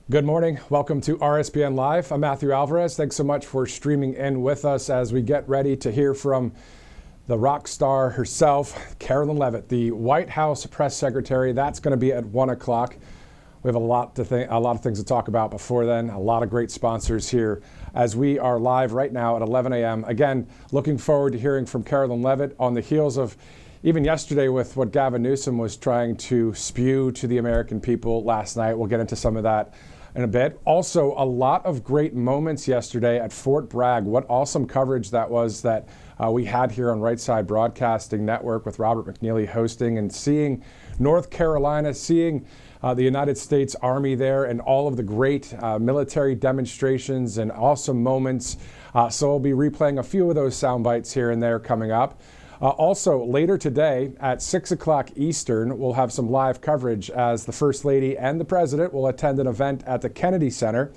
Good morning. Welcome to RSBN Live. I'm Matthew Alvarez. Thanks so much for streaming in with us as we get ready to hear from the rock star herself, Karoline Leavitt, the White House press secretary. That's going to be at 1 o'clock. We have a lot of things to talk about before then. A lot of great sponsors here as we are live right now at 11 a.m. Again, looking forward to hearing from Karoline Leavitt on the heels of even yesterday with what Gavin Newsom was trying to spew to the American people last night. We'll get into some of that in a bit. Also, a lot of great moments yesterday at Fort Bragg. What awesome coverage that was that we had here on Right Side Broadcasting Network with Robert McNeely hosting, and seeing North Carolina, seeing the United States Army there, and all of the great military demonstrations and awesome moments. So we'll be replaying a few of those sound bites here and there coming up. Also, later today at 6 o'clock Eastern, we'll have some live coverage as the First Lady and the President will attend an event at the Kennedy Center.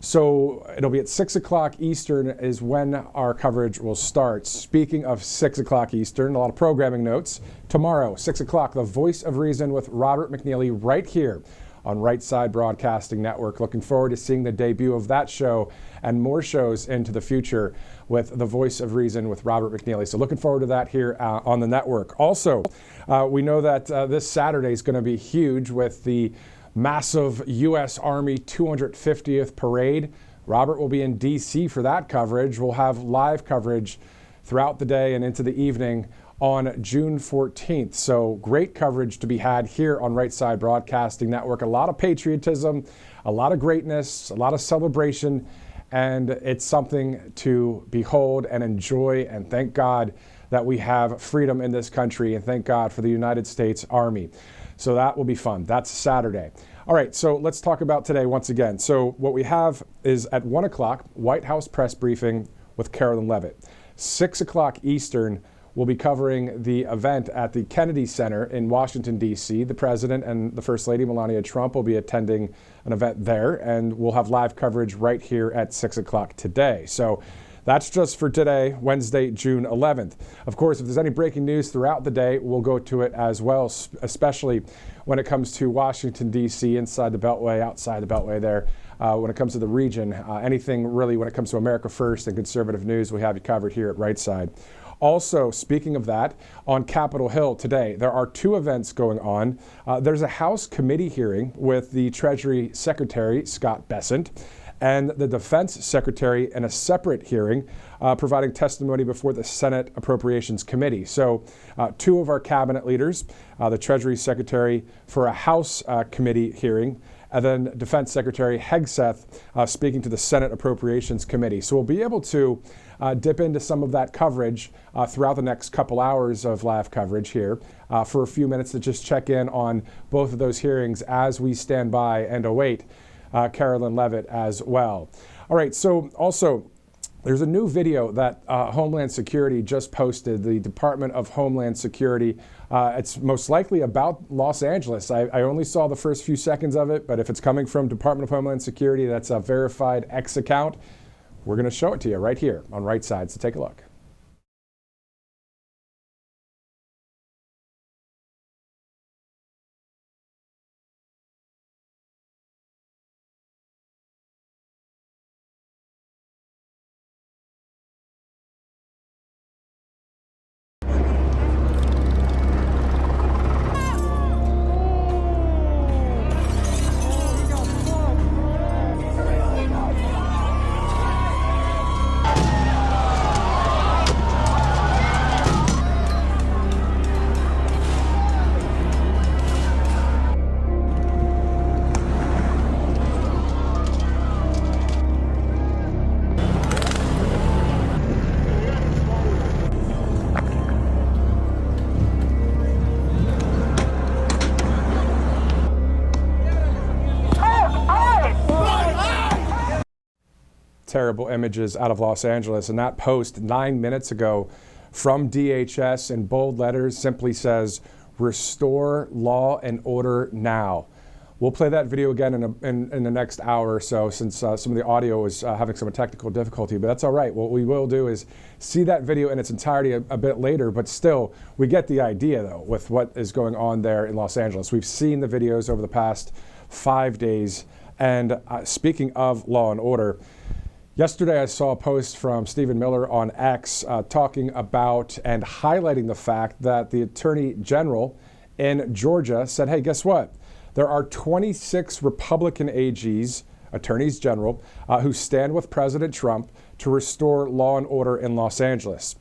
So it'll be at 6 o'clock Eastern is when our coverage will start. Speaking of 6 o'clock Eastern, a lot of programming notes. Tomorrow, 6 o'clock, the Voice of Reason with Robert McNeely right here on Right Side Broadcasting Network. Looking forward to seeing the debut of that show and more shows into the future with the Voice of Reason with Robert McNeely. So looking forward to that here on the network. Also, we know that this Saturday is going to be huge with the massive U.S. Army 250th parade. Robert will be in D.C. for that coverage. We'll have live coverage throughout the day and into the evening on June 14th. So great coverage to be had here on Right Side Broadcasting Network. A lot of patriotism, a lot of greatness, a lot of celebration, and it's something to behold and enjoy, and thank God that we have freedom in this country, and thank God for the United States Army. So that will be fun. That's Saturday. All right, so let's talk about today once again. So what we have is at 1 o'clock, White House press briefing with Karoline Leavitt. 6 o'clock Eastern, we'll be covering the event at the Kennedy Center in Washington, D.C. The President and the First Lady, Melania Trump, will be attending an event there, and we'll have live coverage right here at 6 o'clock today. So that's just for today, Wednesday, June 11th. Of course, if there's any breaking news throughout the day, we'll go to it as well, especially when it comes to Washington, D.C., inside the Beltway, outside the Beltway there. When it comes to the region, anything really when it comes to America First and conservative news, we have you covered here at Right Side. Also, speaking of that, on Capitol Hill today, there are two events going on. There's a House committee hearing with the Treasury Secretary, Scott Bessent, and the Defense Secretary in a separate hearing, providing testimony before the Senate Appropriations Committee. So two of our cabinet leaders, the Treasury Secretary for a House committee hearing, and then Defense Secretary Hegseth speaking to the Senate Appropriations Committee. So we'll be able to dip into some of that coverage throughout the next couple hours of live coverage here for a few minutes to just check in on both of those hearings as we stand by and await Karoline Leavitt as well. All right, so also, there's a new video that Homeland Security just posted, the Department of Homeland Security. It's most likely about Los Angeles. I only saw the first few seconds of it, but if it's coming from Department of Homeland Security, that's a verified X account. We're going to show it to you right here on Right Side, so take a look. Terrible images out of Los Angeles, and that post 9 minutes ago from DHS in bold letters simply says, "Restore law and order now." We'll play that video again in the next hour or so, since some of the audio was having some technical difficulty, but that's all right. What we will do is see that video in its entirety a bit later, but still, we get the idea, though, with what is going on there in Los Angeles. We've seen the videos over the past 5 days, And speaking of law and order, yesterday I saw a post from Stephen Miller on X talking about and highlighting the fact that the Attorney General in Georgia said, hey, guess what? There are 26 Republican AGs, attorneys general, who stand with President Trump to restore law and order in Los Angeles.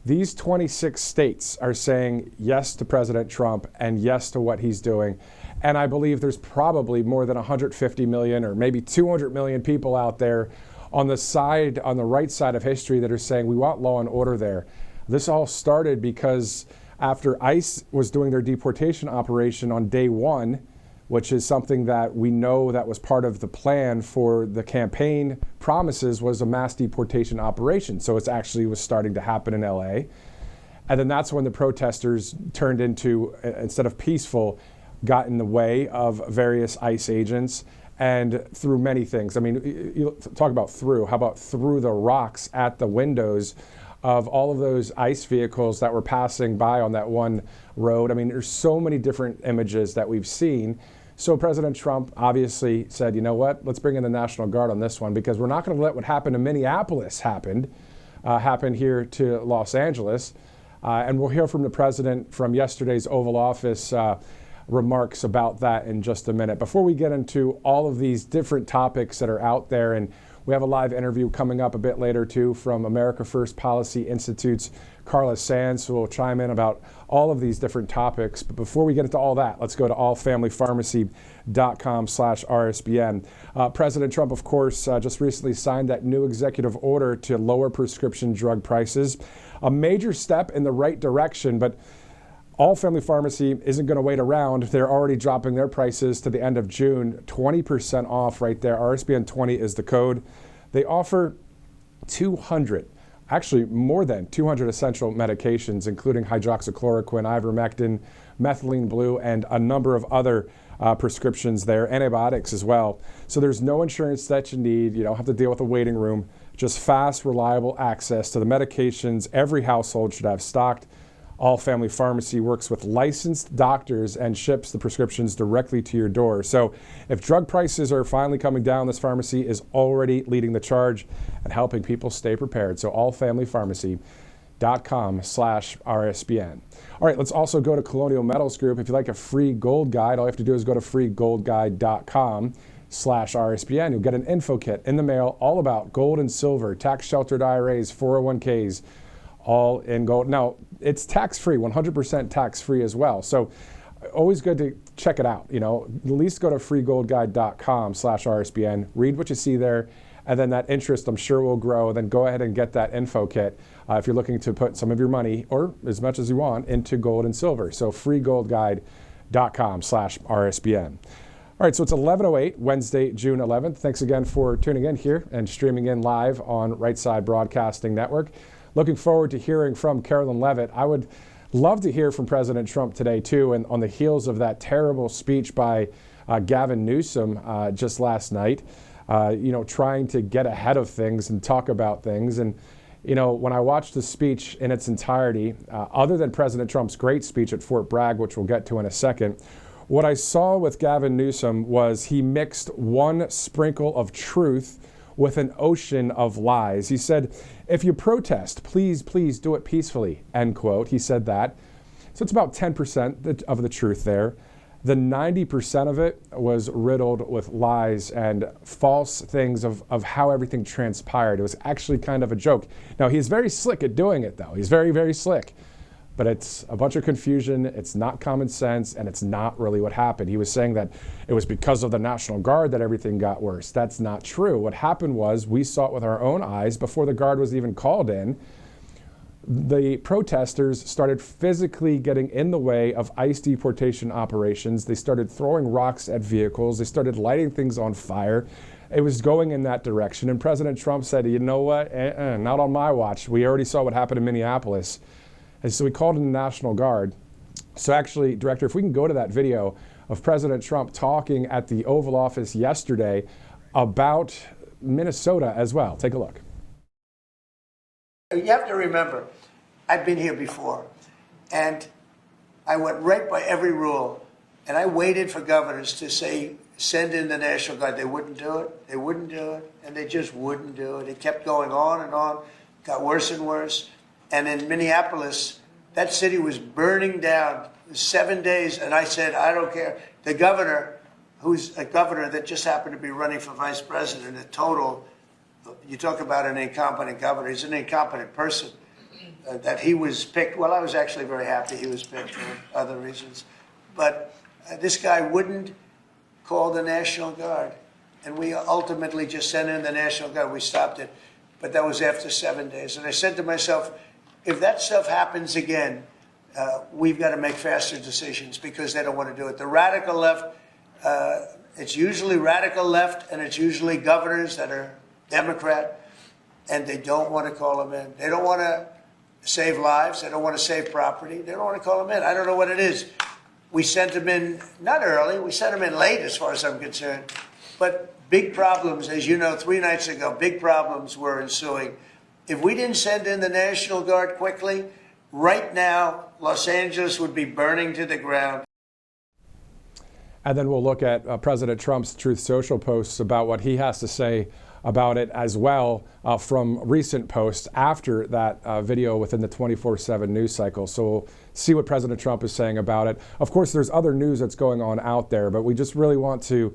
These 26 states are saying yes to President Trump and yes to what he's doing. And I believe there's probably more than 150 million or maybe 200 million people out there on the right side of history that are saying we want law and order there. This all started because after ICE was doing their deportation operation on day one, which is something that we know that was part of the plan for the campaign promises, was a mass deportation operation. So it actually was starting to happen in LA. And then that's when the protesters turned into, instead of peaceful, got in the way of various ICE agents and threw many things. I mean, you talk about threw. How about threw the rocks at the windows of all of those ICE vehicles that were passing by on that one road? I mean, there's so many different images that we've seen. So President Trump obviously said, you know what, let's bring in the National Guard on this one, because we're not going to let what happened in Minneapolis happen here to Los Angeles. And we'll hear from the president from yesterday's Oval Office remarks about that in just a minute. Before we get into all of these different topics that are out there, and we have a live interview coming up a bit later too from America First Policy Institute's Carla Sands, who will chime in about all of these different topics. But before we get into all that, let's go to allfamilypharmacy.com/RSBN. President Trump, of course, just recently signed that new executive order to lower prescription drug prices. A major step in the right direction, but All Family Pharmacy isn't going to wait around. They're already dropping their prices to the end of June, 20% off right there. RSBN 20 is the code. They offer 200, actually more than 200 essential medications, including hydroxychloroquine, ivermectin, methylene blue, and a number of other prescriptions there, antibiotics as well. So there's no insurance that you need. You don't have to deal with a waiting room. Just fast, reliable access to the medications every household should have stocked. All Family Pharmacy works with licensed doctors and ships the prescriptions directly to your door. So if drug prices are finally coming down, this pharmacy is already leading the charge and helping people stay prepared. So allfamilypharmacy.com/RSBN. All right, let's also go to Colonial Metals Group. If you'd like a free gold guide, all you have to do is go to freegoldguide.com/RSBN. You'll get an info kit in the mail all about gold and silver, tax sheltered IRAs, 401ks, all in gold. Now, it's tax-free, 100% tax-free as well. So always good to check it out. You know, at least go to freegoldguide.com/RSBN, read what you see there, and then that interest I'm sure will grow. Then go ahead and get that info kit if you're looking to put some of your money, or as much as you want, into gold and silver. So freegoldguide.com/RSBN. All right, so it's 11:08, Wednesday, June 11th. Thanks again for tuning in here and streaming in live on Right Side Broadcasting Network. Looking forward to hearing from Karoline Leavitt. I would love to hear from President Trump today, too, and on the heels of that terrible speech by Gavin Newsom just last night, trying to get ahead of things and talk about things. And, when I watched the speech in its entirety, other than President Trump's great speech at Fort Bragg, which we'll get to in a second, what I saw with Gavin Newsom was he mixed one sprinkle of truth with an ocean of lies. He said, if you protest, please do it peacefully, end quote. He said that. So it's about 10% of the truth there. The 90% of it was riddled with lies and false things of how everything transpired. It was actually kind of a joke. Now, he's very slick at doing it, though. He's very, very slick. But it's a bunch of confusion, it's not common sense, and it's not really what happened. He was saying that it was because of the National Guard that everything got worse. That's not true. What happened was we saw it with our own eyes before the Guard was even called in. The protesters started physically getting in the way of ICE deportation operations. They started throwing rocks at vehicles. They started lighting things on fire. It was going in that direction. And President Trump said, you know what, not on my watch. We already saw what happened in Minneapolis. And so we called in the National Guard. So actually, Director, if we can go to that video of President Trump talking at the Oval Office yesterday about Minnesota as well. Take a look. You have to remember, I've been here before, and I went right by every rule, and I waited for governors to say, send in the National Guard. They wouldn't do it. They wouldn't do it. And they just wouldn't do it. It kept going on and on, got worse and worse. And in Minneapolis, that city was burning down 7 days. And I said, I don't care. The governor, who's a governor that just happened to be running for vice president, a total, you talk about an incompetent governor. He's an incompetent person. That he was picked. Well, I was actually very happy he was picked for other reasons. But this guy wouldn't call the National Guard. And we ultimately just sent in the National Guard. We stopped it. But that was after 7 days. And I said to myself, if that stuff happens again, we've got to make faster decisions because they don't want to do it. The radical left, it's usually radical left, and it's usually governors that are Democrat, and they don't want to call them in. They don't want to save lives. They don't want to save property. They don't want to call them in. I don't know what it is. We sent them in, not early, we sent them in late as far as I'm concerned. But big problems, as you know, 3 nights ago, big problems were ensuing. If we didn't send in the National Guard quickly, right now, Los Angeles would be burning to the ground. And then we'll look at President Trump's Truth Social posts about what he has to say about it as well from recent posts after that video within the 24/7 news cycle. So we'll see what President Trump is saying about it. Of course, there's other news that's going on out there, but we just really want to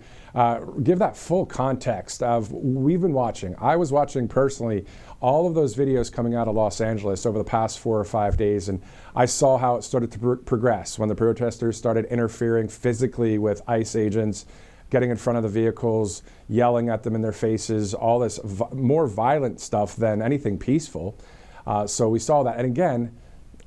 give that full context of we've been watching. I was watching personally all of those videos coming out of Los Angeles over the past 4 or 5 days, and I saw how it started to progress when the protesters started interfering physically with ICE agents, getting in front of the vehicles, yelling at them in their faces, all this more violent stuff than anything peaceful. So we saw that. And again,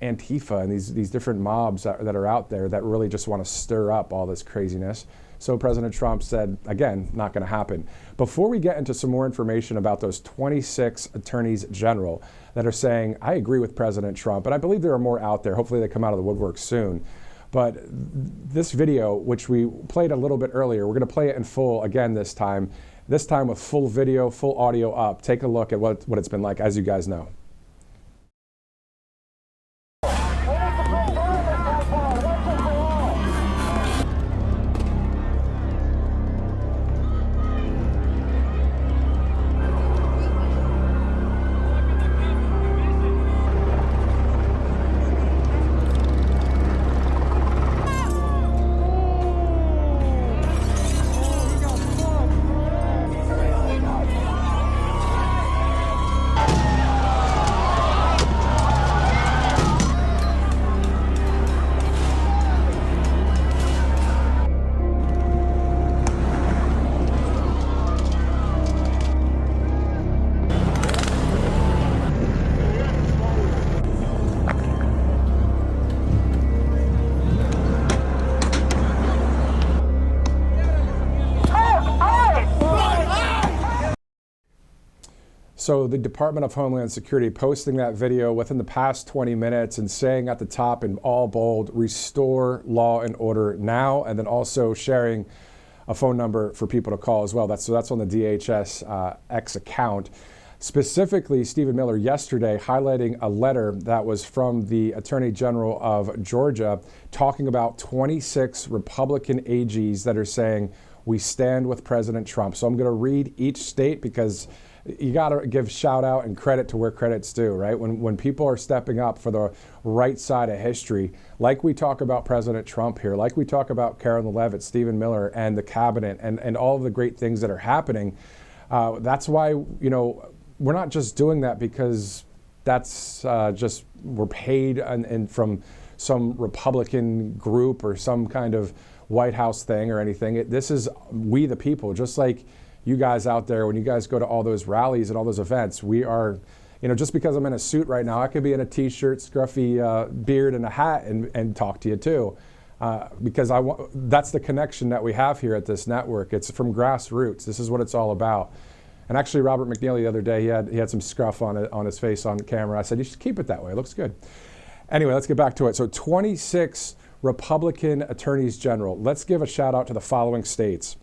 Antifa and these different mobs that are out there that really just want to stir up all this craziness. So President Trump said, again, not going to happen. Before we get into some more information about those 26 attorneys general that are saying, I agree with President Trump, and I believe there are more out there. Hopefully they come out of the woodwork soon. But this video, which we played a little bit earlier, we're going to play it in full again this time with full video, full audio up. Take a look at what it's been like, as you guys know. So the Department of Homeland Security posting that video within the past 20 minutes and saying at the top in all bold, restore law and order now, and then also sharing a phone number for people to call as well. That's on the DHS X account. Specifically, Stephen Miller yesterday highlighting a letter that was from the Attorney General of Georgia talking about 26 Republican AGs that are saying, we stand with President Trump. So I'm going to read each state because you got to give shout out and credit to where credit's due, right? When people are stepping up for the right side of history, like we talk about President Trump here, like we talk about Karoline Leavitt, Stephen Miller, and the cabinet, and all of the great things that are happening. That's why, we're not just doing that because that's just we're paid and from some Republican group or some kind of White House thing or anything. This is we the people, just like you guys out there, when you guys go to all those rallies and all those events, we are, just because I'm in a suit right now, I could be in a t-shirt, scruffy beard, and a hat and talk to you too. Because that's the connection that we have here at this network. It's from grassroots. This is what it's all about. And actually, Robert McNeely the other day, he had some scruff on his face on camera. I said, you should keep it that way. It looks good. Anyway, let's get back to it. So 26 Republican attorneys general. Let's give a shout out to the following states.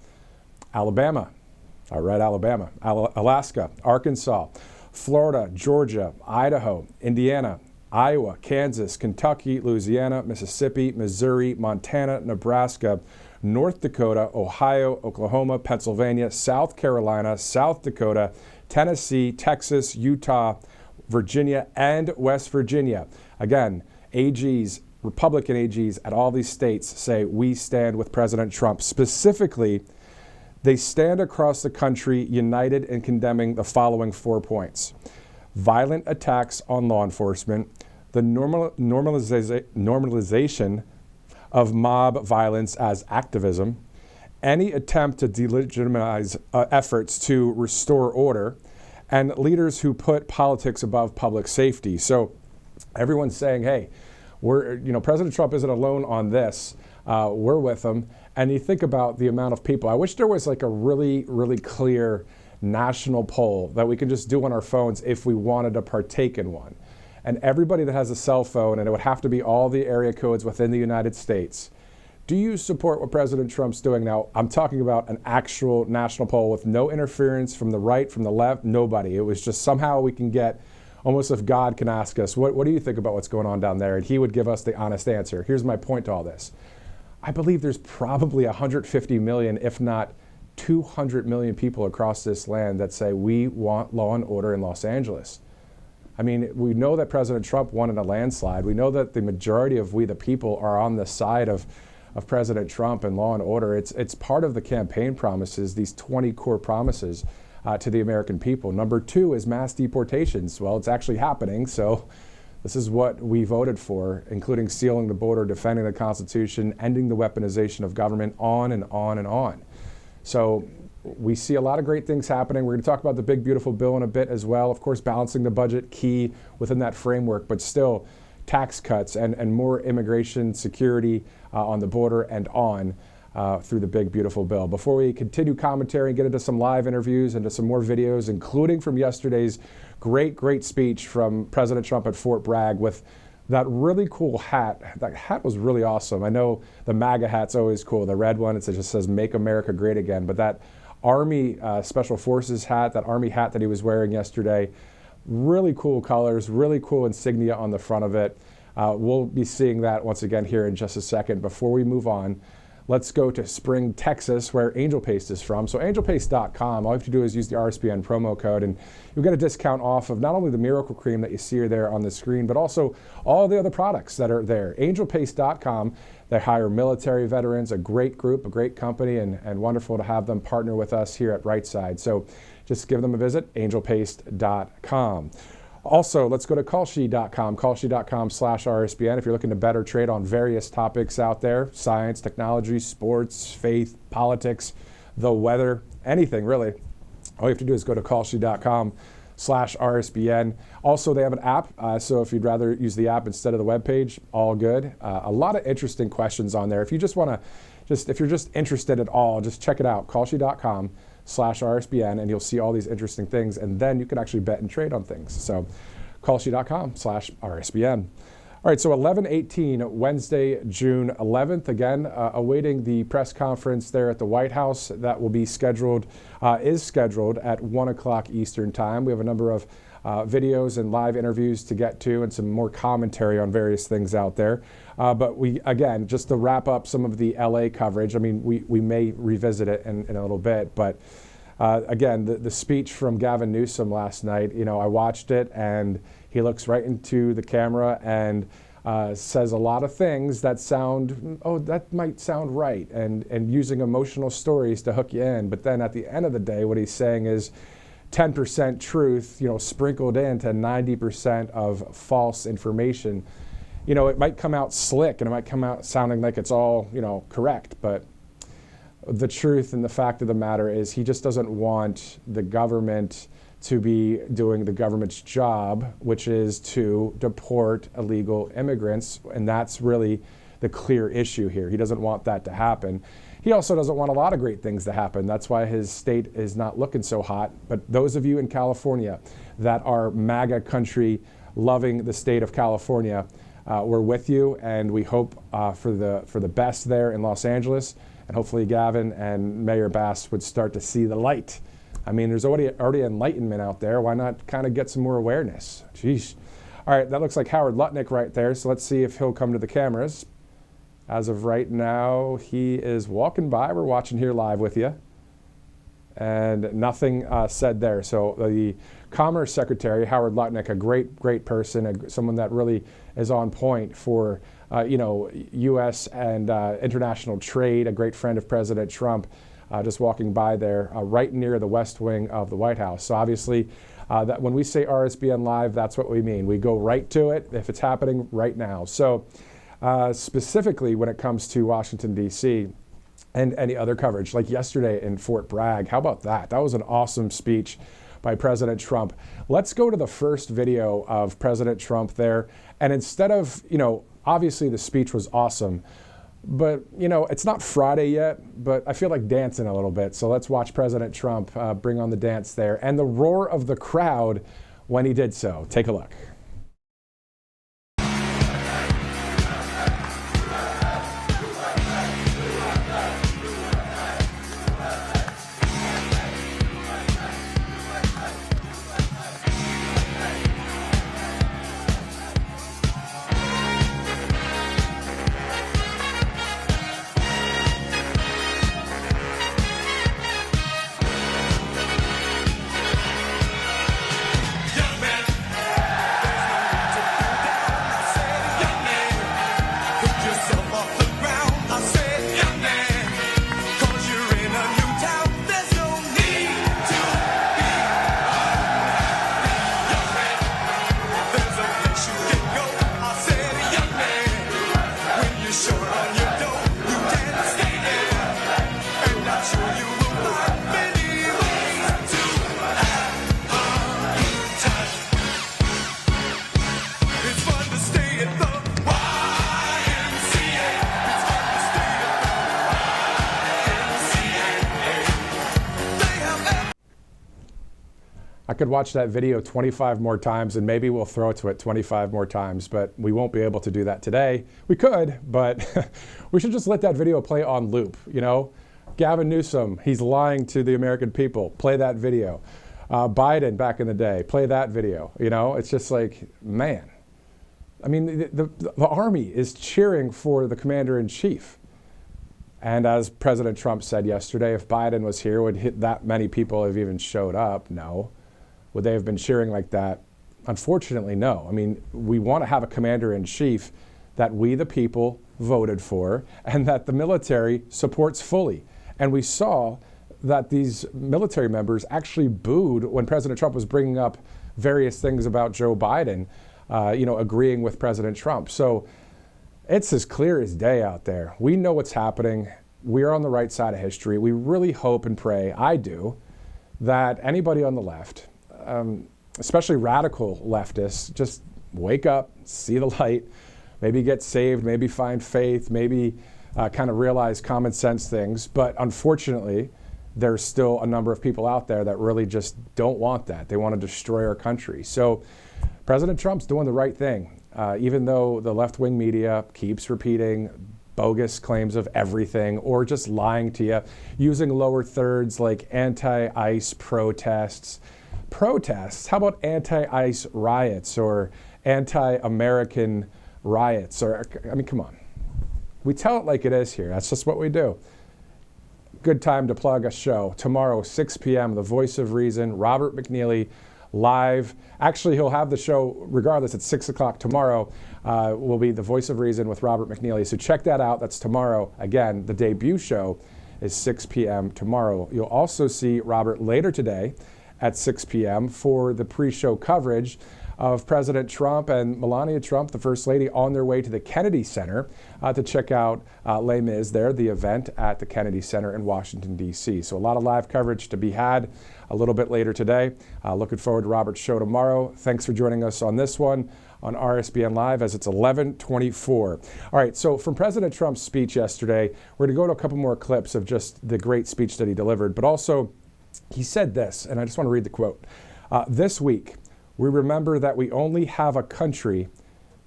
Alabama. I read Alabama, Alaska, Arkansas, Florida, Georgia, Idaho, Indiana, Iowa, Kansas, Kentucky, Louisiana, Mississippi, Missouri, Montana, Nebraska, North Dakota, Ohio, Oklahoma, Pennsylvania, South Carolina, South Dakota, Tennessee, Texas, Utah, Virginia, and West Virginia. Again, AGs, Republican AGs at all these states say we stand with President Trump. Specifically, they stand across the country united in condemning the following 4 points: violent attacks on law enforcement, the normalization of mob violence as activism, any attempt to delegitimize efforts to restore order, and leaders who put politics above public safety. So everyone's saying, hey, President Trump isn't alone on this. We're with him. And you think about the amount of people. I wish there was like a really, really clear national poll that we could just do on our phones if we wanted to partake in one. And everybody that has a cell phone, and it would have to be all the area codes within the United States, do you support what President Trump's doing now? I'm talking about an actual national poll with no interference from the right, from the left, nobody. It was just somehow we can get, almost if God can ask us, what do you think about what's going on down there? And he would give us the honest answer. Here's my point to all this. I believe there's probably 150 million, if not 200 million people across this land that say we want law and order in Los Angeles. I mean, we know that President Trump won in a landslide. We know that the majority of we the people are on the side of President Trump and law and order. It's part of the campaign promises, these 20 core promises to the American people. Number 2 is mass deportations. Well, it's actually happening, so this is what we voted for, including sealing the border, defending the Constitution, ending the weaponization of government, on and on and on. So we see a lot of great things happening. We're going to talk about the big, beautiful bill in a bit as well. Of course, balancing the budget, key within that framework, but still tax cuts and more immigration security on the border and on through the big, beautiful bill. Before we continue commentary and get into some live interviews, into some more videos, including from yesterday's great speech from President Trump at Fort Bragg with that really cool hat. That hat was really awesome. I know the MAGA hat's always cool. The red one, it just says "Make America Great Again." But that Army Special Forces hat, that Army hat that he was wearing yesterday, really cool colors, really cool insignia on the front of it. We'll be seeing that once again here in just a second. Before we move on, let's go to Spring, Texas, where Angel Paste is from. So angelpaste.com, all you have to do is use the RSBN promo code, and you'll get a discount off of not only the Miracle Cream that you see there on the screen, but also all the other products that are there. Angelpaste.com, they hire military veterans, a great group, a great company, and wonderful to have them partner with us here at Rightside. So just give them a visit, angelpaste.com. Also, let's go to callshe.com, callshe.com/RSBN if you're looking to better trade on various topics out there: science, technology, sports, faith, politics, the weather, anything really. All you have to do is go to callshe.com/RSBN. Also, they have an app, so if you'd rather use the app instead of the webpage, all good. A lot of interesting questions on there. If you just want to, if you're just interested at all, just check it out, callshe.com/RSBN, and you'll see all these interesting things, and then you can actually bet and trade on things. So callshe.com/RSBN. All right, so 11/18, Wednesday, June 11th. Again, awaiting the press conference there at the White House that will be scheduled, is scheduled at 1 o'clock Eastern time. We have a number of videos and live interviews to get to and some more commentary on various things out there. But we, again, just to wrap up some of the LA coverage, I mean, we may revisit it in a little bit, but again, the speech from Gavin Newsom last night, I watched it, and he looks right into the camera and says a lot of things that sound, that might sound right, and using emotional stories to hook you in. But then at the end of the day, what he's saying is 10% truth, sprinkled into 90% of false information. It might come out slick and it might come out sounding like it's all, correct, but the truth and the fact of the matter is he just doesn't want the government to be doing the government's job, which is to deport illegal immigrants, and that's really the clear issue here. He doesn't want that to happen. He also doesn't want a lot of great things to happen. That's why his state is not looking so hot. But those of you in California that are MAGA country loving the state of California, we're with you, and we hope for the best there in Los Angeles. And hopefully Gavin and Mayor Bass would start to see the light. I mean, there's already enlightenment out there. Why not kind of get some more awareness? Jeez. All right, that looks like Howard Lutnick right there. So let's see if he'll come to the cameras. As of right now, he is walking by. We're watching here live with you. And nothing said there. So the Commerce Secretary, Howard Lutnick, a great person, someone that really is on point for, U.S. and international trade, a great friend of President Trump, just walking by there right near the West Wing of the White House. So obviously, that when we say RSBN Live, that's what we mean. We go right to it if it's happening right now. So specifically when it comes to Washington, D.C., and any other coverage, like yesterday in Fort Bragg. How about that? That was an awesome speech by President Trump. Let's go to the first video of President Trump there. And instead of, obviously the speech was awesome, but, it's not Friday yet, but I feel like dancing a little bit. So let's watch President Trump bring on the dance there and the roar of the crowd when he did so. Take a look. I could watch that video 25 more times and maybe we'll throw to it 25 more times, but we won't be able to do that today. We could, but we should just let that video play on loop, Gavin Newsom, he's lying to the American people. Play that video. Biden back in the day, play that video. It's just like, man. I mean, the Army is cheering for the Commander-in-Chief. And as President Trump said yesterday, if Biden was here, would that many people have even showed up? No. Would they have been cheering like that? Unfortunately, no. I mean, we want to have a commander-in-chief that we, the people, voted for and that the military supports fully. And we saw that these military members actually booed when President Trump was bringing up various things about Joe Biden, agreeing with President Trump. So it's as clear as day out there. We know what's happening. We are on the right side of history. We really hope and pray, I do, that anybody on the left, especially radical leftists, just wake up, see the light, maybe get saved, maybe find faith, maybe kind of realize common sense things. But unfortunately, there's still a number of people out there that really just don't want that. They want to destroy our country. So President Trump's doing the right thing, even though the left-wing media keeps repeating bogus claims of everything or just lying to you, using lower thirds like anti-ICE protests. How about anti-ICE riots or anti-American riots? Come on. We tell it like it is here. That's just what we do. Good time to plug a show. Tomorrow, 6 p.m., The Voice of Reason, Robert McNeely, live. Actually, he'll have the show regardless at 6 o'clock tomorrow. Will be The Voice of Reason with Robert McNeely. So check that out. That's tomorrow. Again, the debut show is 6 p.m. tomorrow. You'll also see Robert later today at 6 p.m. for the pre-show coverage of President Trump and Melania Trump, the First Lady, on their way to the Kennedy Center to check out Les Mis there, the event at the Kennedy Center in Washington, D.C. So a lot of live coverage to be had a little bit later today. Looking forward to Robert's show tomorrow. Thanks for joining us on this one on RSBN Live as it's 11:24. All right, so from President Trump's speech yesterday, we're going to go to a couple more clips of just the great speech that he delivered, but also he said this, and I just want to read the quote. This week, we remember that we only have a country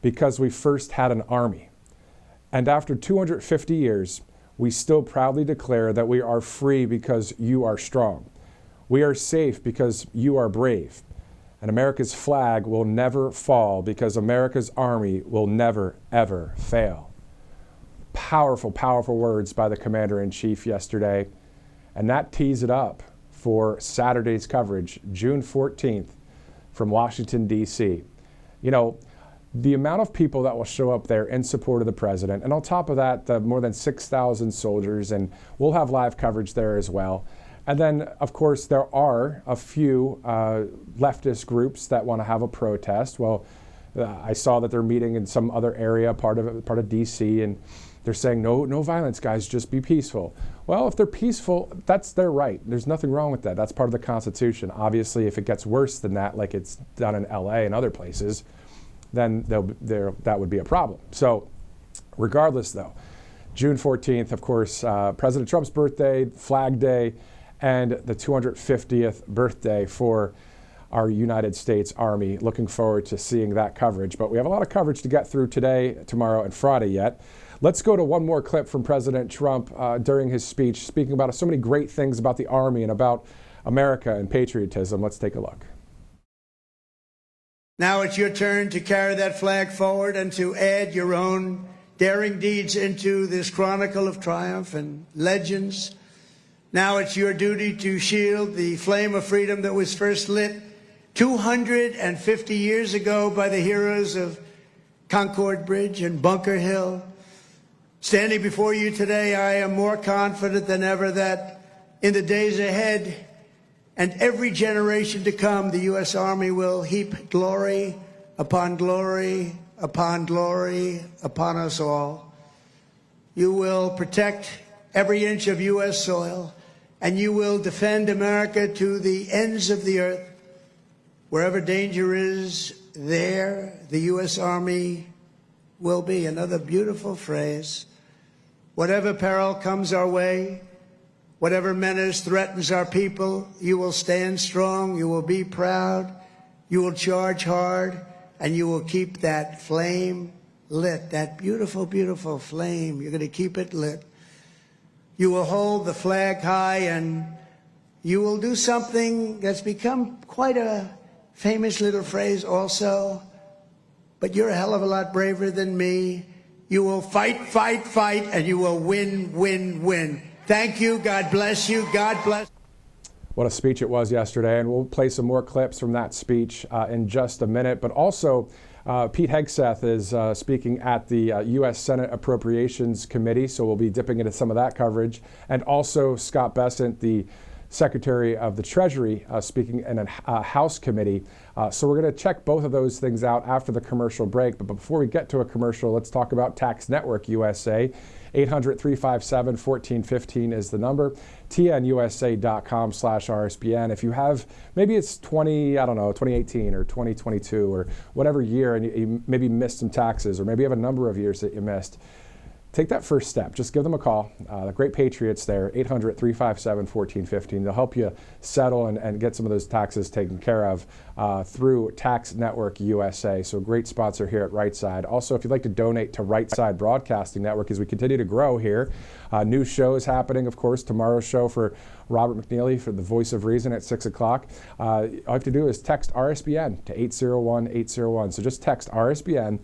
because we first had an army. And after 250 years, we still proudly declare that we are free because you are strong. We are safe because you are brave. And America's flag will never fall because America's army will never, ever fail. Powerful, powerful words by the Commander-in-Chief yesterday. And that tees it up for Saturday's coverage, June 14th, from Washington, D.C. You know, the amount of people that will show up there in support of the president, and on top of that, the more than 6,000 soldiers, and we'll have live coverage there as well. And then, of course, there are a few leftist groups that want to have a protest. Well, I saw that they're meeting in some other area, part of D.C., and they're saying, no violence, guys, just be peaceful. Well, if they're peaceful, that's their right. There's nothing wrong with that. That's part of the Constitution. Obviously, if it gets worse than that, like it's done in L.A. and other places, then that would be a problem. So regardless, though, June 14th, of course, President Trump's birthday, Flag Day, and the 250th birthday for our United States Army. Looking forward to seeing that coverage. But we have a lot of coverage to get through today, tomorrow, and Friday yet. Let's go to one more clip from President Trump during his speech, speaking about so many great things about the Army and about America and patriotism. Let's take a look. Now it's your turn to carry that flag forward and to add your own daring deeds into this chronicle of triumph and legends. Now it's your duty to shield the flame of freedom that was first lit 250 years ago by the heroes of Concord Bridge and Bunker Hill. Standing before you today, I am more confident than ever that in the days ahead and every generation to come, the U.S. Army will heap glory upon glory upon glory upon us all. You will protect every inch of U.S. soil, and you will defend America to the ends of the earth. Wherever danger is, there the U.S. Army will be. Another beautiful phrase. Whatever peril comes our way, whatever menace threatens our people, you will stand strong, you will be proud, you will charge hard, and you will keep that flame lit, that beautiful, beautiful flame. You're going to keep it lit. You will hold the flag high, and you will do something that's become quite a famous little phrase also, but you're a hell of a lot braver than me. You will fight, fight, fight, and you will win, win, win. Thank you. God bless you. God bless. What a speech it was yesterday, and we'll play some more clips from that speech in just a minute. But also, Pete Hegseth is speaking at the U.S. Senate Appropriations Committee, so we'll be dipping into some of that coverage. And also, Scott Bessent, the Secretary of the Treasury, speaking in a House committee. So we're going to check both of those things out after the commercial break. But before we get to a commercial, let's talk about Tax Network USA. 800-357-1415 is the number. tnusa.com/RSBN. If you have, maybe it's 2018 or 2022 or whatever year, and you maybe missed some taxes, or maybe you have a number of years that you missed, take that first step. Just give them a call. The great patriots there, 800-357-1415. They'll help you settle and get some of those taxes taken care of through Tax Network USA. So great sponsor here at Right Side. Also, if you'd like to donate to Right Side Broadcasting Network as we continue to grow here, new shows happening, of course. Tomorrow's show for Robert McNeely for the Voice of Reason at 6 o'clock. All you have to do is text RSBN to 801-801. So just text RSBN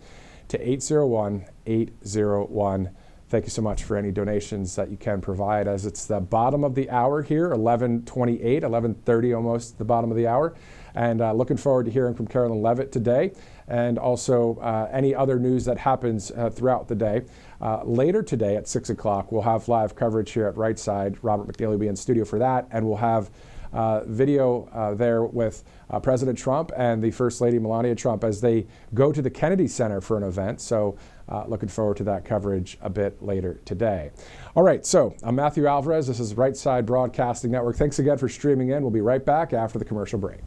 to 801-801. Thank you so much for any donations that you can provide, as it's the bottom of the hour here, 11:28, 11:30 almost the bottom of the hour. And looking forward to hearing from Karoline Leavitt today, and also any other news that happens throughout the day. Later today at 6 o'clock, we'll have live coverage here at Right Side. Robert McNeely will be in studio for that, and we'll have video there with President Trump and the First Lady Melania Trump as they go to the Kennedy Center for an event. So looking forward to that coverage a bit later today. All right, so I'm Matthew Alvarez. This is Right Side Broadcasting Network. Thanks again for streaming in. We'll be right back after the commercial break.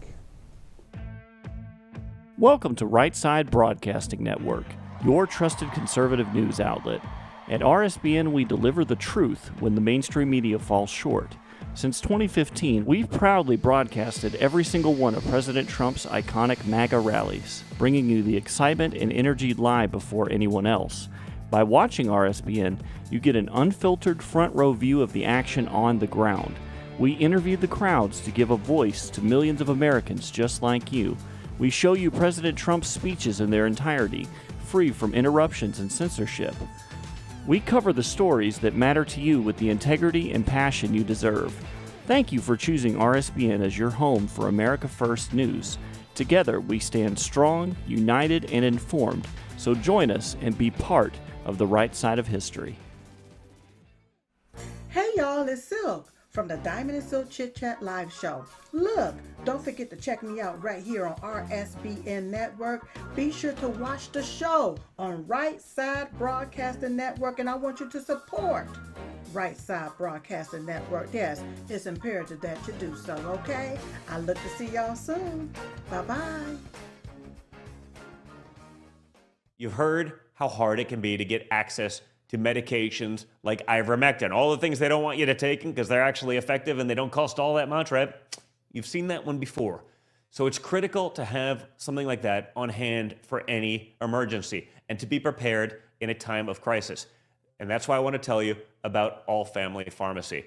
Welcome to Right Side Broadcasting Network, your trusted conservative news outlet. At RSBN, we deliver the truth when the mainstream media falls short. Since 2015, we've proudly broadcasted every single one of President Trump's iconic MAGA rallies, bringing you the excitement and energy live before anyone else. By watching RSBN, you get an unfiltered front row view of the action on the ground. We interview the crowds to give a voice to millions of Americans just like you. We show you President Trump's speeches in their entirety, free from interruptions and censorship. We cover the stories that matter to you with the integrity and passion you deserve. Thank you for choosing RSBN as your home for America First News. Together, we stand strong, united, and informed. So join us and be part of the right side of history. Hey y'all, it's Silk from the Diamond and Silk Chit Chat live show. Look, don't forget to check me out right here on RSBN Network. Be sure to watch the show on Right Side Broadcasting Network, and I want you to support Right Side Broadcasting Network. Yes, it's imperative that you do so, okay? I look to see y'all soon. Bye-bye. You've heard how hard it can be to get access to medications like ivermectin, all the things they don't want you to take because they're actually effective and they don't cost all that much, right? You've seen that one before. So it's critical to have something like that on hand for any emergency and to be prepared in a time of crisis. And that's why I want to tell you about All Family Pharmacy.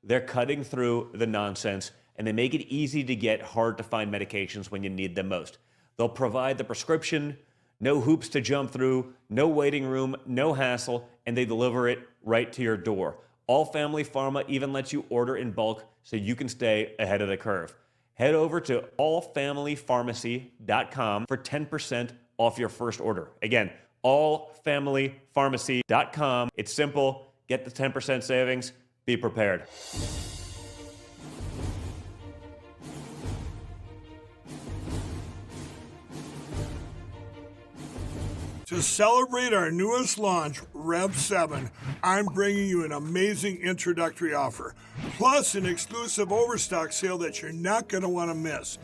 They're cutting through the nonsense and they make it easy to get hard to find medications when you need them most. They'll provide the prescription, no hoops to jump through, no waiting room, no hassle, and they deliver it right to your door. All Family Pharma even lets you order in bulk so you can stay ahead of the curve. Head over to allfamilypharmacy.com for 10% off your first order. Again, allfamilypharmacy.com. It's simple. Get the 10% savings. Be prepared. To celebrate our newest launch, Rev 7, I'm bringing you an amazing introductory offer, plus an exclusive overstock sale that you're not going to want to miss.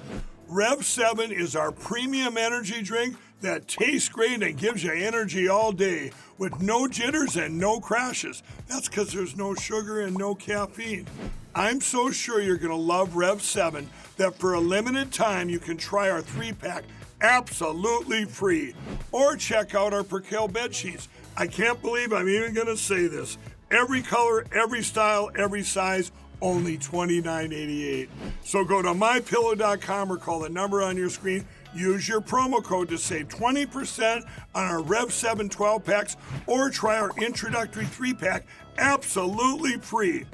Rev 7 is our premium energy drink that tastes great and gives you energy all day with no jitters and no crashes. That's because there's no sugar and no caffeine. I'm so sure you're going to love Rev 7 that for a limited time you can try our 3-pack absolutely free. Or check out our Percale bed sheets. I can't believe I'm even going to say this. Every color, every style, every size, only $29.88. So go to mypillow.com or call the number on your screen. Use your promo code to save 20% on our Rev 7 12-packs or try our introductory 3-pack absolutely free.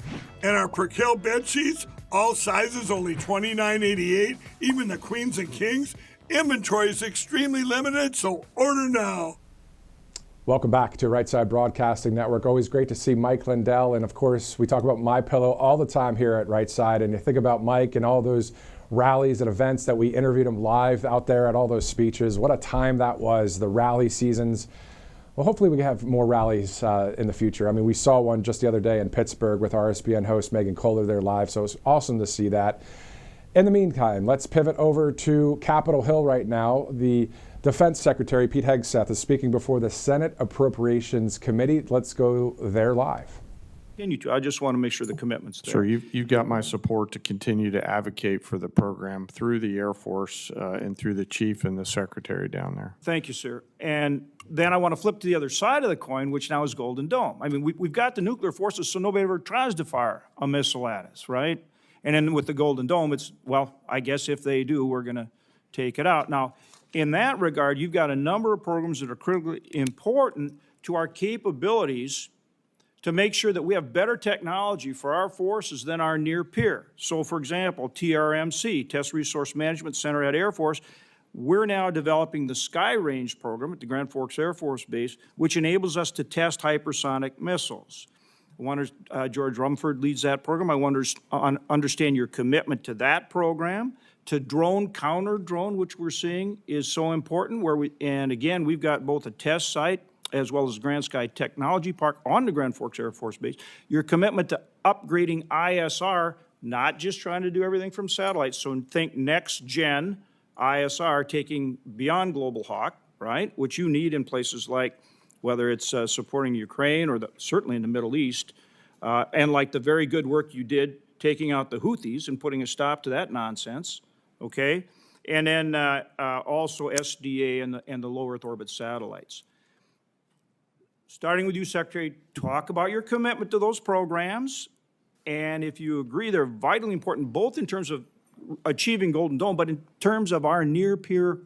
And our Percale bed sheets, all sizes, only $29.88, even the queens and kings. Inventory is extremely limited, so order now. Welcome back to Right Side Broadcasting Network. Always great to see Mike Lindell. And of course, we talk about MyPillow all the time here at Right Side. And you think about Mike and all those rallies and events that we interviewed him live out there at all those speeches. What a time that was, the rally seasons. Well, hopefully we can have more rallies in the future. I mean, we saw one just the other day in Pittsburgh with RSBN host Megan Kohler there live. So it was awesome to see that. In the meantime, let's pivot over to Capitol Hill right now. The Defense Secretary, Pete Hegseth, is speaking before the Senate Appropriations Committee. Let's go there live. I just want to make sure the commitment's there. Sure, you've got my support to continue to advocate for the program through the Air Force and through the chief and the secretary down there. Thank you, sir. And then I want to flip to the other side of the coin, which now is Golden Dome. I mean, we've got the nuclear forces, so nobody ever tries to fire a missile at us, right? And then with the Golden Dome, it's, well, I guess if they do, we're going to take it out. Now, in that regard, you've got a number of programs that are critically important to our capabilities to make sure that we have better technology for our forces than our near peer. So, for example, TRMC, Test Resource Management Center at Air Force, we're now developing the Sky Range program at the Grand Forks Air Force Base, which enables us to test hypersonic missiles. I wonder, George Rumford leads that program. I wonder, understand your commitment to that program, to drone, counter drone, which we're seeing is so important. And again, we've got both a test site as well as Grand Sky Technology Park on the Grand Forks Air Force Base. Your commitment to upgrading ISR, not just trying to do everything from satellites. So think next gen ISR, taking beyond Global Hawk, right? Which you need in places like, whether it's supporting Ukraine or certainly in the Middle East, and like the very good work you did taking out the Houthis and putting a stop to that nonsense, okay? And then also SDA and the low Earth orbit satellites. Starting with you, Secretary, talk about your commitment to those programs, and if you agree they're vitally important, both in terms of achieving Golden Dome, but in terms of our near-peer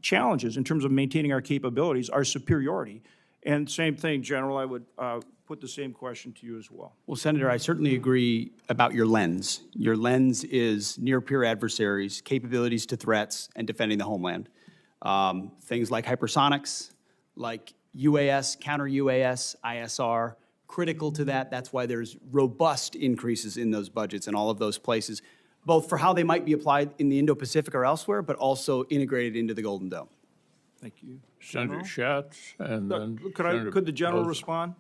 challenges, in terms of maintaining our capabilities, our superiority, And same thing, General, I would put the same question to you as well. Well, Senator, I certainly agree about your lens. Your lens is near-peer adversaries, capabilities to threats, and defending the homeland. Things like hypersonics, like UAS, counter-UAS, ISR, critical to that. That's why there's robust increases in those budgets in all of those places, both for how they might be applied in the Indo-Pacific or elsewhere, but also integrated into the Golden Dome. Thank you. Senator Schatz, and then Could the General respond?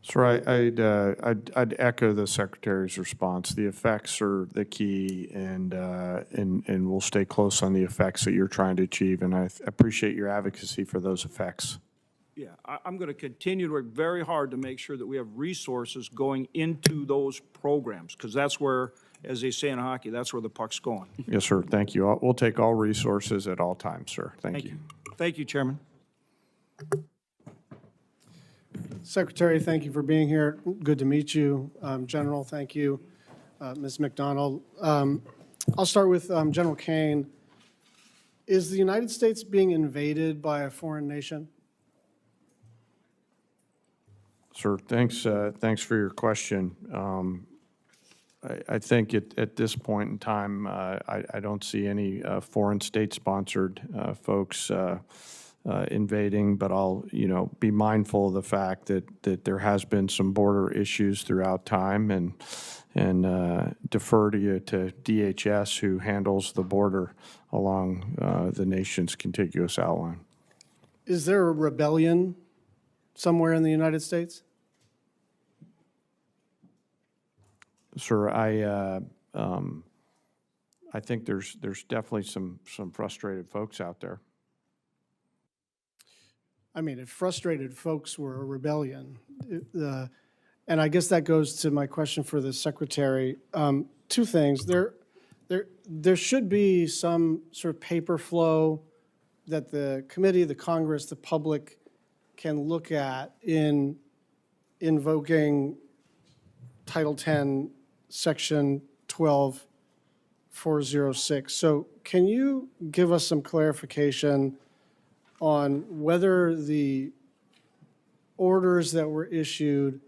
So I'd echo the Secretary's response. The effects are the key, and we'll stay close on the effects that you're trying to achieve, and I appreciate your advocacy for those effects. Yeah, I'm going to continue to work very hard to make sure that we have resources going into those programs, because that's where, as they say in hockey, that's where the puck's going. Yes, sir. Thank you. We'll take all resources at all times, sir. Thank you. Thank you, Chairman. Secretary, thank you for being here. Good to meet you. General, thank you. Ms. McDonald. I'll start with General Kane. Is the United States being invaded by a foreign nation? Sir, thanks for your question. I think at this point in time, I don't see any foreign state-sponsored folks invading, but I'll be mindful of the fact that there has been some border issues throughout time, and defer to you to DHS, who handles the border along the nation's contiguous outline. Is there a rebellion somewhere in the United States? Sir, I think there's definitely some frustrated folks out there. I mean, if frustrated folks were a rebellion, and I guess that goes to my question for the Secretary. Two things. There should be some sort of paper flow that the committee, the Congress, the public can look at in invoking Title 10, Section 12406. So can you give us some clarification on whether the orders that were issued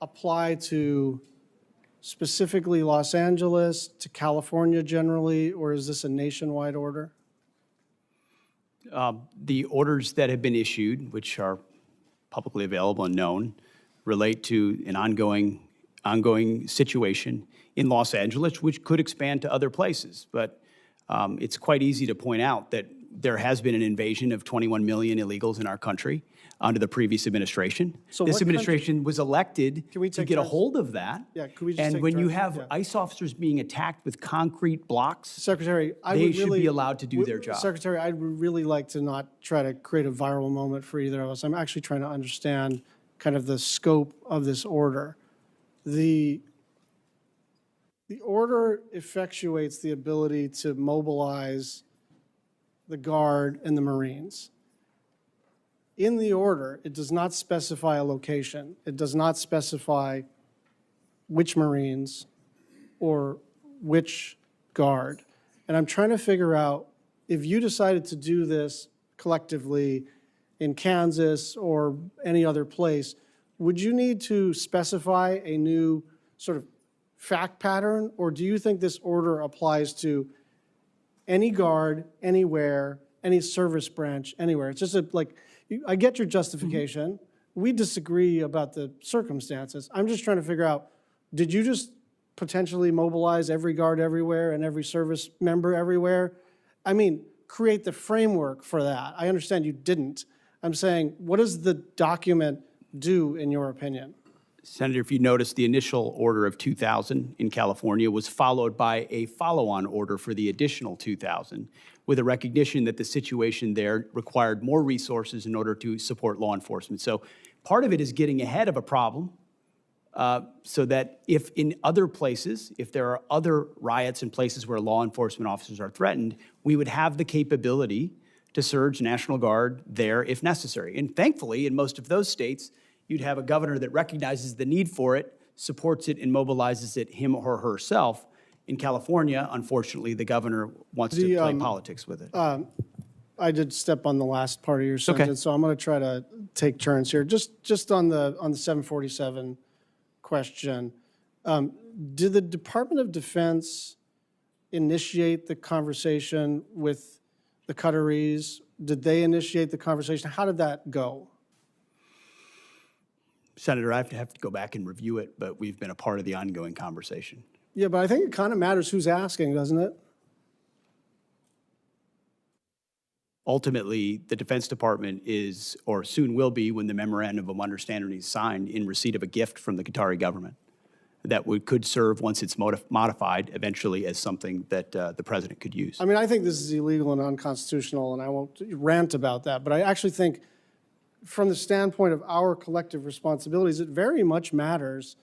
apply to specifically Los Angeles, to California generally, or is this a nationwide order? The orders that have been issued, which are publicly available and known, relate to an ongoing situation in Los Angeles, which could expand to other places. But it's quite easy to point out that there has been an invasion of 21 million illegals in our country under the previous administration. So this what administration was elected to get a hold of that. Yeah, could we just and take when you turns? have Yeah. ICE officers being attacked with concrete blocks, Secretary, they should be allowed to do their job. Secretary, I'd really like to not try to create a viral moment for either of us. I'm actually trying to understand kind of the scope of this order. The order effectuates the ability to mobilize the Guard and the Marines. In the order, it does not specify a location. It does not specify which Marines or which Guard. And I'm trying to figure out, if you decided to do this collectively in Kansas or any other place, would you need to specify a new sort of fact pattern, or do you think this order applies to any Guard, anywhere, any service branch, anywhere? It's just I get your justification. Mm-hmm. We disagree about the circumstances. I'm just trying to figure out, did you just potentially mobilize every Guard everywhere and every service member everywhere? I mean, create the framework for that. I understand you didn't. I'm saying, what does the document do, in your opinion? Senator, if you notice, the initial order of 2,000 in California was followed by a follow-on order for the additional 2,000, with a recognition that the situation there required more resources in order to support law enforcement. So part of it is getting ahead of a problem so that if in other places, if there are other riots in places where law enforcement officers are threatened, we would have the capability to surge National Guard there if necessary. And thankfully, in most of those states, you'd have a governor that recognizes the need for it, supports it, and mobilizes it him or herself. In California, unfortunately, the governor wants to play politics with it. I did step on the last part of your sentence, so I'm going to try to take turns here. Just on the 747 question, did the Department of Defense initiate the conversation with the Qataris? Did they initiate the conversation? How did that go? Senator, I have to go back and review it, but we've been a part of the ongoing conversation. Yeah, but I think it kind of matters who's asking, doesn't it? Ultimately, the Defense Department is, or soon will be, when the Memorandum of Understanding is signed, in receipt of a gift from the Qatari government that could serve, once it's modified, eventually as something that the president could use. I mean, I think this is illegal and unconstitutional, and I won't rant about that, but I actually think from the standpoint of our collective responsibilities, it very much matters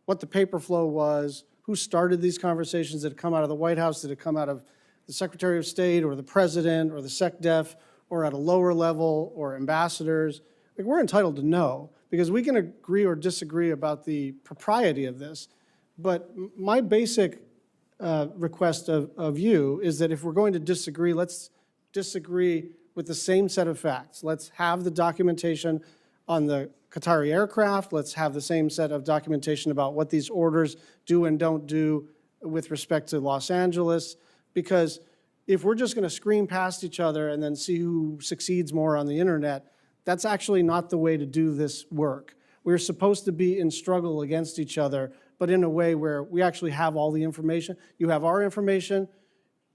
what the paper flow was, who started these conversations. Did it come out of the White House? Did it come out of the Secretary of State or the President or the SecDef or at a lower level or ambassadors? Like, we're entitled to know, because we can agree or disagree about the propriety of this. But my basic request of you is that if we're going to disagree, let's disagree with the same set of facts. Let's have the documentation on the Qatari aircraft. Let's have the same set of documentation about what these orders do and don't do with respect to Los Angeles. Because if we're just going to scream past each other and then see who succeeds more on the internet, that's actually not the way to do this work. We're supposed to be in struggle against each other, but in a way where we actually have all the information. You have our information,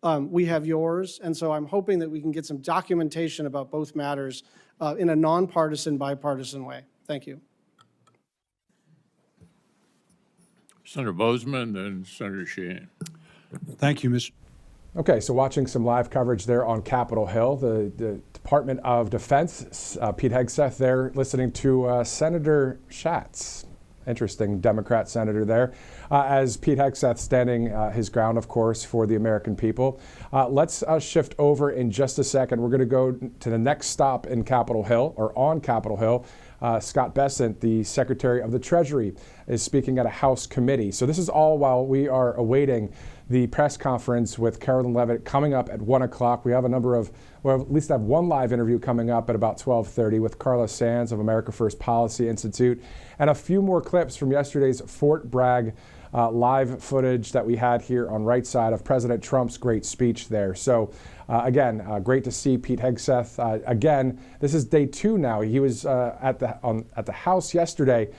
we have yours, and so I'm hoping that we can get some documentation about both matters in a nonpartisan, bipartisan way. Thank you. Senator Bozeman and Senator Sheehan. Thank you, Mr. Okay, so watching some live coverage there on Capitol Hill, the Department of Defense, Pete Hegseth there listening to Senator Schatz. Interesting Democrat senator there, as Pete Hegseth standing his ground, of course, for the American people. Let's shift over in just a second. We're going to go to the next stop in Capitol Hill, or on Capitol Hill. Scott Bessent, the Secretary of the Treasury, is speaking at a House committee. So this is all while we are awaiting the press conference with Karoline Leavitt coming up at 1 o'clock. We have a number of, well, at least have one live interview coming up at about 12:30 with Carla Sands of America First Policy Institute, and a few more clips from yesterday's Fort Bragg live footage that we had here on Right Side of President Trump's great speech there. So again, great to see Pete Hegseth. Again, this is day 2 now. He was at the House yesterday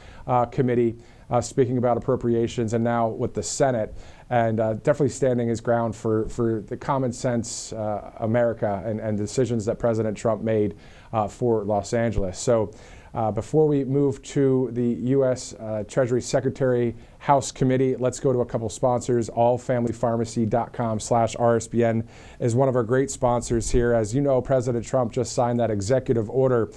committee speaking about appropriations, and now with the Senate, and definitely standing his ground for the common sense America and decisions that President Trump made for Los Angeles. So before we move to the U.S. Treasury Secretary House Committee, let's go to a couple sponsors. allfamilypharmacy.com/RSBN is one of our great sponsors here. As you know, President Trump just signed that executive order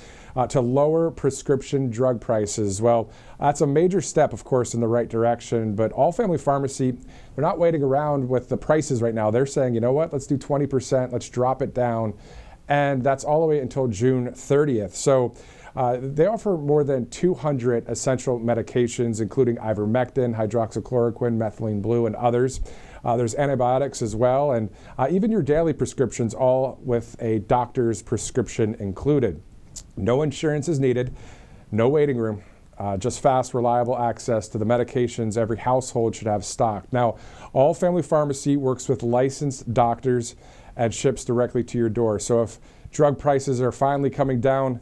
to lower prescription drug prices. Well, that's a major step, of course, in the right direction. But All Family Pharmacy, they're not waiting around with the prices right now. They're saying, you know what, let's do 20%, let's drop it down. And that's all the way until June 30th. So they offer more than 200 essential medications, including ivermectin, hydroxychloroquine, methylene blue, and others. There's antibiotics as well, and even your daily prescriptions, all with a doctor's prescription included. No insurance is needed, no waiting room, just fast, reliable access to the medications every household should have stocked. Now, All Family Pharmacy works with licensed doctors and ships directly to your door. So if drug prices are finally coming down,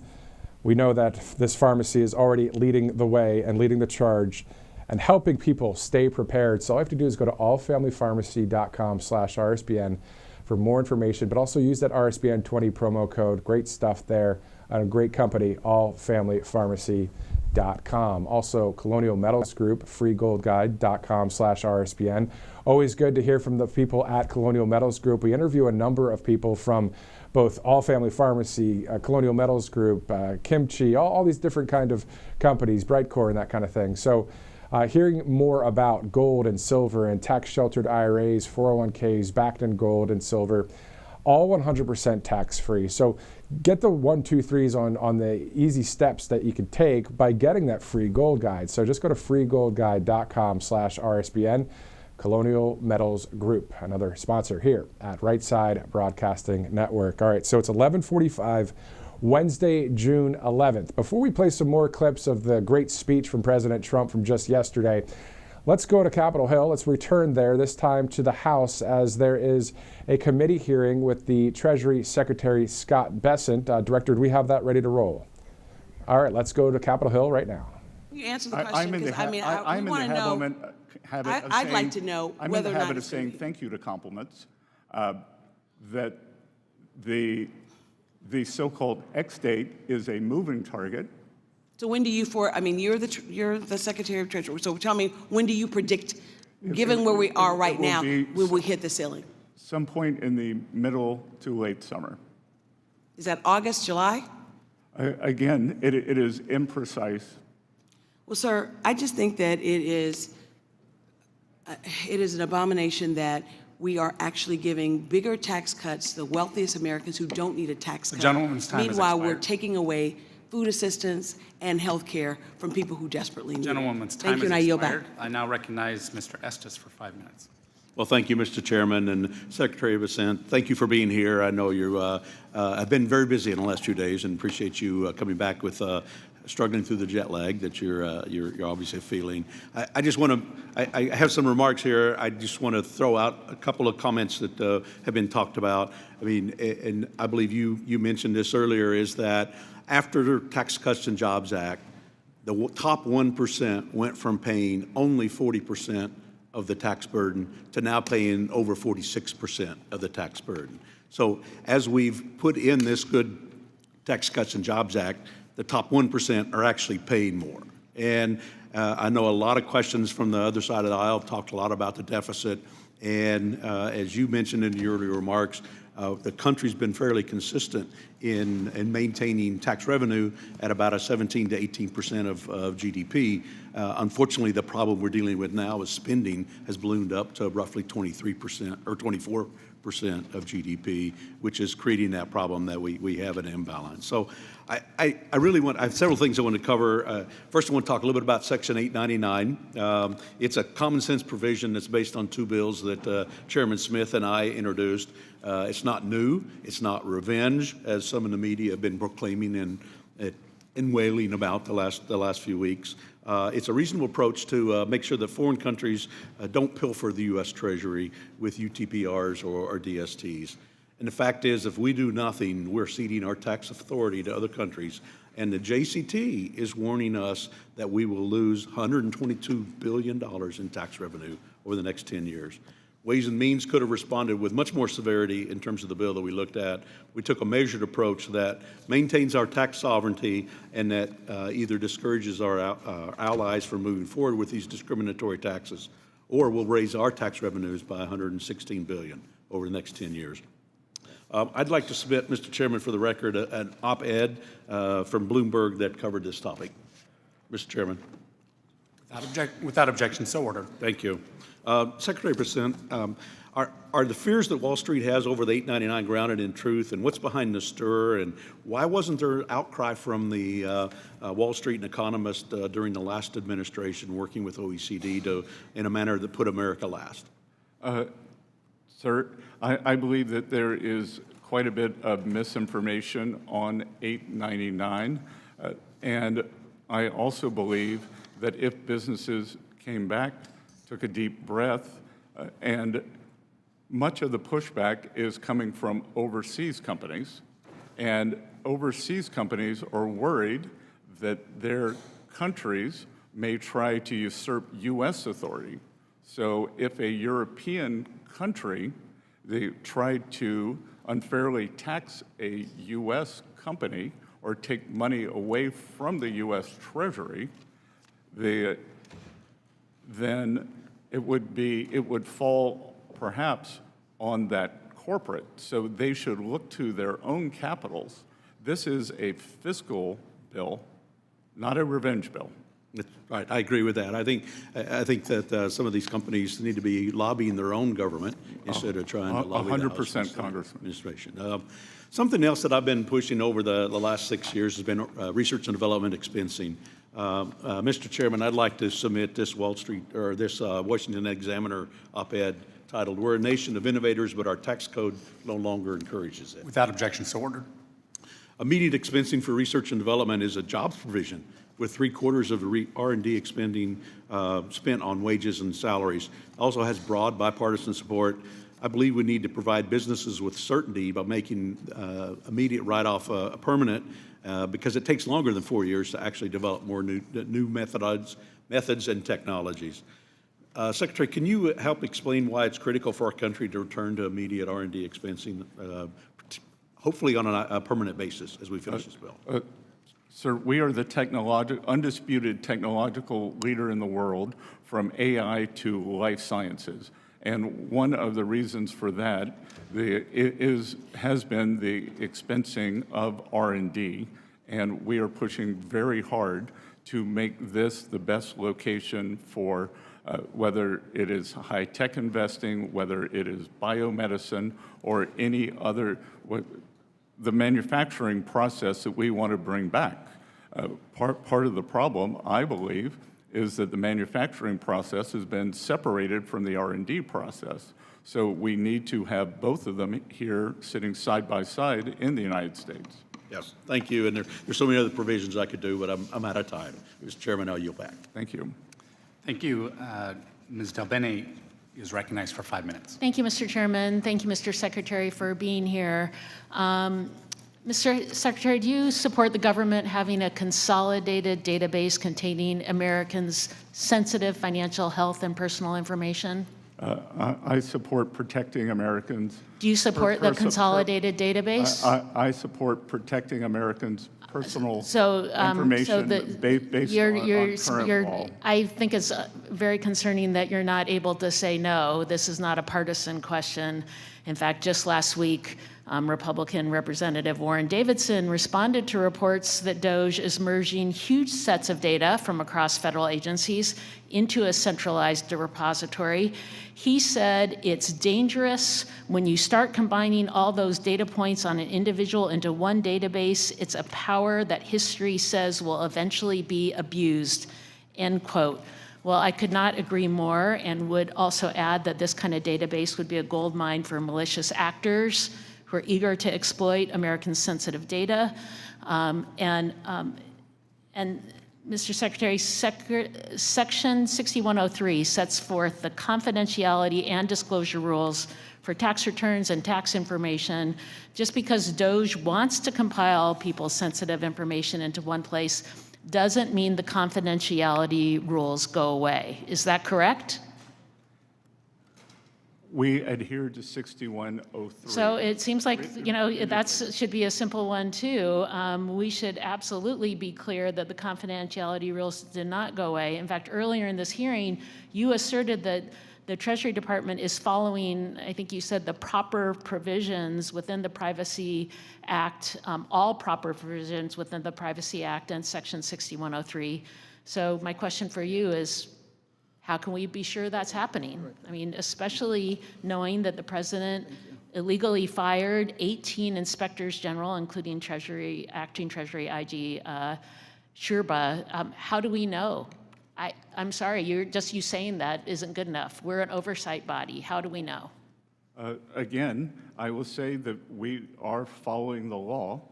we know that this pharmacy is already leading the way and leading the charge and helping people stay prepared. So all you have to do is go to allfamilypharmacy.com/RSBN for more information, but also use that RSBN 20 promo code. Great stuff there. A great company, allfamilypharmacy.com. Also, Colonial Metals Group, freegoldguide.com/RSBN. Always good to hear from the people at Colonial Metals Group. We interview a number of people from both All Family Pharmacy, Colonial Metals Group, Kimchi, all these different kind of companies, Brightcore and that kind of thing. So hearing more about gold and silver and tax-sheltered IRAs, 401ks, backed in gold and silver, all 100% tax-free. So get the 1, 2, 3s on the easy steps that you can take by getting that free gold guide. So just go to freegoldguide.com/RSBN. Colonial Metals Group, another sponsor here at Right Side Broadcasting Network. All right, so it's 11:45, Wednesday, June 11th. Before we play some more clips of the great speech from President Trump from just yesterday, let's go to Capitol Hill. Let's return there, this time to the House, as there is a committee hearing with the Treasury Secretary Scott Bessent. Director, do we have that ready to roll? All right, let's go to Capitol Hill right now. You answer the question, because I want to know. I'd like to know whether or not. I'm in the habit of saying thank you to compliments. That the so-called X date is a moving target. So when do you you're the Secretary of Treasury, so tell me, when do you predict, given where we are right now, will we hit the ceiling? Some point in the middle to late summer. Is that August, July? Again, it is imprecise. Well, sir, I just think that it is an abomination that we are actually giving bigger tax cuts to the wealthiest Americans who don't need a tax cut. The gentleman's time Meanwhile, we're taking away food assistance and health care from people who desperately need it. Gentlewoman's time is expired. I now recognize Mr. Estes for 5 minutes. Well, thank you, Mr. Chairman, and Secretary Bessent. Thank you for being here. I know you have been very busy in the last 2 days, and appreciate you coming back with struggling through the jet lag that you're obviously feeling. I just want to. I have some remarks here. I just want to throw out a couple of comments that have been talked about. I mean, and I believe you mentioned this earlier, is that after the Tax Cuts and Jobs Act, the top 1% went from paying only 40% of the tax burden to now paying over 46% of the tax burden. So as we've put in this good Tax Cuts and Jobs Act, the top 1% are actually paying more. And I know a lot of questions from the other side of the aisle talked a lot about the deficit. And as you mentioned in your earlier remarks, the country's been fairly consistent in maintaining tax revenue at about a 17 to 18% of GDP. Unfortunately, the problem we're dealing with now is spending has ballooned up to roughly 23% or 24% of GDP, which is creating that problem that we have an imbalance. So I have several things I want to cover. First, I want to talk a little bit about Section 899. It's a common sense provision that's based on two bills that Chairman Smith and I introduced. It's not new. It's not revenge, as some in the media have been proclaiming and wailing about the last few weeks. It's a reasonable approach to make sure that foreign countries don't pilfer the U.S. Treasury with UTPRs or DSTs. And the fact is, if we do nothing, we're ceding our tax authority to other countries. And the JCT is warning us that we will lose $122 billion in tax revenue over the next 10 years. Ways and Means could have responded with much more severity in terms of the bill that we looked at. We took a measured approach that maintains our tax sovereignty and that either discourages our allies from moving forward with these discriminatory taxes, or will raise our tax revenues by $116 billion over the next 10 years. I'd like to submit, Mr. Chairman, for the record, an op-ed from Bloomberg that covered this topic. Mr. Chairman. Without objection, so ordered. Thank you. Secretary Bessent, are the fears that Wall Street has over the 899 grounded in truth, and what's behind the stir, and why wasn't there outcry from the Wall Street and economists during the last administration working with OECD in a manner that put America last? Sir, I believe that there is quite a bit of misinformation on 899, and I also believe that if businesses came back, took a deep breath, and much of the pushback is coming from overseas companies, and overseas companies are worried that their countries may try to usurp U.S. authority. So if a European country, they tried to unfairly tax a U.S. company or take money away from the U.S. Treasury, then it would fall perhaps on that corporate. So they should look to their own capitals. This is a fiscal bill, not a revenge bill. Right, I agree with that. I think that some of these companies need to be lobbying their own government instead of trying to lobby 100%, Congressman. Administration. Something else that I've been pushing over the last 6 years has been research and development expensing. Mr. Chairman, I'd like to submit this Washington Examiner op-ed titled, "We're a Nation of Innovators, but our tax code no longer encourages it." Without objection, so ordered. Immediate expensing for research and development is a jobs provision, with 3/4 of the R&D spent on wages and salaries. Also has broad bipartisan support. I believe we need to provide businesses with certainty by making immediate write-off permanent, because it takes longer than 4 years to actually develop more new methods and technologies. Secretary, can you help explain why it's critical for our country to return to immediate R&D expensing, hopefully on a permanent basis as we finish this bill? Sir, we are the undisputed technological leader in the world, from AI to life sciences. And one of the reasons for that has been the expensing of R&D, and we are pushing very hard to make this the best location for whether it is high-tech investing, whether it is biomedicine, or any other, the manufacturing process that we want to bring back. Part of the problem, I believe, is that the manufacturing process has been separated from the R&D process. So we need to have both of them here sitting side by side in the United States. Yes, thank you. And there's so many other provisions I could do, but I'm out of time. Mr. Chairman, I'll yield back. Thank you. Thank you. Ms. Del Bene is recognized for 5 minutes. Thank you, Mr. Chairman. Thank you, Mr. Secretary, for being here. Mr. Secretary, do you support the government having a consolidated database containing Americans' sensitive financial, health, and personal information? I support protecting Americans. Do you support the consolidated database? I support protecting Americans' personal information based on current law. I think it's very concerning that you're not able to say no. This is not a partisan question. In fact, just last week, Republican Representative Warren Davidson responded to reports that DOJ is merging huge sets of data from across federal agencies into a centralized repository. He said it's dangerous when you start combining all those data points on an individual into one database. It's a power that history says will eventually be abused, end quote. Well, I could not agree more, and would also add that this kind of database would be a goldmine for malicious actors who are eager to exploit Americans' sensitive data. And Mr. Secretary, Section 6103 sets forth the confidentiality and disclosure rules for tax returns and tax information. Just because DOJ wants to compile people's sensitive information into one place doesn't mean the confidentiality rules go away. Is that correct? We adhere to 6103. So it seems like, you know, that should be a simple one too. We should absolutely be clear that the confidentiality rules did not go away. In fact, earlier in this hearing, you asserted that the Treasury Department is following, I think you said, the proper provisions within the Privacy Act, all proper provisions within the Privacy Act and Section 6103. So my question for you is, how can we be sure that's happening? I mean, especially knowing that the president illegally fired 18 inspectors general, including acting Treasury IG Sherba. How do we know? I'm sorry, you saying that isn't good enough. We're an oversight body. How do we know? Again, I will say that we are following the law,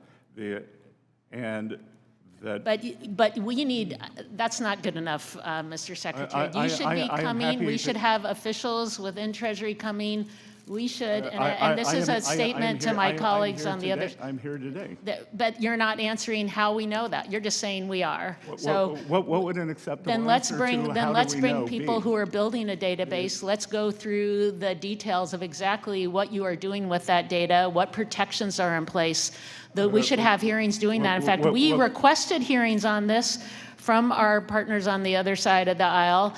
But we need, that's not good enough, Mr. Secretary. You should be coming. We should have officials within Treasury coming. We should, and this is a statement to my colleagues on the other. I'm here today. But you're not answering how we know that. You're just saying we are. So what would an acceptable then let's bring people who are building a database. Let's go through the details of exactly what you are doing with that data, what protections are in place. We should have hearings doing that. In fact, we requested hearings on this from our partners on the other side of the aisle,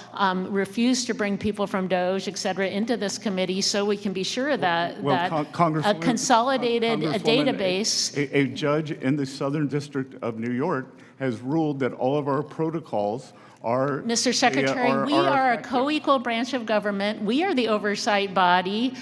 refused to bring people from DOJ, et cetera, into this committee so we can be sure that a consolidated database. A judge in the Southern District of New York has ruled that all of our protocols Mr. Secretary, we are a co-equal branch of government. We are the oversight body.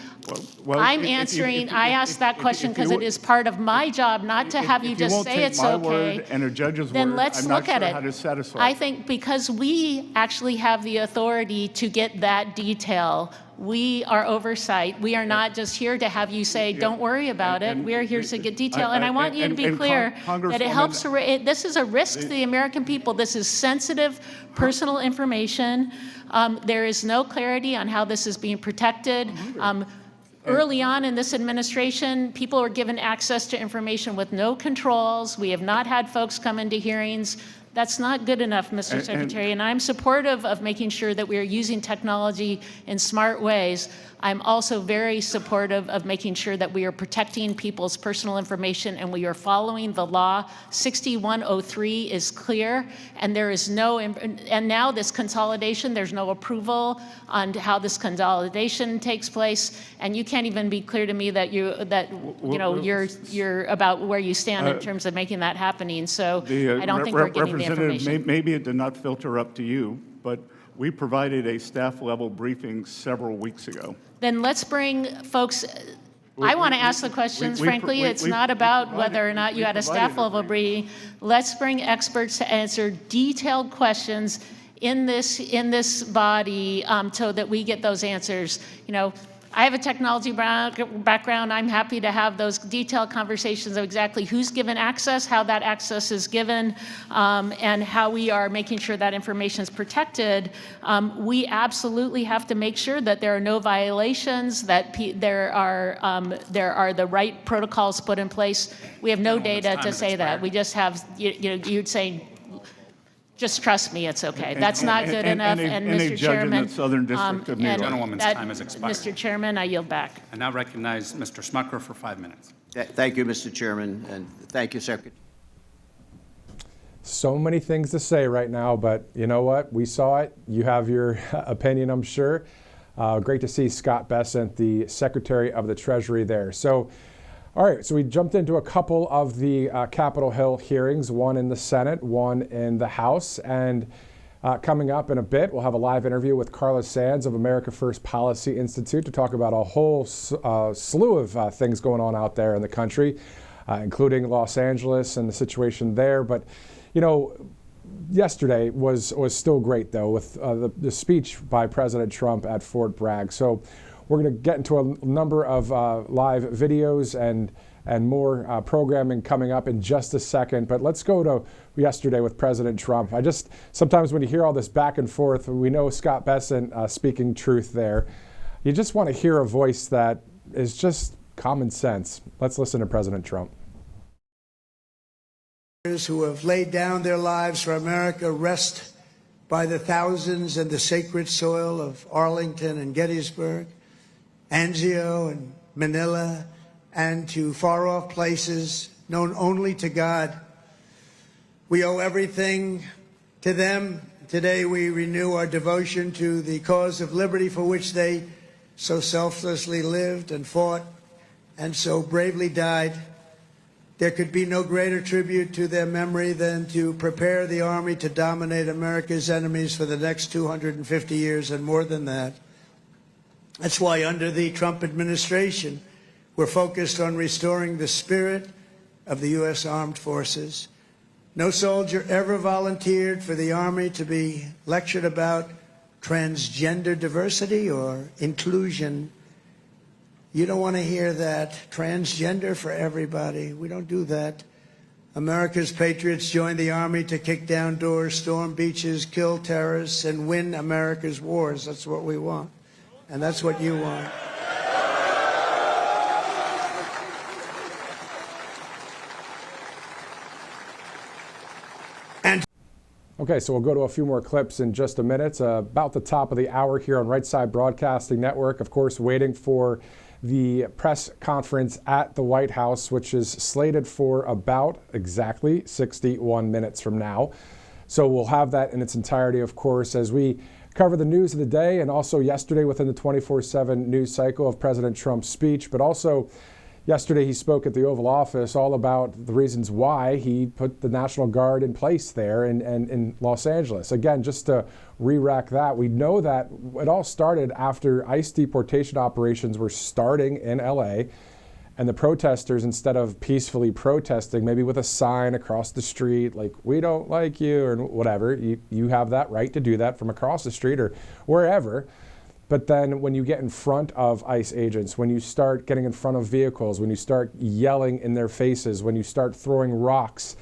I'm answering, I asked that question because it is part of my job not to have you just say it's okay. And a judge's then word, let's I'm not look at sure it. how to satisfy I it. think because we actually have the authority to get that detail. We are oversight. We are not just here to have you say, don't worry about it. We are here to get detail. And I want you to be clear that it helps. This is a risk to the American people. This is sensitive personal information. There is no clarity on how this is being protected. Early on in this administration, people were given access to information with no controls. We have not had folks come into hearings. That's not good enough, Mr. Secretary, and I'm supportive of making sure that we are using technology in smart ways. I'm also very supportive of making sure that we are protecting people's personal information and we are following the law. 6103 is clear, and there is no, and now this consolidation, there's no approval on how this consolidation takes place, and you can't even be clear to me that you're about where you stand in terms of making that happening. So I don't think we're getting the information. Maybe it did not filter up to you, but we provided a staff-level briefing several weeks ago. Then let's bring folks. I want to ask the questions. Frankly, it's not about whether or not you had a staff-level briefing. Let's bring experts to answer detailed questions in this body so that we get those answers. You know, I have a technology background. I'm happy to have those detailed conversations of exactly who's given access, how that access is given, and how we are making sure that information is protected. We absolutely have to make sure that there are no violations, that there are the right protocols put in place. We have no data to say that. We just have you're saying, just trust me, it's okay. That's not good enough. And Mr. Chairman, in the Southern District of New York. Gentlewoman's time has expired. Mr. Chairman, I yield back. I now recognize Mr. Smucker for 5 minutes. Thank you, Mr. Chairman, and thank you, Secretary. So many things to say right now, but you know what? We saw it. You have your opinion, I'm sure. Great to see Scott Bessent, the Secretary of the Treasury there. So, all right, so we jumped into a couple of the Capitol Hill hearings, one in the Senate, one in the House, and coming up in a bit, we'll have a live interview with Carla Sands of America First Policy Institute to talk about a whole slew of things going on out there in the country, including Los Angeles and the situation there. But, you know, yesterday was still great, though, with the speech by President Trump at Fort Bragg. So we're going to get into a number of live videos and more programming coming up in just a second. But let's go to yesterday with President Trump. Sometimes when you hear all this back and forth, we know Scott Bessent speaking truth there. You just want to hear a voice that is just common sense. Let's listen to President Trump. Who have laid down their lives for America rest by the thousands in the sacred soil of Arlington and Gettysburg, Anzio and Manila, and to far-off places known only to God. We owe everything to them. Today we renew our devotion to the cause of liberty for which they so selflessly lived and fought and so bravely died. There could be no greater tribute to their memory than to prepare the Army to dominate America's enemies for the next 250 years and more than that. That's why under the Trump administration, we're focused on restoring the spirit of the U.S. Armed Forces. No soldier ever volunteered for the Army to be lectured about transgender diversity or inclusion. You don't want to hear that. Transgender for everybody. We don't do that. America's patriots joined the Army to kick down doors, storm beaches, kill terrorists, and win America's wars. That's what we want. And that's what you want. Okay, so we'll go to a few more clips in just a minute. It's about the top of the hour here on Right Side Broadcasting Network. Of course, waiting for the press conference at the White House, which is slated for about exactly 61 minutes from now. So we'll have that in its entirety, of course, as we cover the news of the day and also yesterday within the 24/7 news cycle of President Trump's speech, but also, Yesterday, he spoke at the Oval Office all about the reasons why he put the National Guard in place there in Los Angeles. Again, just to re-rack that, we know that it all started after ICE deportation operations were starting in LA, and the protesters, instead of peacefully protesting, maybe with a sign across the street, like, we don't like you, or whatever, you have that right to do that from across the street or wherever. But then when you get in front of ICE agents, when you start getting in front of vehicles, when you start yelling in their faces, when you start throwing rocks,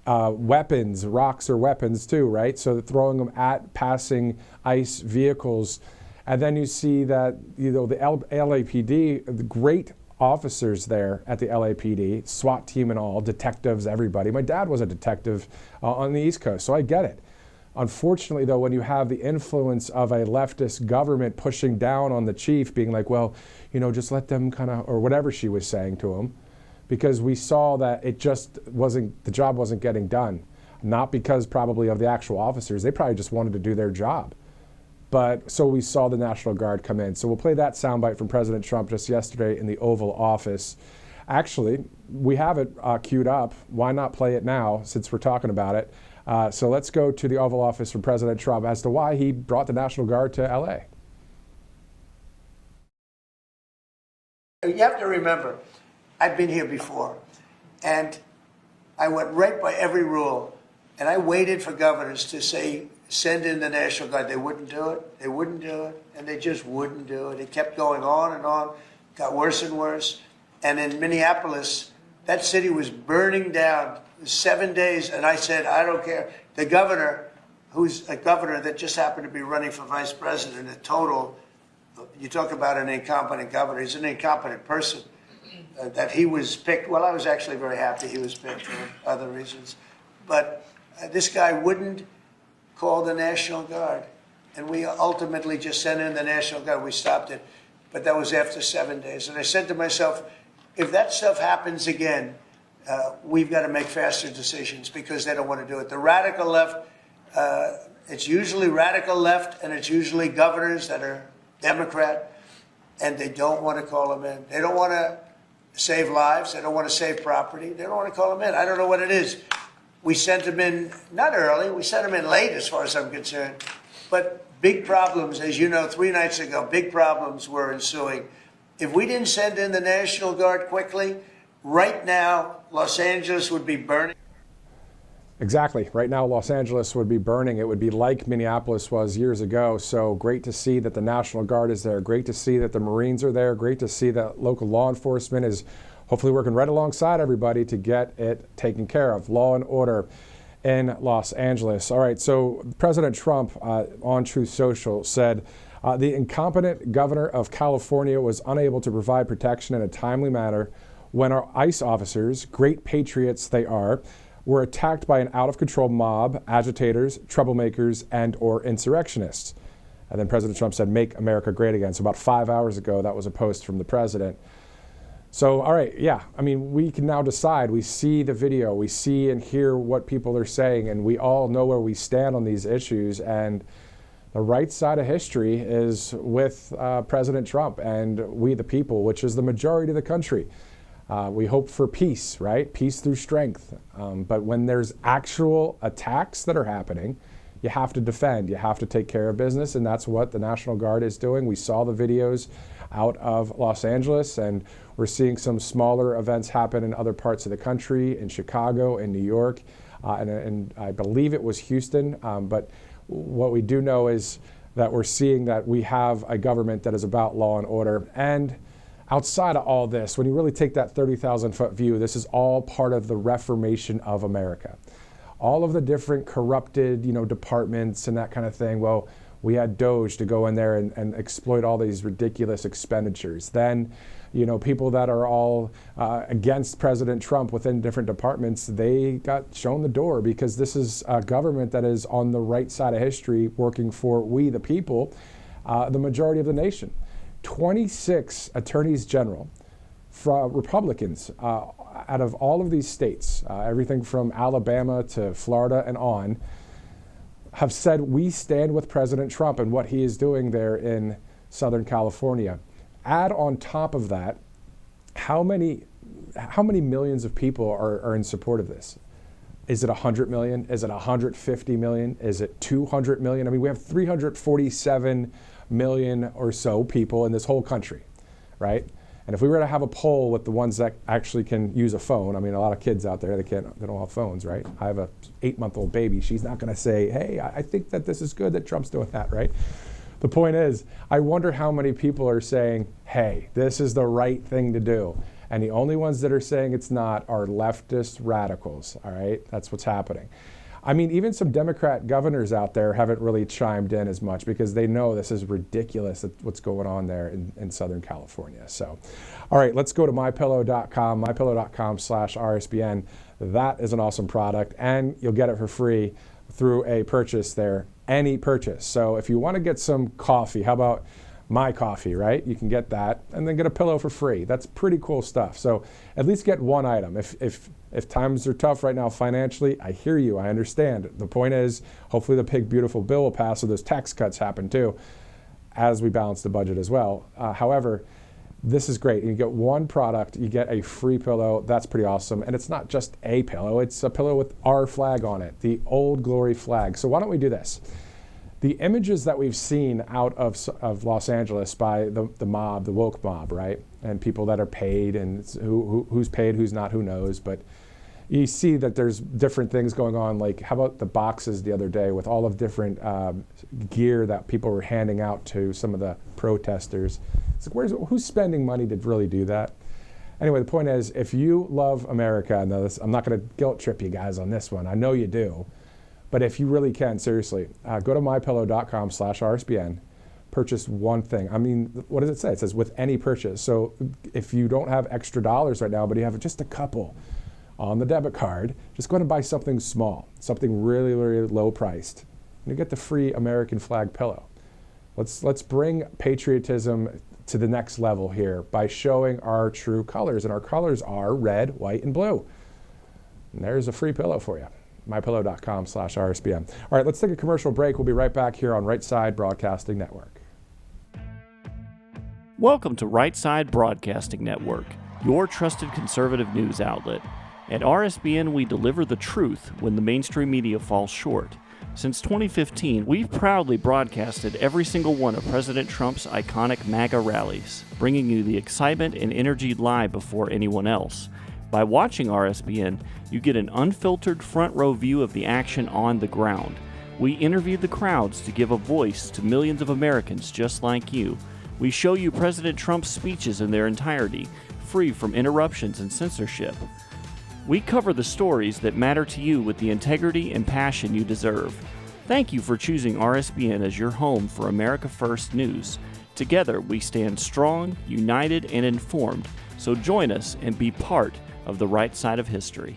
weapons, rocks are weapons too, right? So throwing them at passing ICE vehicles. And then you see that, the LAPD, the great officers there at the LAPD, SWAT team and all, detectives, everybody. My dad was a detective on the East Coast, so I get it. Unfortunately, though, when you have the influence of a leftist government pushing down on the chief, being like, well, just let them or whatever she was saying to him, because we saw that it just the job wasn't getting done. Not because probably of the actual officers, they probably just wanted to do their job. But so we saw the National Guard come in. So we'll play that soundbite from President Trump just yesterday in the Oval Office. Actually, we have it queued up. Why not play it now since we're talking about it? So let's go to the Oval Office from President Trump as to why he brought the National Guard to LA. You have to remember, I've been here before, and I went right by every rule, and I waited for governors to say, send in the National Guard. They wouldn't do it. They wouldn't do it, and they just wouldn't do it. It kept going on and on, got worse and worse. And in Minneapolis, that city was burning down 7 days, and I said, I don't care. The governor, who's a governor that just happened to be running for vice president, a total, you talk about an incompetent governor, he's an incompetent person. That he was picked, well, I was actually very happy he was picked for other reasons. But this guy wouldn't call the National Guard. And we ultimately just sent in the National Guard. We stopped it. But that was after 7 days. And I said to myself, if that stuff happens again, we've got to make faster decisions because they don't want to do it. The radical left, it's usually radical left, and it's usually governors that are Democrat, and they don't want to call them in. They don't want to save lives. They don't want to save property. They don't want to call them in. I don't know what it is. We sent them in, not early, we sent them in late as far as I'm concerned. But big problems, as you know, 3 nights ago, big problems were ensuing. If we didn't send in the National Guard quickly, right now, Los Angeles would be burning. Exactly. Right now, Los Angeles would be burning. It would be like Minneapolis was years ago. So great to see that the National Guard is there. Great to see that the Marines are there. Great to see that local law enforcement is hopefully working right alongside everybody to get it taken care of. Law and order in Los Angeles. All right, so President Trump on Truth Social said, the incompetent governor of California was unable to provide protection in a timely manner when our ICE officers, great patriots they are, were attacked by an out-of-control mob, agitators, troublemakers, and or insurrectionists. And then President Trump said, make America great again. So about 5 hours ago, that was a post from the president. So, all right, yeah, I mean, we can now decide. We see the video, we see and hear what people are saying, and we all know where we stand on these issues. And the right side of history is with President Trump and we the people, which is the majority of the country. We hope for peace, right? Peace through strength. But when there's actual attacks that are happening, you have to defend. You have to take care of business, and that's what the National Guard is doing. We saw the videos out of Los Angeles, and we're seeing some smaller events happen in other parts of the country, in Chicago, in New York, and I believe it was Houston. But what we do know is that we're seeing that we have a government that is about law and order. And outside of all this, when you really take that 30,000-foot view, this is all part of the reformation of America. All of the different corrupted, departments and that kind of thing. Well, we had DOJ to go in there and exploit all these ridiculous expenditures. Then, people that are all against President Trump within different departments, they got shown the door because this is a government that is on the right side of history, working for we the people, the majority of the nation. 26 attorneys general from Republicans out of all of these states, everything from Alabama to Florida and on, have said we stand with President Trump and what he is doing there in Southern California. Add on top of that how many millions of people are in support of this? Is it 100 million? Is it 150 million? Is it 200 million? I mean, we have 347 million or so people in this whole country, right? And if we were to have a poll with the ones that actually can use a phone, I mean, a lot of kids out there, they don't have phones, right? I have a 8-month-old baby. She's not going to say, hey, I think that this is good that Trump's doing that, right? The point is, I wonder how many people are saying, hey, this is the right thing to do. And the only ones that are saying it's not are leftist radicals, all right? That's what's happening. I mean, even some Democrat governors out there haven't really chimed in as much because they know this is ridiculous what's going on there in Southern California. So, all right, let's go to mypillow.com, mypillow.com/RSBN. That is an awesome product, and you'll get it for free through a purchase there, any purchase. So if you want to get some coffee, how about My Coffee, right? You can get that and then get a pillow for free. That's pretty cool stuff. So at least get one item. If times are tough right now financially, I hear you, I understand. The point is, hopefully the big beautiful bill will pass so those tax cuts happen too as we balance the budget as well. However, this is great. You get one product, you get a free pillow. That's pretty awesome. And it's not just a pillow, it's a pillow with our flag on it, the Old Glory flag. So why don't we do this? The images that we've seen out of Los Angeles by the mob, the woke mob, right? And people that are paid, and who's paid, who's not, who knows. But you see that there's different things going on. Like, how about the boxes the other day with all of different gear that people were handing out to some of the protesters? It's like, who's spending money to really do that? Anyway, the point is, if you love America, and I'm not going to guilt trip you guys on this one. I know you do. But if you really can, seriously, go to mypillow.com/RSBN, purchase one thing. I mean, what does it say? It says with any purchase. So if you don't have extra dollars right now, but you have just a couple on the debit card, just go ahead and buy something small, something really, really low priced. And you get the free American flag pillow. Let's bring patriotism to the next level here by showing our true colors. And our colors are red, white, and blue. And there's a free pillow for you. mypillow.com/RSBN. All right, let's take a commercial break. We'll be right back here on Right Side Broadcasting Network. Welcome to Right Side Broadcasting Network, your trusted conservative news outlet. At RSBN, we deliver the truth when the mainstream media falls short. Since 2015, we've proudly broadcasted every single one of President Trump's iconic MAGA rallies, bringing you the excitement and energy live before anyone else. By watching RSBN, you get an unfiltered front row view of the action on the ground. We interview the crowds to give a voice to millions of Americans just like you. We show you President Trump's speeches in their entirety, free from interruptions and censorship. We cover the stories that matter to you with the integrity and passion you deserve. Thank you for choosing RSBN as your home for America First news. Together, we stand strong, united, and informed. So join us and be part of the right side of history.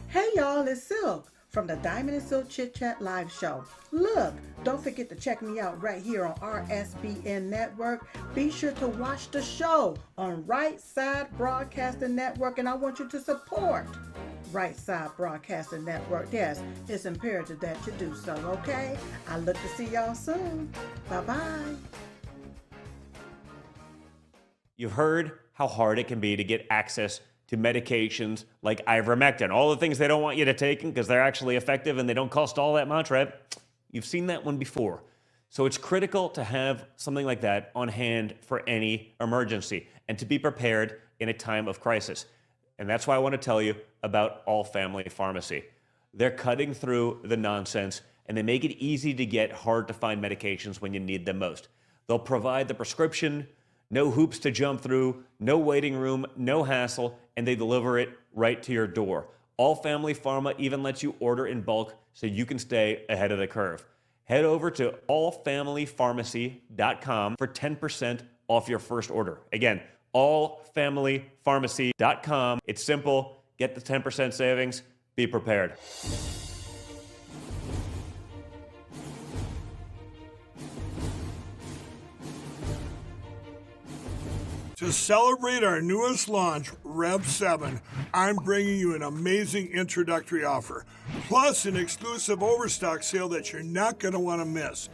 Hey y'all, it's Silk from the Diamond and Silk Chit Chat live show. Look, don't forget to check me out right here on RSBN Network. Be sure to watch the show on Right Side Broadcasting Network, and I want you to support Right Side Broadcasting Network. Yes, it's imperative that you do so, okay? I look to see y'all soon. Bye-bye. You've heard how hard it can be to get access to medications like ivermectin, all the things they don't want you to take because they're actually effective and they don't cost all that much, right? You've seen that one before. So it's critical to have something like that on hand for any emergency and to be prepared in a time of crisis. And that's why I want to tell you about All Family Pharmacy. They're cutting through the nonsense and they make it easy to get hard to find medications when you need them most. They'll provide the prescription, no hoops to jump through, no waiting room, no hassle, and they deliver it right to your door. All Family Pharma even lets you order in bulk so you can stay ahead of the curve. Head over to allfamilypharmacy.com for 10% off your first order. Again, allfamilypharmacy.com. It's simple. Get the 10% savings. Be prepared. To celebrate our newest launch, Rev 7, I'm bringing you an amazing introductory offer, plus an exclusive overstock sale that you're not going to want to miss.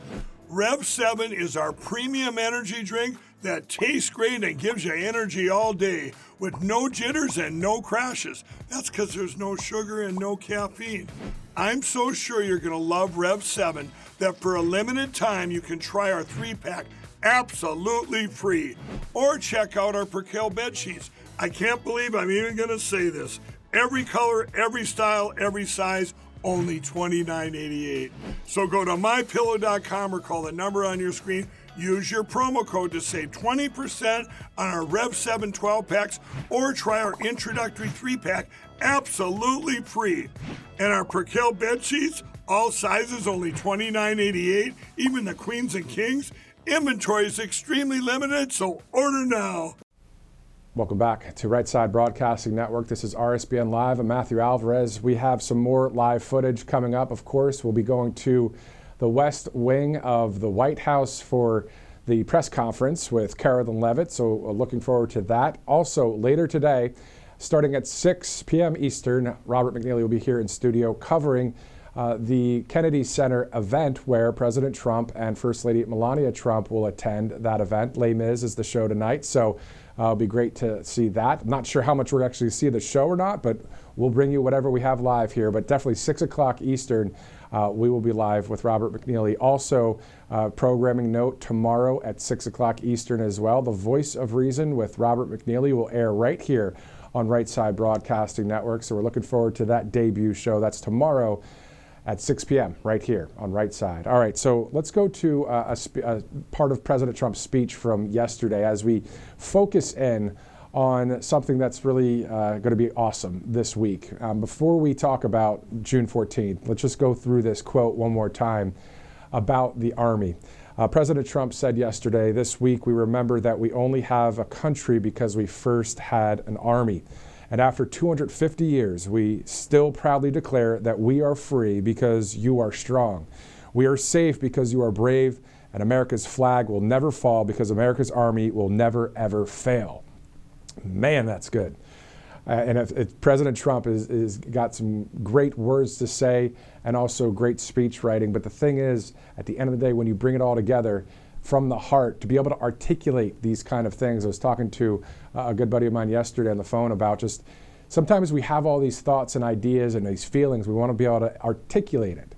Rev 7 is our premium energy drink that tastes great and gives you energy all day with no jitters and no crashes. That's because there's no sugar and no caffeine. I'm so sure you're going to love Rev 7 that for a limited time you can try our 3-pack absolutely free. Or check out our Percale bed sheets. I can't believe I'm even going to say this. Every color, every style, every size, only $29.88. So go to mypillow.com or call the number on your screen. Use your promo code to save 20% on our Rev 7 12-packs or try our introductory 3-pack absolutely free. And our Percale bed sheets, all sizes only $29.88, even the queens and kings. Inventory is extremely limited, so order now. Welcome back to Right Side Broadcasting Network. This is RSBN Live. I'm Matthew Alvarez. We have some more live footage coming up. Of course, we'll be going to the West Wing of the White House for the press conference with Karoline Leavitt, so looking forward to that. Also, later today, starting at 6 p.m. Eastern, Robert McNeely will be here in studio covering the Kennedy Center event where President Trump and First Lady Melania Trump will attend that event. Les Mis is the show tonight, so it'll be great to see that. I'm not sure how much we'll actually see the show or not, but we'll bring you whatever we have live here. But definitely 6 o'clock Eastern, we will be live with Robert McNeely. Also, programming note, tomorrow at 6 o'clock Eastern as well, The Voice of Reason with Robert McNeely will air right here on Right Side Broadcasting Network. So we're looking forward to that debut show. That's tomorrow at 6 p.m. right here on Right Side. All right, so let's go to a part of President Trump's speech from yesterday as we focus in on something that's really going to be awesome this week. Before we talk about June 14th, let's just go through this quote one more time about the Army. President Trump said yesterday, "This week we remember that we only have a country because we first had an army. And after 250 years, we still proudly declare that we are free because you are strong. We are safe because you are brave, and America's flag will never fall because America's army will never, ever fail." Man, that's good. And if President Trump is got some great words to say and also great speech writing. But the thing is, at the end of the day, when you bring it all together from the heart, to be able to articulate these kind of things. I was talking to a good buddy of mine yesterday on the phone about just sometimes we have all these thoughts and ideas and these feelings. We want to be able to articulate it.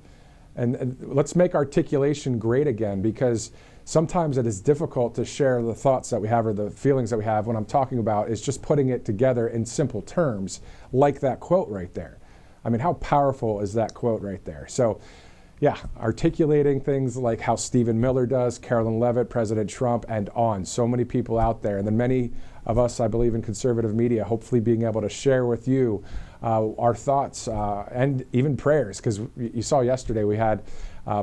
And let's make articulation great again, because sometimes it is difficult to share the thoughts that we have or the feelings that we have. When I'm talking about is just putting it together in simple terms, like that quote right there. I mean, how powerful is that quote right there? So, yeah, articulating things like how Stephen Miller does, Karoline Leavitt, President Trump, and on. So many people out there. And then many of us, I believe, in conservative media, hopefully being able to share with you our thoughts and even prayers. Because you saw yesterday we had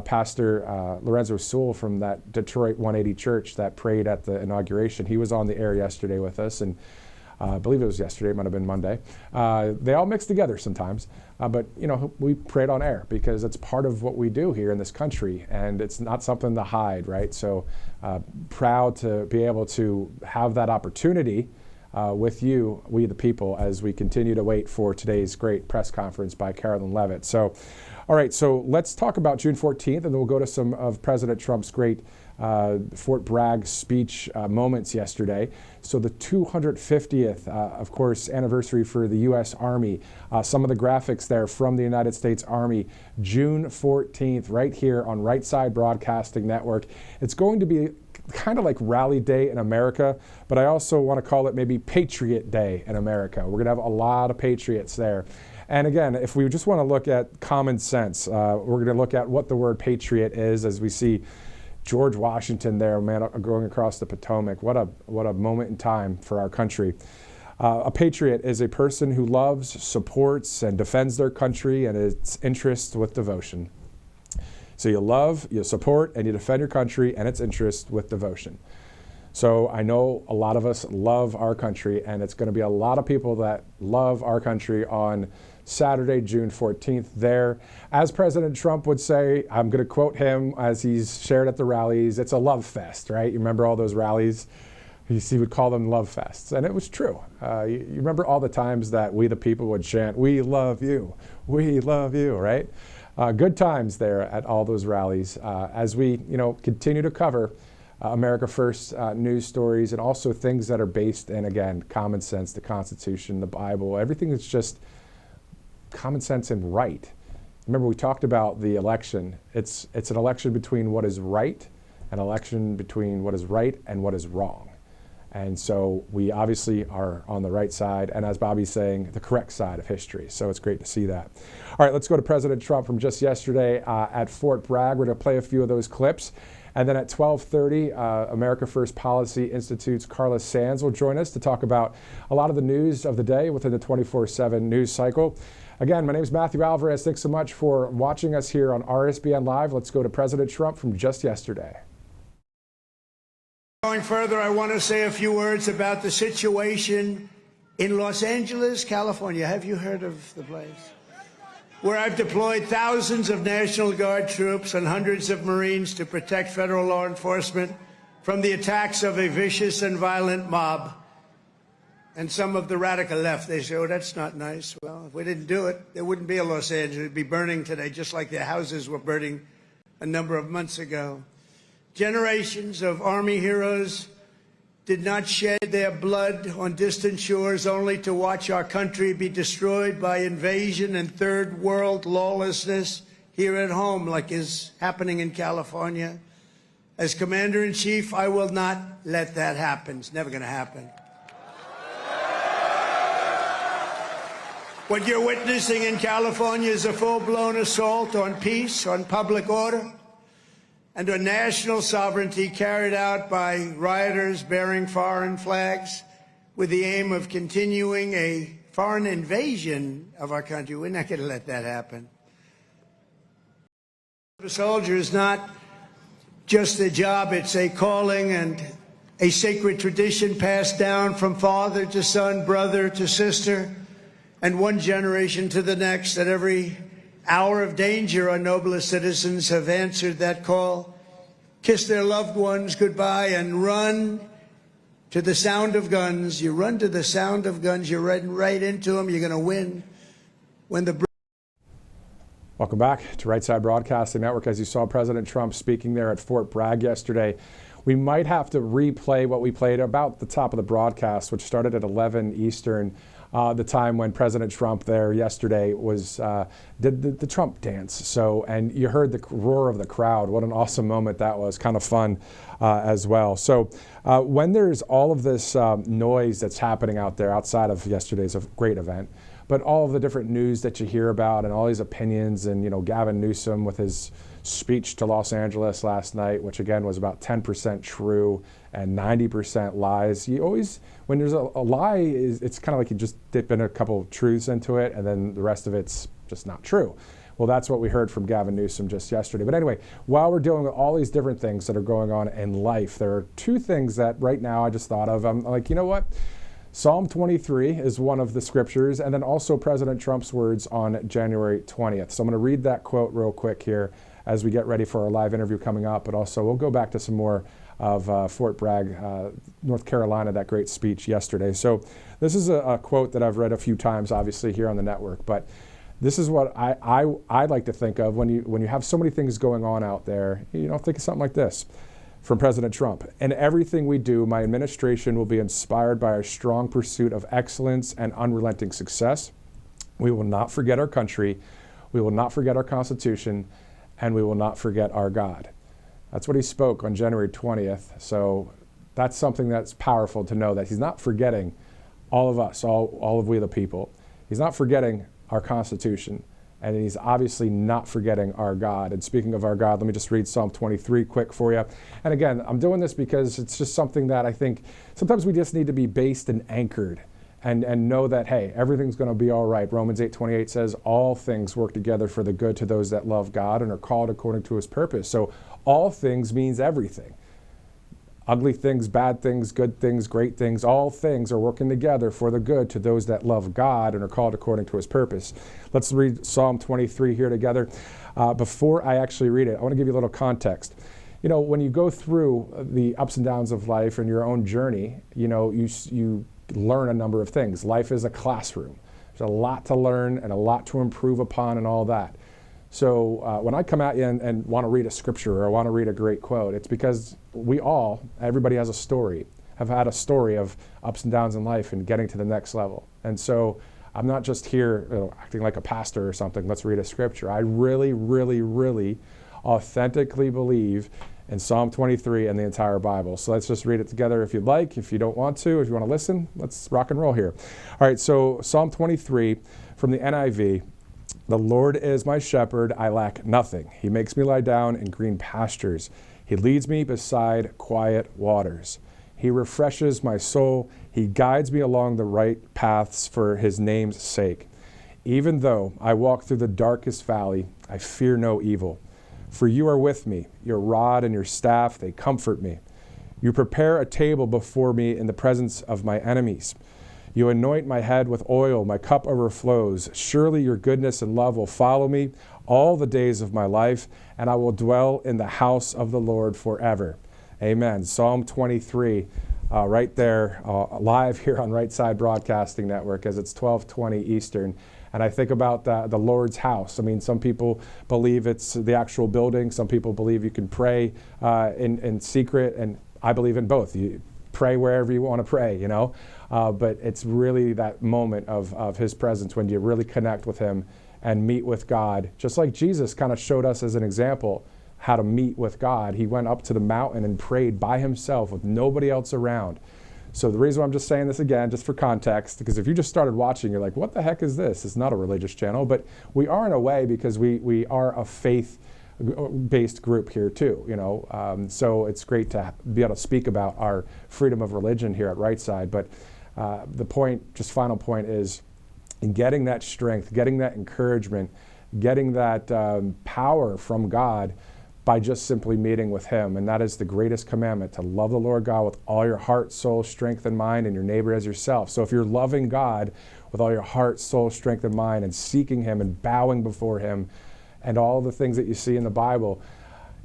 Pastor Lorenzo Sewell from that Detroit 180 church that prayed at the inauguration. He was on the air yesterday with us, and I believe it was yesterday, it might have been Monday. They all mix together sometimes, but you know, we prayed on air because it's part of what we do here in this country, and it's not something to hide, right? So proud to be able to have that opportunity with you, we the people, as we continue to wait for today's great press conference by Karoline Leavitt. So, all right, so let's talk about June 14th, and then we'll go to some of President Trump's great Fort Bragg speech moments yesterday. So the 250th, of course, anniversary for the U.S. Army. Some of the graphics there from the United States Army, June 14th, right here on Right Side Broadcasting Network. It's going to be kind of like Rally Day in America, but I also want to call it maybe Patriot Day in America. We're going to have a lot of patriots there. And again, if we just want to look at common sense, we're going to look at what the word patriot is as we see George Washington there, man, going across the Potomac. What a moment in time for our country. A patriot is a person who loves, supports, and defends their country and its interests with devotion. So you love, you support, and you defend your country and its interests with devotion. So I know a lot of us love our country, and it's going to be a lot of people that love our country on Saturday, June 14th there. As President Trump would say, I'm going to quote him as he's shared at the rallies, it's a love fest, right? You remember all those rallies? He would call them love fests, and it was true. You remember all the times that we the people would chant, "We love you, right? Good times there at all those rallies as we continue to cover America First news stories, and also things that are based in, again, common sense, the Constitution, the Bible, everything that's just common sense and right. Remember, we talked about the election. It's an election between what is right, an election between what is right and what is wrong. And so we obviously are on the right side, and as Bobby's saying, the correct side of history. So it's great to see that. All right, let's go to President Trump from just yesterday at Fort Bragg. We're going to play a few of those clips. And then at 12:30, America First Policy Institute's Carla Sands will join us to talk about a lot of the news of the day within the 24/7 news cycle. Again, my name is Matthew Alvarez. Thanks so much for watching us here on RSBN Live. Let's go to President Trump from just yesterday. Going further, I want to say a few words about the situation in Los Angeles, California. Have you heard of the place? Where I've deployed thousands of National Guard troops and hundreds of Marines to protect federal law enforcement from the attacks of a vicious and violent mob. And some of the radical left, they say, oh, that's not nice. Well, if we didn't do it, there wouldn't be a Los Angeles. It'd be burning today, just like their houses were burning a number of months ago. Generations of Army heroes did not shed their blood on distant shores only to watch our country be destroyed by invasion and third world lawlessness here at home, like is happening in California. As Commander-in-Chief, I will not let that happen. It's never going to happen. What you're witnessing in California is a full-blown assault on peace, on public order, and on national sovereignty carried out by rioters bearing foreign flags with the aim of continuing a foreign invasion of our country. We're not going to let that happen. The soldier is not just a job, it's a calling and a sacred tradition passed down from father to son, brother to sister, and one generation to the next. At every hour of danger, our noblest citizens have answered that call, kissed their loved ones goodbye, and run to the sound of guns. You run to the sound of guns, you're running right into them, you're going to win. When the Welcome back to Right Side Broadcasting Network. As you saw President Trump speaking there at Fort Bragg yesterday, we might have to replay what we played about the top of the broadcast, which started at 11 Eastern, the time when President Trump there yesterday was did the Trump dance. So, and you heard the roar of the crowd. What an awesome moment that was. Kind of fun as well. So when there's all of this noise that's happening out there outside of yesterday's great event, but all of the different news that you hear about and all these opinions, and, you know, Gavin Newsom with his speech to Los Angeles last night, which again was about 10% true and 90% lies. You always, when there's a lie, it's kind of like you just dip in a couple of truths into it and then the rest of it's just not true. Well, that's what we heard from Gavin Newsom just yesterday. But anyway, while we're dealing with all these different things that are going on in life, there are two things that right now I just thought of. I'm like, you know what? Psalm 23 is one of the scriptures, and then also President Trump's words on January 20th. So I'm going to read that quote real quick here as we get ready for our live interview coming up, but also we'll go back to some more of Fort Bragg, North Carolina, that great speech yesterday. So this is a quote that I've read a few times, obviously, here on the network, but this is what I like to think of when you have so many things going on out there. You know, think of something like this. From President Trump: in everything we do, my administration will be inspired by our strong pursuit of excellence and unrelenting success. We will not forget our country, we will not forget our Constitution, and we will not forget our God. That's what he spoke on January 20th. So that's something that's powerful to know, that he's not forgetting all of us, all of we the people. He's not forgetting our Constitution. And he's obviously not forgetting our God. And speaking of our God, let me just read Psalm 23 quick for you. And again, I'm doing this because it's just something that I think sometimes we just need to be based and anchored and know that, hey, everything's going to be all right. Romans 8:28 says, all things work together for the good to those that love God and are called according to his purpose. So all things means everything. Ugly things, bad things, good things, great things, all things are working together for the good to those that love God and are called according to his purpose. Let's read Psalm 23 here together. Before I actually read it, I want to give you a little context. You know, when you go through the ups and downs of life and your own journey, you know, you learn a number of things. Life is a classroom. There's a lot to learn and a lot to improve upon and all that. So when I come at you and want to read a scripture or I want to read a great quote, it's because everybody has a story, have had a story of ups and downs in life and getting to the next level. And so I'm not just here acting like a pastor or something, let's read a scripture. I really, really, really authentically believe in Psalm 23 and the entire Bible. So let's just read it together if you'd like. If you don't want to, if you want to listen, let's rock and roll here. All right, so Psalm 23 from the NIV. The Lord is my shepherd, I lack nothing. He makes me lie down in green pastures. He leads me beside quiet waters. He refreshes my soul. He guides me along the right paths for his name's sake. Even though I walk through the darkest valley, I fear no evil. For you are with me. Your rod and your staff, they comfort me. You prepare a table before me in the presence of my enemies. You anoint my head with oil, my cup overflows. Surely your goodness and love will follow me all the days of my life, and I will dwell in the house of the Lord forever. Amen. Psalm 23, right there, live here on Right Side Broadcasting Network as it's 12:20 Eastern. And I think about the Lord's house. I mean, some people believe it's the actual building. Some people believe you can pray in secret, and I believe in both. You pray wherever you want to pray, you know. But it's really that moment of his presence when you really connect with him and meet with God. Just like Jesus kind of showed us as an example how to meet with God. He went up to the mountain and prayed by himself with nobody else around. So the reason why I'm just saying this again, just for context, because if you just started watching, you're like, what the heck is this? It's not a religious channel, but we are in a way because we are a faith-based group here too, you know. So it's great to be able to speak about our freedom of religion here at Right Side. But the point, just final point, is in getting that strength, getting that encouragement, getting that power from God by just simply meeting with him. And that is the greatest commandment, to love the Lord God with all your heart, soul, strength, and mind, and your neighbor as yourself. So if you're loving God with all your heart, soul, strength, and mind, and seeking him and bowing before him and all the things that you see in the Bible,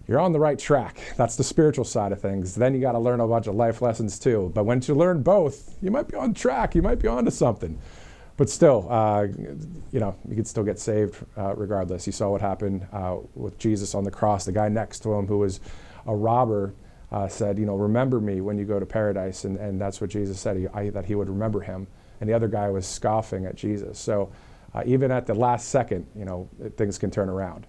you're on the right track. That's the spiritual side of things. Then you got to learn a bunch of life lessons too. But once you learn both, you might be on track. You might be onto something. But still, you know, you could still get saved regardless. You saw what happened with Jesus on the cross. The guy next to him, who was a robber, said, you know, remember me when you go to paradise. And that's what Jesus said, that he would remember him. And the other guy was scoffing at Jesus. So even at the last second, you know, things can turn around.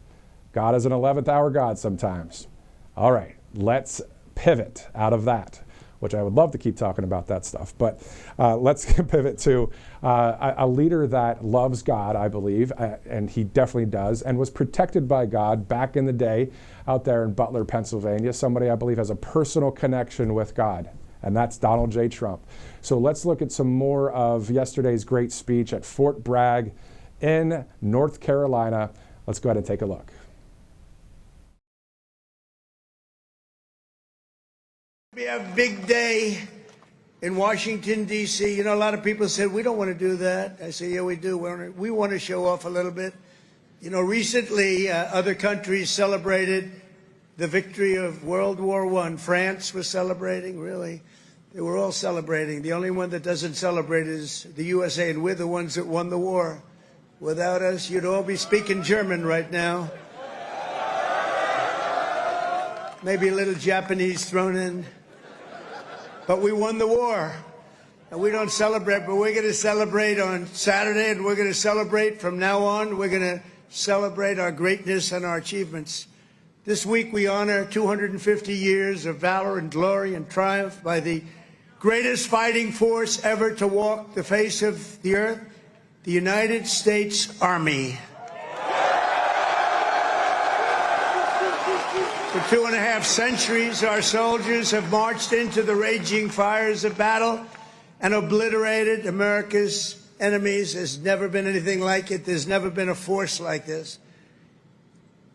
God is an 11th hour God sometimes. All right, let's pivot out of that, which I would love to keep talking about that stuff. But let's pivot to a leader that loves God, I believe, and he definitely does, and was protected by God back in the day out there in Butler, Pennsylvania. Somebody I believe has a personal connection with God, and that's Donald J. Trump. So let's look at some more of yesterday's great speech at Fort Bragg in North Carolina. Let's go ahead and take a look. We have a big day in Washington, D.C. You know, a lot of people said, we don't want to do that. I say, yeah, we do. We want to show off a little bit. You know, recently, other countries celebrated the victory of World War I. France was celebrating, really. They were all celebrating. The only one that doesn't celebrate is the USA, and we're the ones that won the war. Without us, you'd all be speaking German right now. Maybe a little Japanese thrown in. But we won the war, and we don't celebrate, but we're going to celebrate on Saturday, and we're going to celebrate from now on. We're going to celebrate our greatness and our achievements. This week we honor 250 years of valor and glory and triumph by the greatest fighting force ever to walk the face of the earth, the United States Army. For 2.5 centuries, our soldiers have marched into the raging fires of battle and obliterated America's enemies. There's never been anything like it. There's never been a force like this.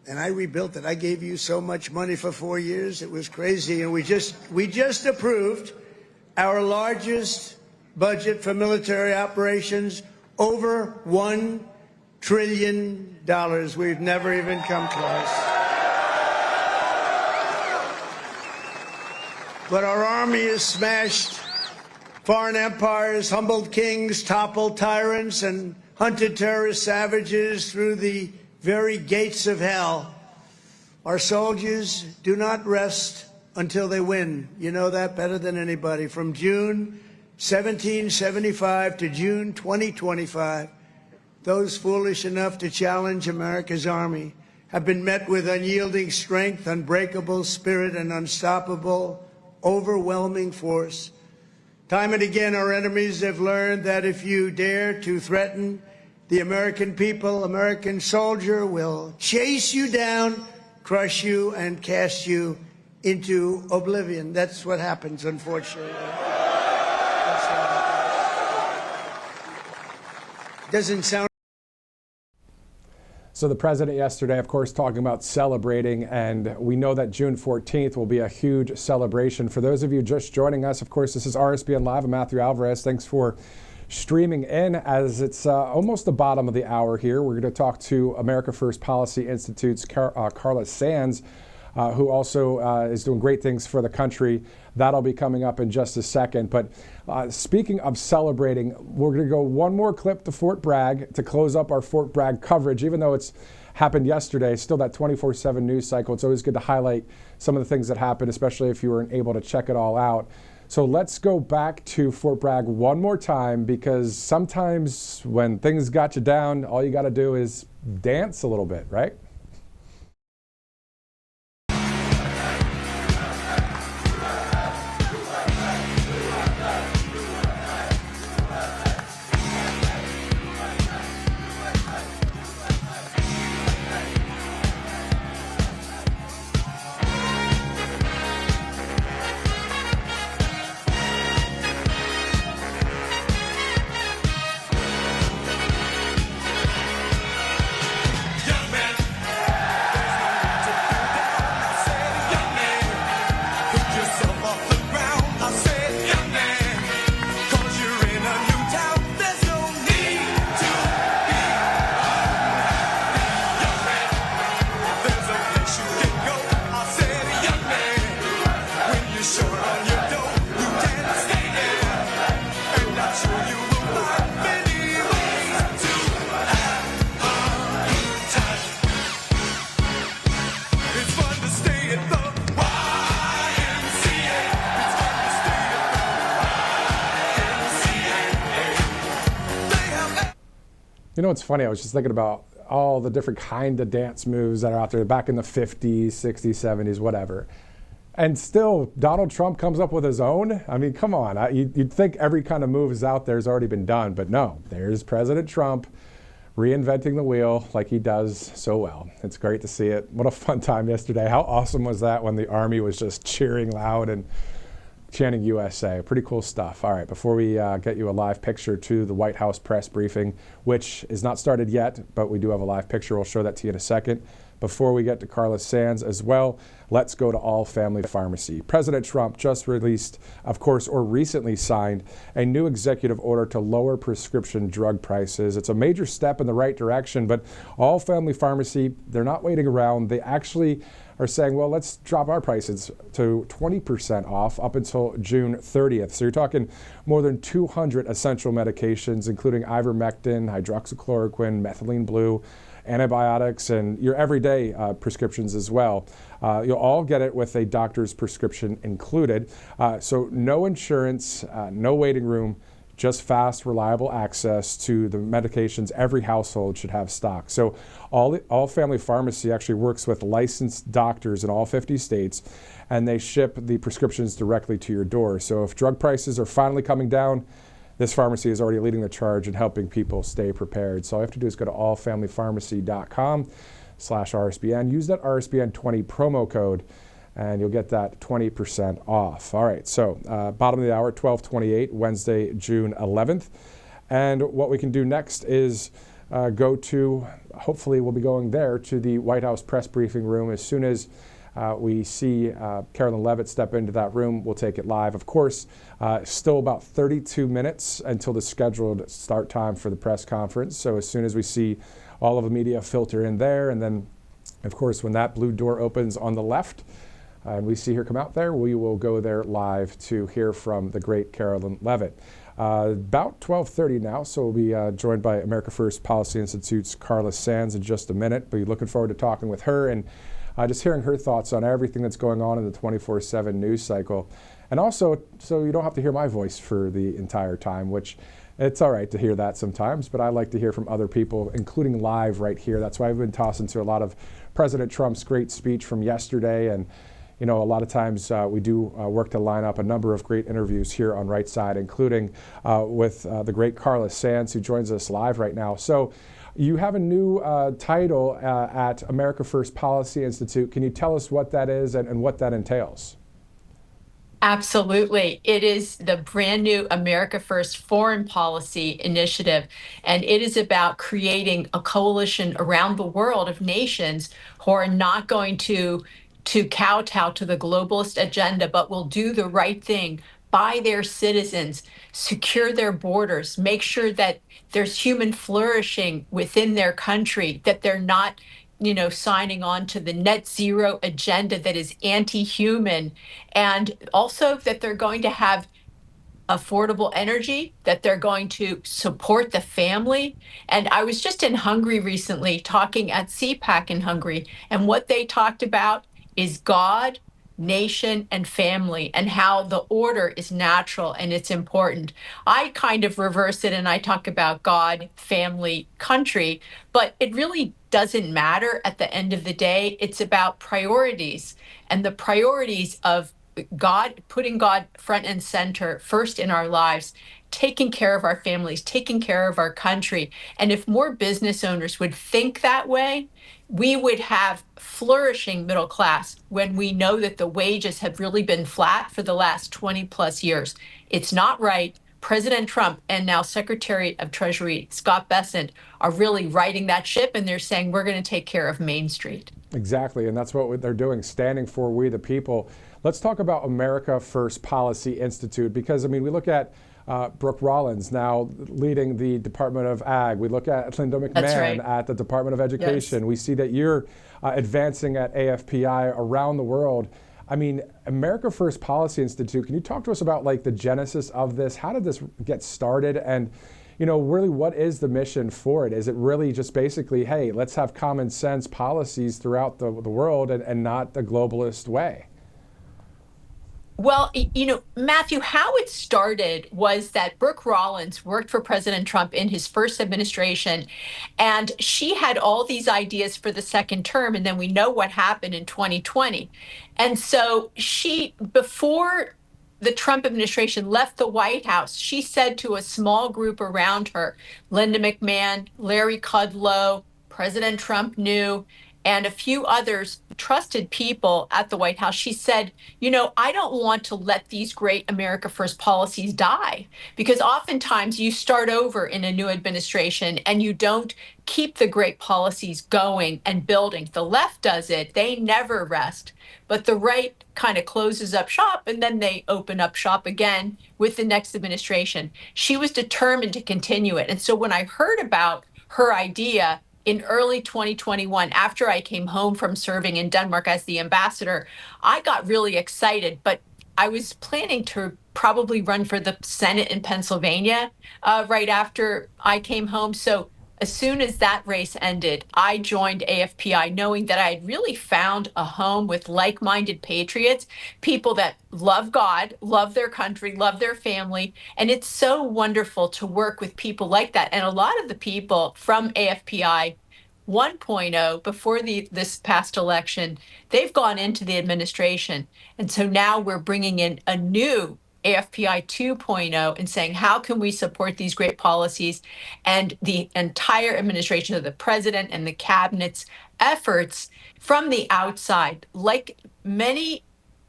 And I rebuilt it. I gave you so much money for 4 years. It was crazy. And we just approved our largest budget for military operations, over $1 trillion. We've never even come close. But our army has smashed foreign empires, humbled kings, toppled tyrants, and hunted terrorist savages through the very gates of hell. Our soldiers do not rest until they win. You know that better than anybody. From June 1775 to June 2025, those foolish enough to challenge America's army have been met with unyielding strength, unbreakable spirit, and unstoppable, overwhelming force. Time and again, our enemies have learned that if you dare to threaten the American people, American soldier will chase you down, crush you, and cast you into oblivion. That's what happens, unfortunately. Doesn't sound. So the president yesterday, of course, talking about celebrating, and we know that June 14th will be a huge celebration. For those of you just joining us, of course, this is RSBN Live. I'm Matthew Alvarez. Thanks for streaming in as it's almost the bottom of the hour here. We're going to talk to America First Policy Institute's Karoline Sands, who also is doing great things for the country. That'll be coming up in just a second. But speaking of celebrating, we're going to go one more clip to Fort Bragg to close up our Fort Bragg coverage. Even though it's happened yesterday, still that 24/7 news cycle. It's always good to highlight some of the things that happened, especially if you weren't able to check it all out. So let's go back to Fort Bragg one more time, because sometimes when things got you down, all you got to do is dance a little bit, right? You know, it's funny, I was just thinking about all the different kind of dance moves that are out there back in the 50s, 60s, 70s, whatever. And still, Donald Trump comes up with his own. I mean, come on. You'd think every kind of move is out there has already been done, but no. There's President Trump reinventing the wheel like he does so well. It's great to see it. What a fun time yesterday. How awesome was that when the Army was just cheering loud and chanting USA. Pretty cool stuff. All right, before we get you a live picture to the White House press briefing, which is not started yet, but we do have a live picture. We'll show that to you in a second. Before we get to Karoline Sands as well, let's go to All Family Pharmacy. President Trump just released, of course, or recently signed a new executive order to lower prescription drug prices. It's a major step in the right direction, but All Family Pharmacy, they're not waiting around. They actually are saying, well, let's drop our prices to 20% off up until June 30th. So you're talking more than 200 essential medications, including ivermectin, hydroxychloroquine, methylene blue, antibiotics, and your everyday prescriptions as well. You'll all get it with a doctor's prescription included. So no insurance, no waiting room, just fast, reliable access to the medications every household should have stock. So All Family Pharmacy actually works with licensed doctors in all 50 states, and they ship the prescriptions directly to your door. So if drug prices are finally coming down, this pharmacy is already leading the charge in helping people stay prepared. So all you have to do is go to allfamilypharmacy.com/RSBN. Use that RSBN 20 promo code, and you'll get that 20% off. All right, so bottom of the hour, 12:28, Wednesday, June 11th. And what we can do next is go to, hopefully we'll be going there, to the White House press briefing room. As soon as we see Karoline Leavitt step into that room, we'll take it live. Of course, still about 32 minutes until the scheduled start time for the press conference. So as soon as we see all of the media filter in there, and then, of course, when that blue door opens on the left, and we see her come out there, we will go there live to hear from the great Karoline Leavitt. About 12:30 now, so we'll be joined by America First Policy Institute's Carla Sands in just a minute. Be looking forward to talking with her and just hearing her thoughts on everything that's going on in the 24/7 news cycle. And also, so you don't have to hear my voice for the entire time, which it's all right to hear that sometimes, but I like to hear from other people, including live right here. That's why I've been tossing to a lot of President Trump's great speech from yesterday. And you know, a lot of times we do work to line up a number of great interviews here on Right Side, including with the great Carla Sands, who joins us live right now. So you have a new title at America First Policy Institute. Can you tell us what that is and what that entails? Absolutely. It is the brand new America First Foreign Policy Initiative, and it is about creating a coalition around the world of nations who are not going to kowtow to the globalist agenda, but will do the right thing by their citizens, secure their borders, make sure that there's human flourishing within their country, that they're not, signing on to the net zero agenda that is anti-human, and also that they're going to have affordable energy, that they're going to support the family. And I was just in Hungary recently talking at CPAC in Hungary, and what they talked about is God, nation, and family, and how the order is natural and it's important. I kind of reverse it and I talk about God, family, country, but it really doesn't matter at the end of the day. It's about priorities, and the priorities of God, putting God front and center first in our lives, taking care of our families, taking care of our country. And if more business owners would think that way, we would have flourishing middle class when we know that the wages have really been flat for the last 20 plus years. It's not right. President Trump and now Secretary of Treasury Scott Bessent are really riding that ship, and they're saying we're going to take care of Main Street. Exactly, and that's what they're doing, standing for we the people. Let's talk about America First Policy Institute, because, I mean, we look at Brooke Rollins now leading the Department of Ag. We look at Linda McMahon at the Department of Education. Yes. We see that you're advancing at AFPI around the world. I mean, America First Policy Institute, can you talk to us about like the genesis of this? How did this get started? And, you know, really what is the mission for it? Is it really just basically, hey, let's have common sense policies throughout the world and not the globalist way? Well, Matthew, how it started was that Brooke Rollins worked for President Trump in his first administration, and she had all these ideas for the second term, and then we know what happened in 2020. And so before the Trump administration left the White House, she said to a small group around her, Linda McMahon, Larry Kudlow, President Trump knew, and a few others, trusted people at the White House, she said, I don't want to let these great America First policies die, because oftentimes you start over in a new administration and you don't keep the great policies going and building. The left does it. They never rest. But the right kind of closes up shop and then they open up shop again with the next administration. She was determined to continue it. And so when I heard about her idea in early 2021, after I came home from serving in Denmark as the ambassador, I got really excited, but I was planning to probably run for the Senate in Pennsylvania right after I came home. So as soon as that race ended, I joined AFPI knowing that I had really found a home with like-minded patriots, people that love God, love their country, love their family. And it's so wonderful to work with people like that. And a lot of the people from AFPI 1.0 before this past election, they've gone into the administration. And so now we're bringing in a new AFPI 2.0 and saying, how can we support these great policies? And the entire administration of the president and the cabinet's efforts from the outside, like many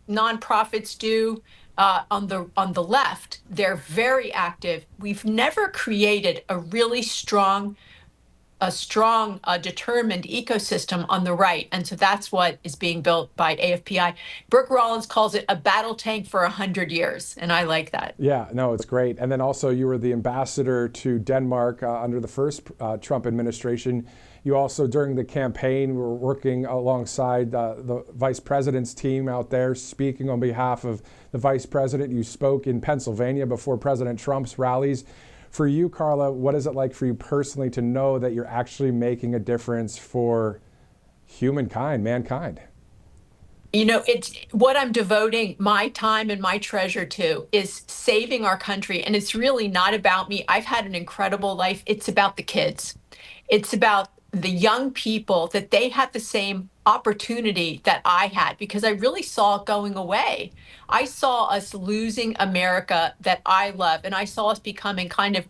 nonprofits do on the left, they're very active. We've never created a really strong a strong, determined ecosystem on the right. And so that's what is being built by AFPI. Brooke Rollins calls it a battle tank for 100 years. And I like that. Yeah, no, it's great. And then also you were the ambassador to Denmark under the first Trump administration. You also, during the campaign, were working alongside the vice president's team out there, speaking on behalf of the vice president. You spoke in Pennsylvania before President Trump's rallies. For you, Carla, what is it like for you personally to know that you're actually making a difference for humankind, mankind? You know, it's what I'm devoting my time and my treasure to is saving our country. And it's really not about me. I've had an incredible life. It's about the kids. It's about the young people, that they had the same opportunity that I had, because I really saw it going away. I saw us losing America that I love, and I saw us becoming kind of,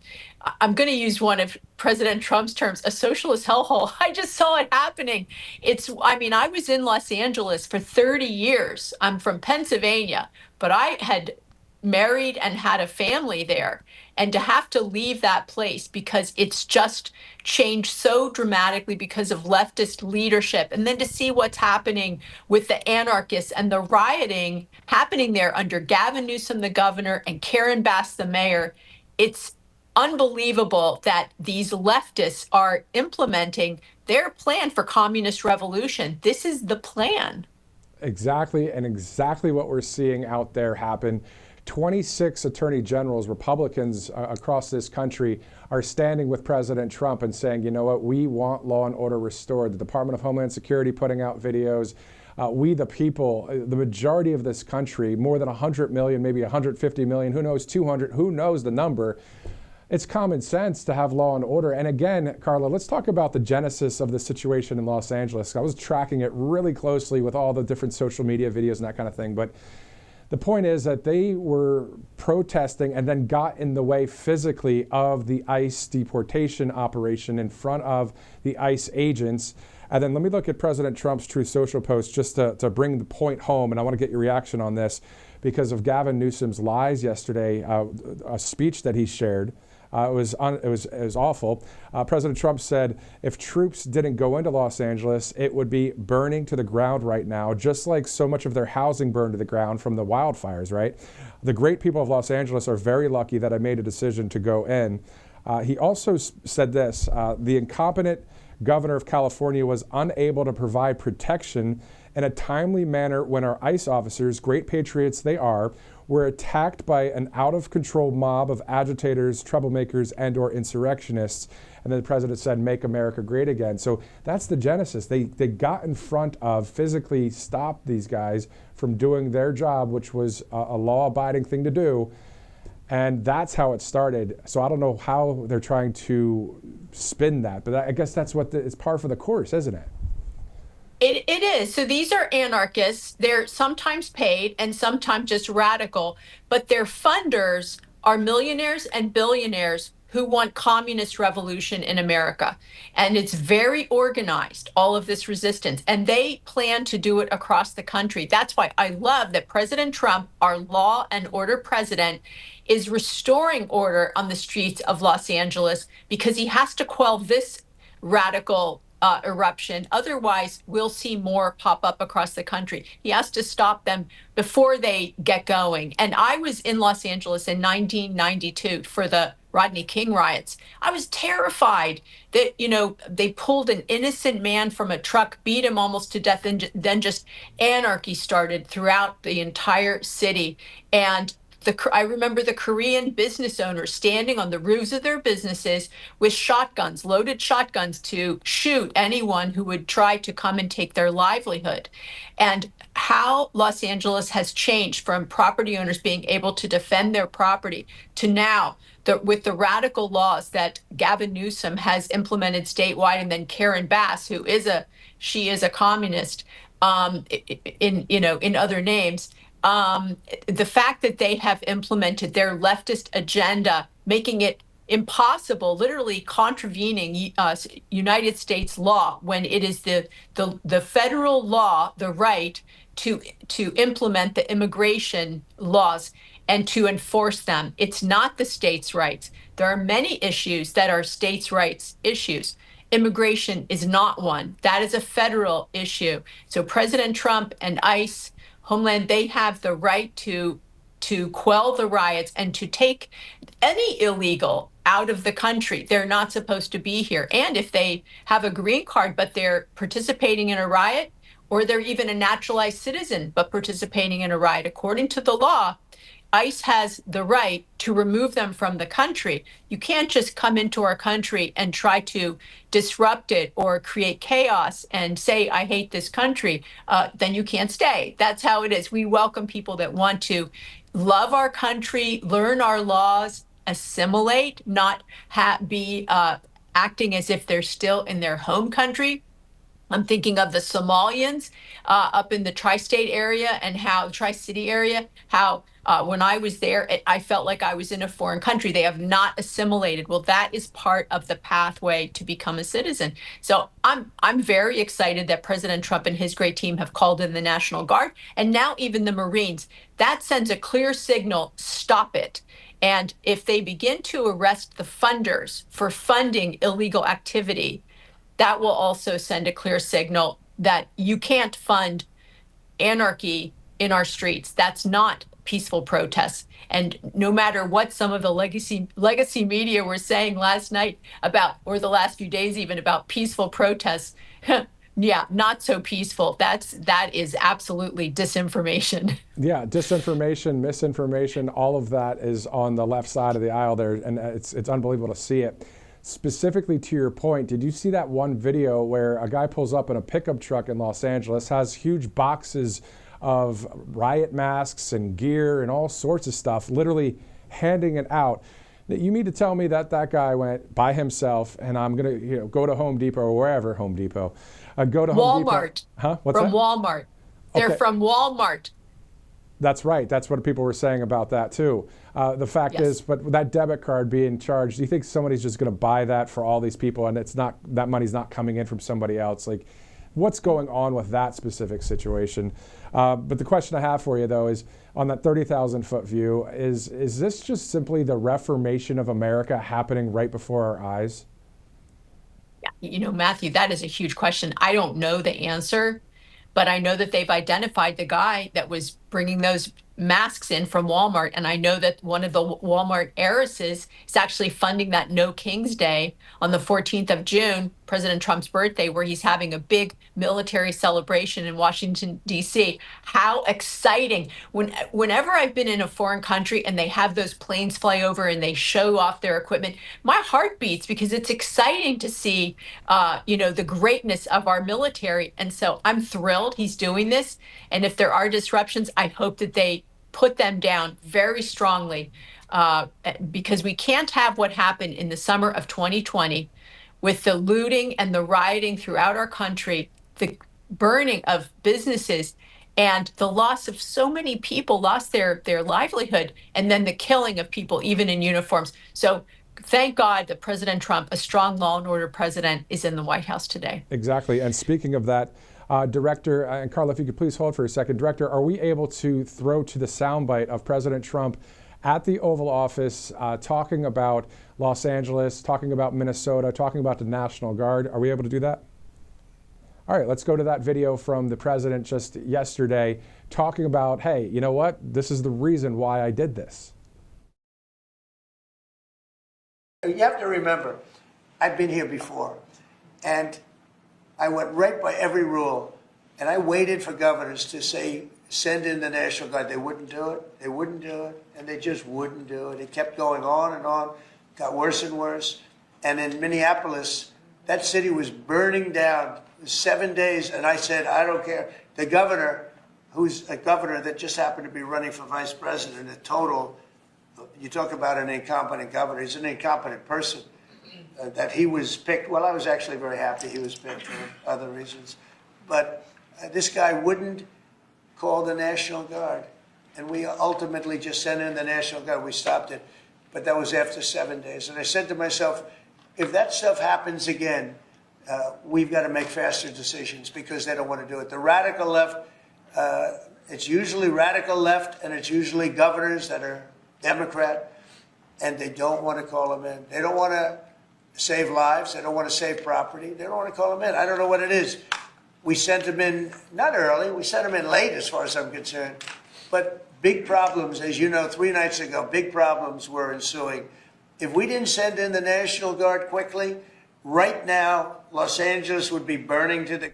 I'm going to use one of President Trump's terms, a socialist hellhole. I just saw it happening. I was in Los Angeles for 30 years. I'm from Pennsylvania, but I had married and had a family there. And to have to leave that place because it's just changed so dramatically because of leftist leadership, and then to see what's happening with the anarchists and the rioting happening there under Gavin Newsom, the governor, and Karen Bass, the mayor, it's unbelievable that these leftists are implementing their plan for communist revolution. This is the plan. Exactly, and exactly what we're seeing out there happen. 26 attorney generals, Republicans across this country, are standing with President Trump and saying, you know what, we want law and order restored. The Department of Homeland Security putting out videos. We, the people, the majority of this country, more than 100 million, maybe 150 million, who knows, 200, who knows the number. It's common sense to have law and order. And again, Carla, let's talk about the genesis of the situation in Los Angeles. I was tracking it really closely with all the different social media videos and that kind of thing. But the point is that they were protesting and then got in the way physically of the ICE deportation operation in front of the ICE agents. And then let me look at President Trump's Truth Social post just to bring the point home. And I want to get your reaction on this because of Gavin Newsom's lies yesterday, a speech that he shared. It was awful. President Trump said if troops didn't go into Los Angeles, it would be burning to the ground right now, just like so much of their housing burned to the ground from the wildfires, right? The great people of Los Angeles are very lucky that I made a decision to go in. He also said this, the incompetent governor of California was unable to provide protection in a timely manner when our ICE officers, great patriots they are, were attacked by an out-of-control mob of agitators, troublemakers, and/or insurrectionists. And then the president said, make America great again. So that's the genesis. They got in front of, physically stopped these guys from doing their job, which was a law-abiding thing to do. And that's how it started. So I don't know how they're trying to spin that, but I guess that's what it's par for the course, isn't it? It is. So these are anarchists. They're sometimes paid and sometimes just radical, but their funders are millionaires and billionaires who want communist revolution in America. And it's very organized, all of this resistance, and they plan to do it across the country. That's why I love that President Trump, our law and order president, is restoring order on the streets of Los Angeles because he has to quell this radical eruption. Otherwise, we'll see more pop up across the country. He has to stop them before they get going. And I was in Los Angeles in 1992 for the Rodney King riots. I was terrified that, they pulled an innocent man from a truck, beat him almost to death, and then just anarchy started throughout the entire city. And I remember the Korean business owners standing on the roofs of their businesses with shotguns, loaded shotguns, to shoot anyone who would try to come and take their livelihood. And how Los Angeles has changed from property owners being able to defend their property to now with the radical laws that Gavin Newsom has implemented statewide, and then Karen Bass, who is a communist, in other names. The fact that they have implemented their leftist agenda, making it impossible, literally contravening United States law, when it is the federal law, the right to implement the immigration laws and to enforce them. It's not the states' rights. There are many issues that are states' rights issues. Immigration is not one. That is a federal issue. So President Trump and ICE, Homeland, they have the right to quell the riots and to take any illegal out of the country. They're not supposed to be here. And if they have a green card, but they're participating in a riot, or they're even a naturalized citizen, but participating in a riot, according to the law, ICE has the right to remove them from the country. You can't just come into our country and try to disrupt it or create chaos and say, I hate this country. Then you can't stay. That's how it is. We welcome people that want to love our country, learn our laws, assimilate, not be acting as if they're still in their home country. I'm thinking of the Somalians up in the tri-state area and how tri-city area, how when I was there, I felt like I was in a foreign country. They have not assimilated. Well, that is part of the pathway to become a citizen. So I'm very excited that President Trump and his great team have called in the National Guard and now even the Marines. That sends a clear signal, stop it. And if they begin to arrest the funders for funding illegal activity, that will also send a clear signal that you can't fund anarchy in our streets. That's not peaceful protests. And no matter what some of the legacy media were saying last night about, or the last few days even, about peaceful protests, yeah, not so peaceful. That is absolutely disinformation. Yeah, disinformation, misinformation, all of that is on the left side of the aisle there, and it's unbelievable to see it. Specifically to your point, did you see that one video where a guy pulls up in a pickup truck in Los Angeles, has huge boxes of riot masks and gear and all sorts of stuff, literally handing it out? You mean to tell me that that guy went by himself, and I'm going to go to Home Depot or wherever Home Depot, go to Home Depot. Walmart. Huh? What's from that? Walmart. They're Okay. from Walmart. That's right. That's what people were saying about that too. The fact Yes. is, but that debit card being charged, do you think somebody's just going to buy that for all these people, and it's not, that money's not coming in from somebody else? Like, what's going on with that specific situation? But the question I have for you though is, on that 30,000-foot view, is this just simply the reformation of America happening right before our eyes? Yeah, you know, Matthew, that is a huge question. I don't know the answer, but I know that they've identified the guy that was bringing those masks in from Walmart. And I know that one of the Walmart heiresses is actually funding that No King's Day on the 14th of June, President Trump's birthday, where he's having a big military celebration in Washington, D.C. How exciting. Whenever I've been in a foreign country and they have those planes fly over and they show off their equipment, my heart beats because it's exciting to see, the greatness of our military. And so I'm thrilled he's doing this. And if there are disruptions, I hope that they put them down very strongly, because we can't have what happened in the summer of 2020 with the looting and the rioting throughout our country, the burning of businesses, and the loss of so many people lost their livelihood, and then the killing of people, even in uniforms. So thank God that President Trump, a strong law and order president, is in the White House today. Exactly. And speaking of that, Director, and Carla, if you could please hold for a second. Director, are we able to throw to the soundbite of President Trump at the Oval Office talking about Los Angeles, talking about Minnesota, talking about the National Guard? Are we able to do that? All right, let's go to that video from the president just yesterday talking about, hey, you know what? This is the reason why I did this. You have to remember, I've been here before, and I went right by every rule, and I waited for governors to say, send in the National Guard. They wouldn't do it. They wouldn't do it, and they just wouldn't do it. It kept going on and on, got worse and worse. And in Minneapolis, that city was burning down 7 days, and I said, I don't care. The governor, who's a governor that just happened to be running for vice president, a total, you talk about an incompetent governor, he's an incompetent person. That he was picked, well, I was actually very happy he was picked for other reasons. But this guy wouldn't call the National Guard. And we ultimately just sent in the National Guard. We stopped it. But that was after 7 days. And I said to myself, if that stuff happens again, we've got to make faster decisions because they don't want to do it. The radical left, it's usually radical left, and it's usually governors that are Democrat, and they don't want to call them in. They don't want to save lives. They don't want to save property. They don't want to call them in. I don't know what it is. We sent them in, not early, we sent them in late as far as I'm concerned. But big problems, as you know, 3 nights ago, big problems were ensuing. If we didn't send in the National Guard quickly, right now, Los Angeles would be burning to the...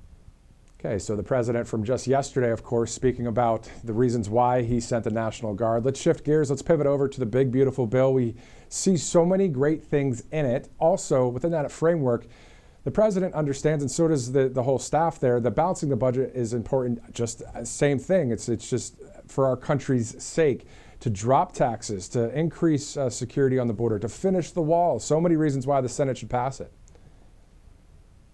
Okay, so the president from just yesterday, of course, speaking about the reasons why he sent the National Guard. Let's shift gears. Let's pivot over to the big, beautiful bill. We see so many great things in it. Also, within that framework, the president understands, and so does the whole staff there, that balancing the budget is important. Just same thing. It's just for our country's sake, to drop taxes, to increase security on the border, to finish the wall. So many reasons why the Senate should pass it.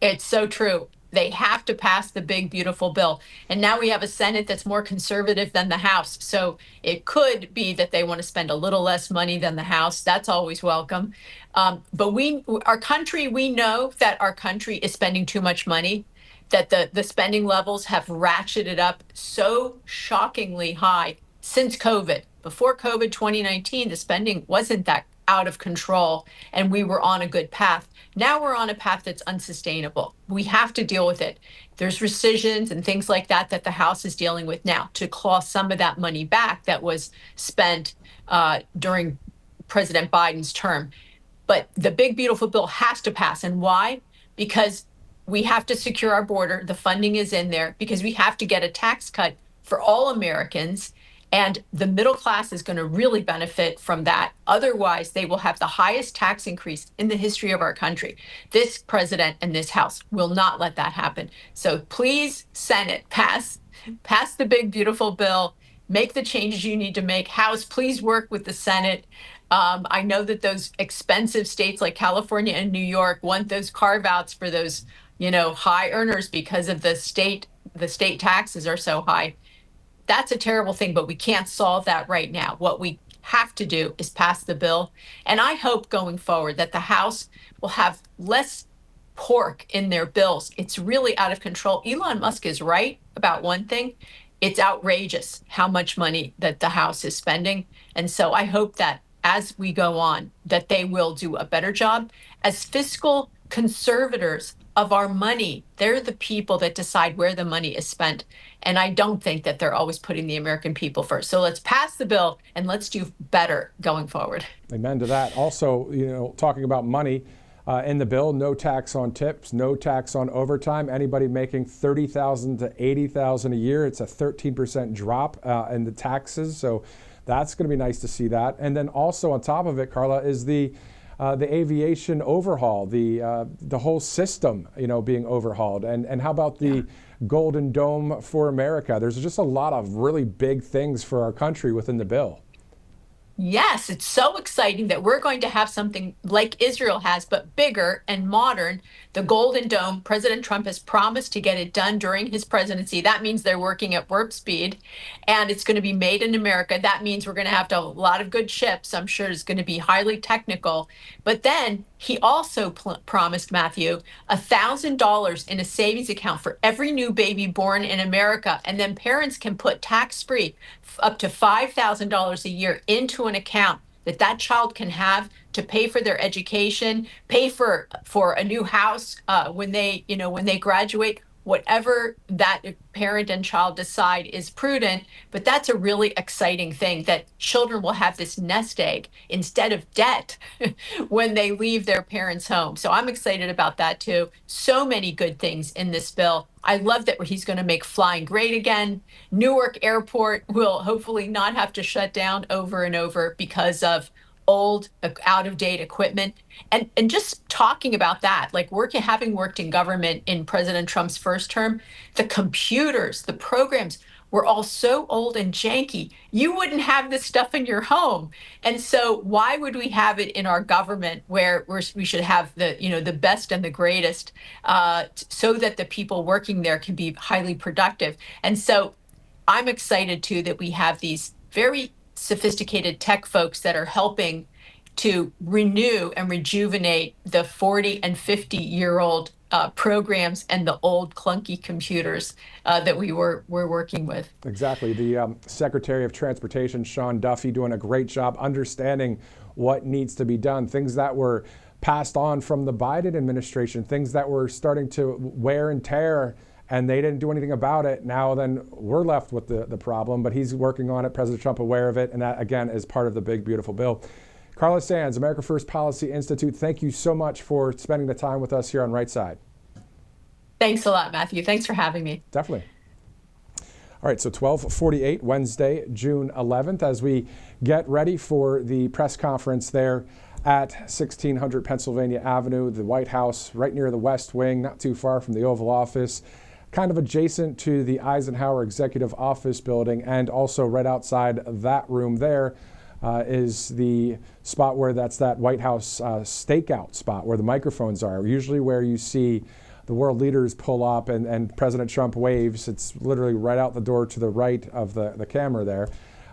It's so true. They have to pass the big, beautiful bill. And now we have a Senate that's more conservative than the House. So it could be that they want to spend a little less money than the House. That's always welcome. But we know that our country is spending too much money, that the spending levels have ratcheted up so shockingly high since COVID. Before COVID 2019, the spending wasn't that out of control and we were on a good path. Now we're on a path that's unsustainable. We have to deal with it. There's rescissions and things like that that the House is dealing with now to claw some of that money back that was spent during President Biden's term. But the big, beautiful bill has to pass. And why? Because we have to secure our border. The funding is in there because we have to get a tax cut for all Americans. And the middle class is going to really benefit from that. Otherwise, they will have the highest tax increase in the history of our country. This president and this House will not let that happen. So please, Senate, pass the big, beautiful bill. Make the changes you need to make. House, please work with the Senate. I know that those expensive states like California and New York want those carve-outs for those, high earners because of the state taxes are so high. That's a terrible thing, but we can't solve that right now. What we have to do is pass the bill. And I hope going forward that the House will have less pork in their bills. It's really out of control. Elon Musk is right about one thing. It's outrageous how much money that the House is spending. And so I hope that as we go on, that they will do a better job. As fiscal conservators of our money, they're the people that decide where the money is spent. And I don't think that they're always putting the American people first. So let's pass the bill and let's do better going forward. Amen to that. Also, talking about money in the bill, no tax on tips, no tax on overtime. Anybody making $30,000 to $80,000 a year, it's a 13% drop in the taxes. So that's going to be nice to see that. And then also on top of it, Carla, is the aviation overhaul, the whole system, being overhauled. And how about the Golden Dome for America? There's just a lot of really big things for our country within the bill. Yes, it's so exciting that we're going to have something like Israel has, but bigger and modern. The Golden Dome, President Trump has promised to get it done during his presidency. That means they're working at warp speed, and it's going to be made in America. That means we're going to have a lot of good ships. I'm sure it's going to be highly technical. But then he also promised, Matthew, $1,000 in a savings account for every new baby born in America. And then parents can put tax-free up to $5,000 a year into an account that child can have to pay for their education, pay for a new house when they graduate, whatever that parent and child decide is prudent. But that's a really exciting thing, that children will have this nest egg instead of debt when they leave their parents' home. So I'm excited about that too. So many good things in this bill. I love that he's going to make flying great again. Newark Airport will hopefully not have to shut down over and over because of old, out-of-date equipment. And just talking about that, like having worked in government in President Trump's first term, the computers, the programs were all so old and janky, you wouldn't have this stuff in your home. And so why would we have it in our government where we should have the best and the greatest so that the people working there can be highly productive? And so I'm excited too that we have these very sophisticated tech folks that are helping to renew and rejuvenate the 40 and 50-year-old programs and the old clunky computers that we're working with. Exactly. The Secretary of Transportation, Sean Duffy, doing a great job understanding what needs to be done, things that were passed on from the Biden administration, things that were starting to wear and tear, and they didn't do anything about it. Now then we're left with the problem, but he's working on it, President Trump aware of it, and that, again, is part of the big, beautiful bill. Carla Sands, America First Policy Institute, thank you so much for spending the time with us here on Right Side. Thanks a lot, Matthew. Thanks for having me. Definitely. All right, so 12:48, Wednesday, June 11th, as we get ready for the press conference there at 1600 Pennsylvania Avenue, the White House, right near the West Wing, not too far from the Oval Office, kind of adjacent to the Eisenhower Executive Office building, and also right outside that room there is the spot where that's that White House stakeout spot where the microphones are, usually where you see the world leaders pull up and President Trump waves. It's literally right out the door to the right of the camera there.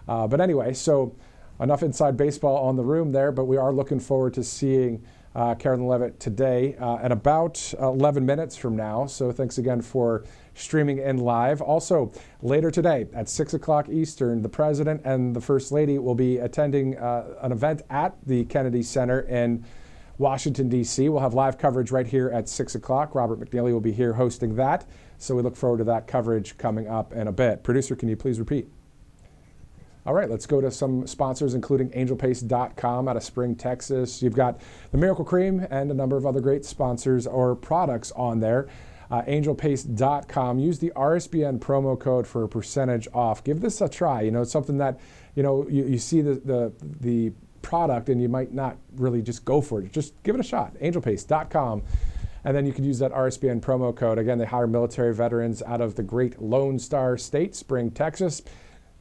But anyway, so enough inside baseball on the room there, but we are looking forward to seeing Karoline Leavitt today at about 11 minutes from now. So thanks again for streaming in live. Also, later today at 6 o'clock Eastern, the President and the First Lady will be attending an event at the Kennedy Center in Washington, D.C. We'll have live coverage right here at 6 o'clock. Robert McNeely will be here hosting that. So we look forward to that coverage coming up in a bit. Producer, can you please repeat? All right, let's go to some sponsors, including angelpaste.com out of Spring, Texas. You've got the Miracle Cream and a number of other great sponsors or products on there. Angelpaste.com. Use the RSBN promo code for a percentage off. Give this a try. You know, it's something that, you know, you see the product and you might not really just go for it. Just give it a shot. Angelpaste.com. And then you can use that RSBN promo code. Again, they hire military veterans out of the great Lone Star State, Spring, Texas.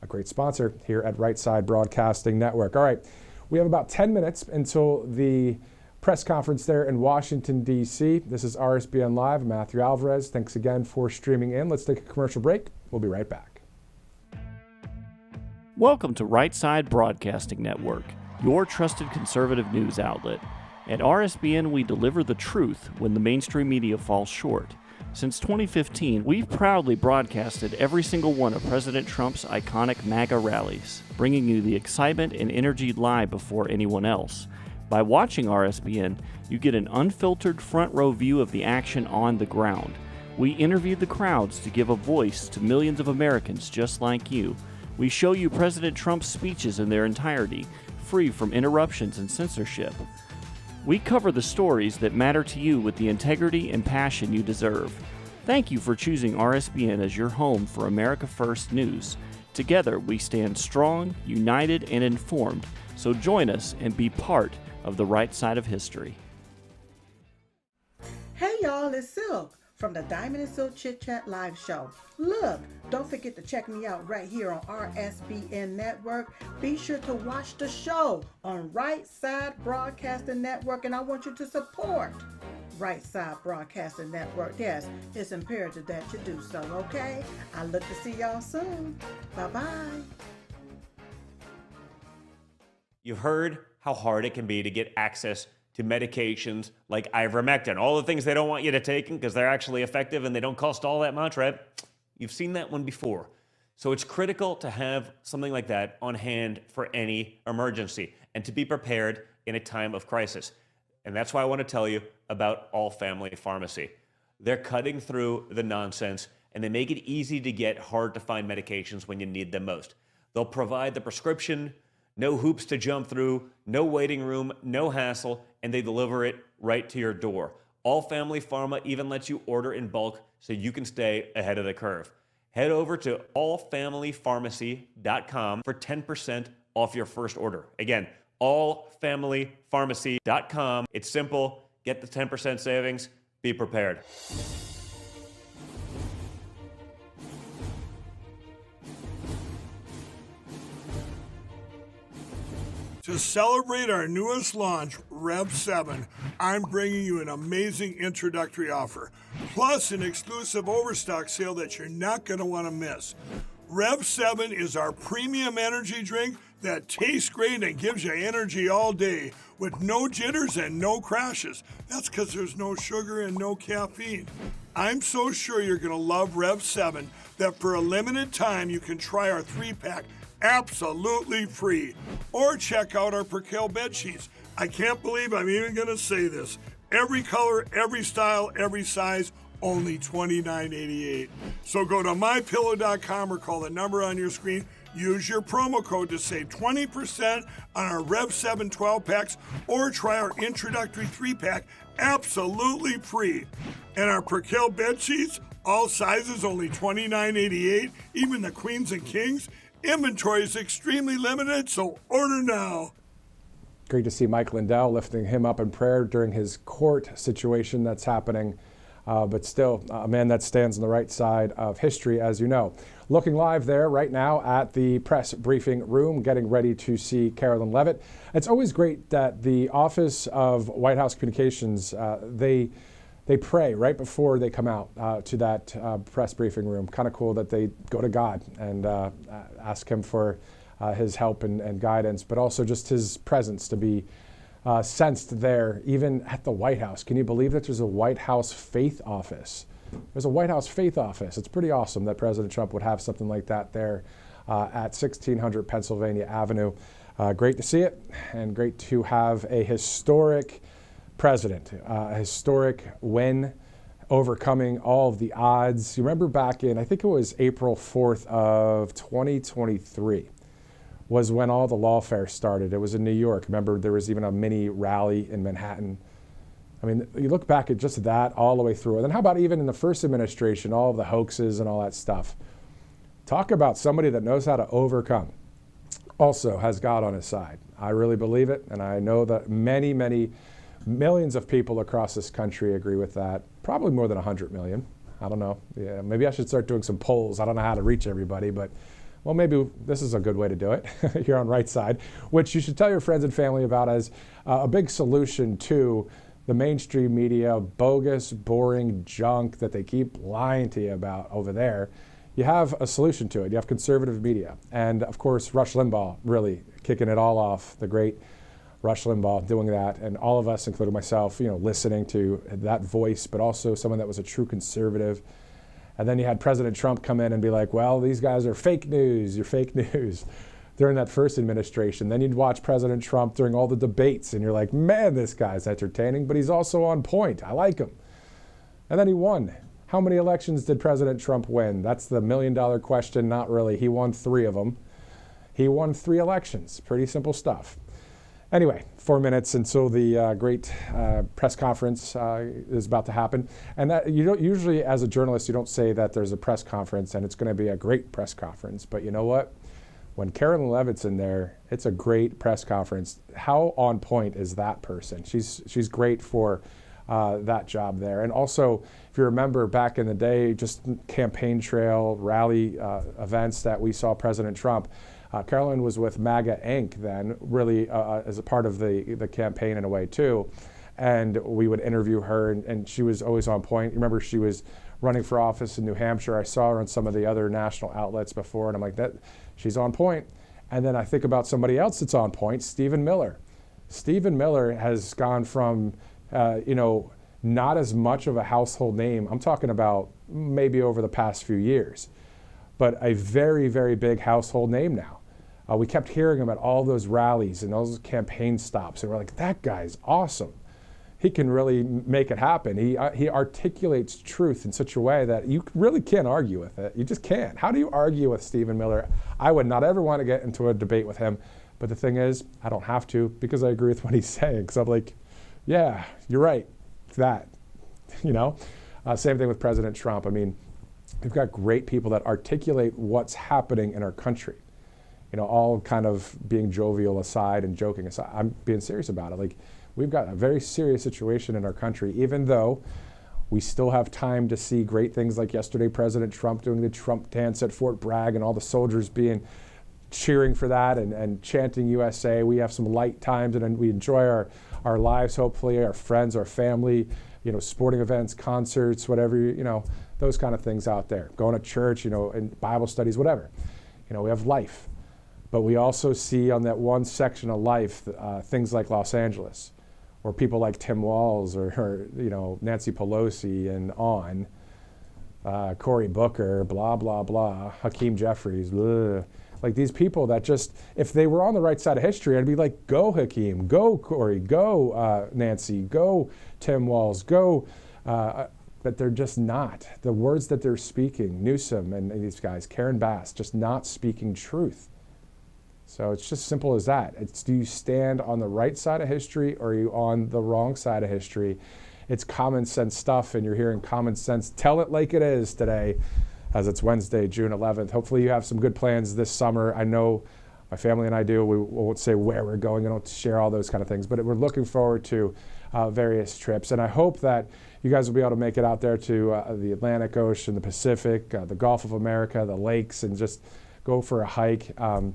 A great sponsor here at Right Side Broadcasting Network. All right, we have about 10 minutes until the press conference there in Washington, D.C. This is RSBN Live. I'm Matthew Alvarez. Thanks again for streaming in. Let's take a commercial break. We'll be right back. Welcome to Right Side Broadcasting Network, your trusted conservative news outlet. At RSBN, we deliver the truth when the mainstream media falls short. Since 2015, we've proudly broadcasted every single one of President Trump's iconic MAGA rallies, bringing you the excitement and energy live before anyone else. By watching RSBN, you get an unfiltered front row view of the action on the ground. We interview the crowds to give a voice to millions of Americans just like you. We show you President Trump's speeches in their entirety, free from interruptions and censorship. We cover the stories that matter to you with the integrity and passion you deserve. Thank you for choosing RSBN as your home for America First News. Together, we stand strong, united, and informed. So join us and be part of the right side of history. Hey y'all, it's Silk from the Diamond and Silk Chit Chat live show. Look, don't forget to check me out right here on RSBN Network. Be sure to watch the show on Right Side Broadcasting Network, and I want you to support Right Side Broadcasting Network. Yes, it's imperative that you do so, okay? I look to see y'all soon. Bye-bye. You've heard how hard it can be to get access to medications like ivermectin, all the things they don't want you to take because they're actually effective and they don't cost all that much, right? You've seen that one before. So it's critical to have something like that on hand for any emergency and to be prepared in a time of crisis. And that's why I want to tell you about All Family Pharmacy. They're cutting through the nonsense and they make it easy to get hard to find medications when you need them most. They'll provide the prescription, no hoops to jump through, no waiting room, no hassle, and they deliver it right to your door. All Family Pharma even lets you order in bulk so you can stay ahead of the curve. Head over to allfamilypharmacy.com for 10% off your first order. Again, allfamilypharmacy.com. It's simple. Get the 10% savings. Be prepared. To celebrate our newest launch, Rev 7, I'm bringing you an amazing introductory offer, plus an exclusive overstock sale that you're not going to want to miss. Rev 7 is our premium energy drink that tastes great and gives you energy all day with no jitters and no crashes. That's because there's no sugar and no caffeine. I'm so sure you're going to love Rev 7 that for a limited time you can try our 3-pack absolutely free. Or check out our percale bed sheets. I can't believe I'm even going to say this. Every color, every style, every size, only $29.88. So go to mypillow.com or call the number on your screen. Use your promo code to save 20% on our Rev 7 12-packs or try our introductory 3-pack absolutely free. And our percale bed sheets, all sizes only $29.88, even the queens and kings. Inventory is extremely limited, so order now. Great to see Mike Lindell lifting him up in prayer during his court situation that's happening. But still, a man that stands on the right side of history, as you know. Looking live there right now at the press briefing room, getting ready to see Karoline Leavitt. It's always great that the Office of White House Communications, they pray right before they come out to that press briefing room. Kind of cool that they go to God and ask him for his help and guidance, but also just his presence to be sensed there, even at the White House. Can you believe that there's a White House faith office? There's a White House faith office. It's pretty awesome that President Trump would have something like that there at 1600 Pennsylvania Avenue. Great to see it, and great to have a historic president, a historic win, overcoming all of the odds. You remember back in, I think it was April 4th of 2023, was when all the lawfare started. It was in New York. Remember, there was even a mini rally in Manhattan. I mean, you look back at just that all the way through. And then how about even in the first administration, all of the hoaxes and all that stuff? Talk about somebody that knows how to overcome. Also has God on his side. I really believe it, and I know that many, many millions of people across this country agree with that. Probably more than 100 million. I don't know. Yeah, maybe I should start doing some polls. I don't know how to reach everybody, but well, maybe this is a good way to do it here on Right Side, which you should tell your friends and family about as a big solution to the mainstream media, bogus, boring junk that they keep lying to you about over there. You have a solution to it. You have conservative media. And of course, Rush Limbaugh really kicking it all off, the great Rush Limbaugh doing that, and all of us, including myself, listening to that voice, but also someone that was a true conservative. And then you had President Trump come in and be like, well, these guys are fake news, you're fake news, during that first administration. Then you'd watch President Trump during all the debates, and you're like, man, this guy's entertaining, but he's also on point. I like him. And then he won. How many elections did President Trump win? That's the million-dollar question. Not really. He won 3 of them. He won 3 elections. Pretty simple stuff. Anyway, 4 minutes until the great press conference is about to happen. And you don't usually, as a journalist, you don't say that there's a press conference and it's going to be a great press conference. But you know what? When Karoline Leavitt's in there, it's a great press conference. How on point is that person? She's great for that job there. And also, if you remember back in the day, just campaign trail, rally events that we saw President Trump, Karoline was with MAGA Inc. then, really as a part of the campaign in a way too. And we would interview her, and she was always on point. You remember she was running for office in New Hampshire. I saw her on some of the other national outlets before, and I'm like, she's on point. And then I think about somebody else that's on point, Stephen Miller. Stephen Miller has gone from, not as much of a household name. I'm talking about maybe over the past few years, but a very, very big household name now. We kept hearing about all those rallies and those campaign stops, and we're like, that guy's awesome. He can really make it happen. He articulates truth in such a way that you really can't argue with it. You just can't. How do you argue with Stephen Miller? I would not ever want to get into a debate with him, but the thing is, I don't have to because I agree with what he's saying. Because I'm like, yeah, you're right. That, same thing with President Trump. I mean, we've got great people that articulate what's happening in our country. All kind of being jovial aside and joking aside. I'm being serious about it. Like, we've got a very serious situation in our country, even though we still have time to see great things like yesterday, President Trump doing the Trump dance at Fort Bragg and all the soldiers cheering for that and chanting USA. We have some light times and we enjoy our lives, hopefully, our friends, our family, sporting events, concerts, whatever, those kind of things out there. Going to church, and Bible studies, whatever. We have life. But we also see on that one section of life things like Los Angeles, or people like Tim Walz or Nancy Pelosi and Cory Booker, blah, blah, blah, Hakeem Jeffries, blah. Like these people that just, if they were on the right side of history, I'd be like, go Hakeem, go Corey, go Nancy, go Tim Walz, go. But they're just not. The words that they're speaking, Newsom and these guys, Karen Bass, just not speaking truth. So it's just simple as that. It's, do you stand on the right side of history or are you on the wrong side of history? It's common sense stuff, and you're hearing common sense. Tell it like it is today, as it's Wednesday, June 11th. Hopefully you have some good plans this summer. I know my family and I do. We won't say where we're going. I don't share all those kind of things, but we're looking forward to various trips. And I hope that you guys will be able to make it out there to the Atlantic Ocean, the Pacific, the Gulf of America, the lakes, and just go for a hike. I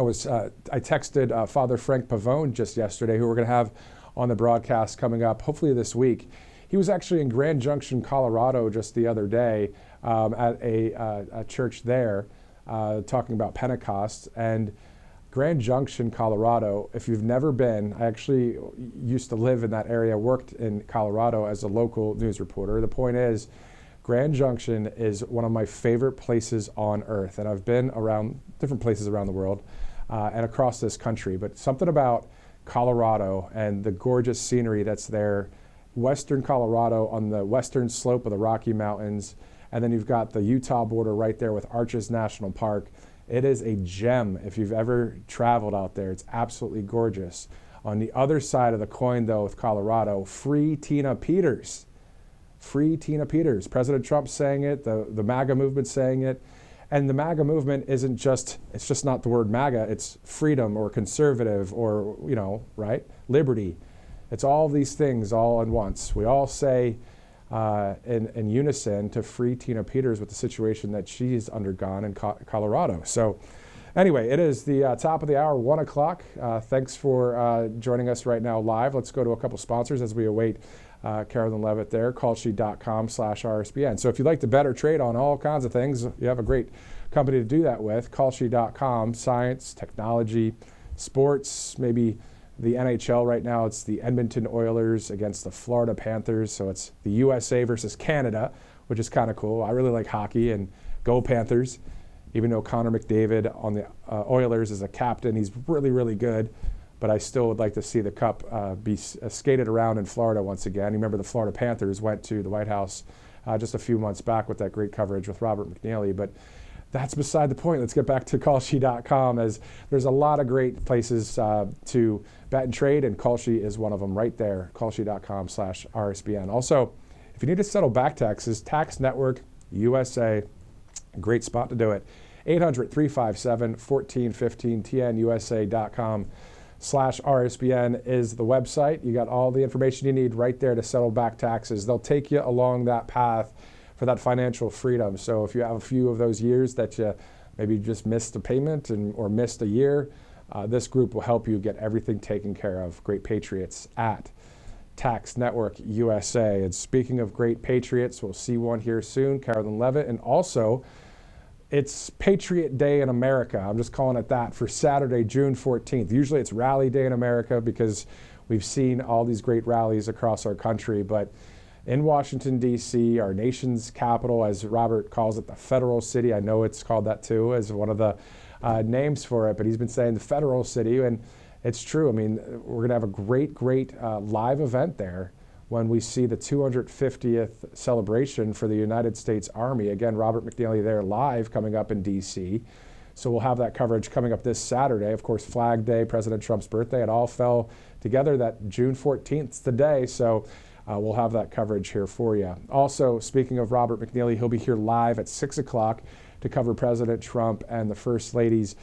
texted Father Frank Pavone just yesterday, who we're going to have on the broadcast coming up, hopefully this week. He was actually in Grand Junction, Colorado just the other day at a church there talking about Pentecost. And Grand Junction, Colorado, if you've never been, I actually used to live in that area, worked in Colorado as a local news reporter. The point is, Grand Junction is one of my favorite places on earth. And I've been around different places around the world and across this country. But something about Colorado and the gorgeous scenery that's there, western Colorado on the western slope of the Rocky Mountains, and then you've got the Utah border right there with Arches National Park. It is a gem if you've ever traveled out there. It's absolutely gorgeous. On the other side of the coin, though, with Colorado, free Tina Peters. Free Tina Peters. President Trump saying it, the MAGA movement saying it. And the MAGA movement isn't just, it's just not the word MAGA, it's freedom or conservative or, you know, right? Liberty. It's all these things all at once. We all say in unison to free Tina Peters with the situation that she's undergone in Colorado. So anyway, it is the top of the hour, 1 o'clock. Thanks for joining us right now live. Let's go to a couple sponsors as we await Karoline Leavitt there, callshe.com/RSBN. So if you'd like to bet or trade on all kinds of things, you have a great company to do that with, callshe.com, science, technology, sports, maybe the NHL right now. It's the Edmonton Oilers against the Florida Panthers. So it's the USA versus Canada, which is kind of cool. I really like hockey, and go Panthers. Even though Connor McDavid on the Oilers is a captain, he's really, really good. But I still would like to see the cup be skated around in Florida once again. You remember the Florida Panthers went to the White House just a few months back with that great coverage with Robert McNeely. But that's beside the point. Let's get back to callshe.com, as there's a lot of great places to bet and trade, and Callshe is one of them right there, callshe.com/RSBN. Also, if you need to settle back taxes, Tax Network USA, great spot to do it. 800-357-1415, tnusa.com/RSBN is the website. You got all the information you need right there to settle back taxes. They'll take you along that path for that financial freedom. So if you have a few of those years that you maybe just missed a payment or missed a year, this group will help you get everything taken care of. Great Patriots at Tax Network USA. And speaking of great patriots, we'll see one here soon, Karoline Leavitt. And also, it's Patriot Day in America. I'm just calling it that for Saturday, June 14th. Usually it's Rally Day in America because we've seen all these great rallies across our country. But in Washington, D.C., our nation's capital, as Robert calls it, the federal city. I know it's called that too, as one of the names for it, but he's been saying the federal city, and it's true. I mean, we're going to have a great live event there when we see the 250th celebration for the United States Army. Again, Robert McNeely there live coming up in D.C. So we'll have that coverage coming up this Saturday. Of course, Flag Day, President Trump's birthday, it all fell together that June 14th today. So we'll have that coverage here for you. Also, speaking of Robert McNeely, he'll be here live at 6 o'clock to cover President Trump and the First Lady's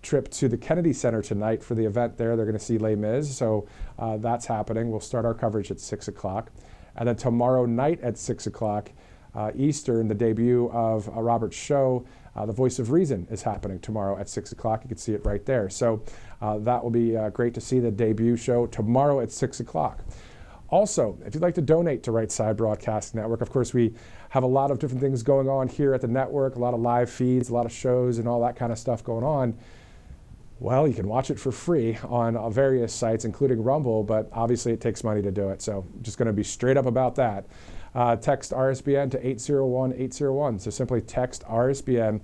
trip to the Kennedy Center tonight for the event there. They're going to see Les Mis, so that's happening. We'll start our coverage at 6 o'clock. And then tomorrow night at 6 o'clock Eastern, the debut of Robert's show, The Voice of Reason, is happening tomorrow at 6 o'clock. You can see it right there. So that will be great to see the debut show tomorrow at 6 o'clock. Also, if you'd like to donate to Right Side Broadcasting Network, of course, we have a lot of different things going on here at the network, a lot of live feeds, a lot of shows, and all that kind of stuff going on. Well, you can watch it for free on various sites, including Rumble, but obviously it takes money to do it. So I'm just going to be straight up about that. Text RSBN to 801-801. So simply text RSBN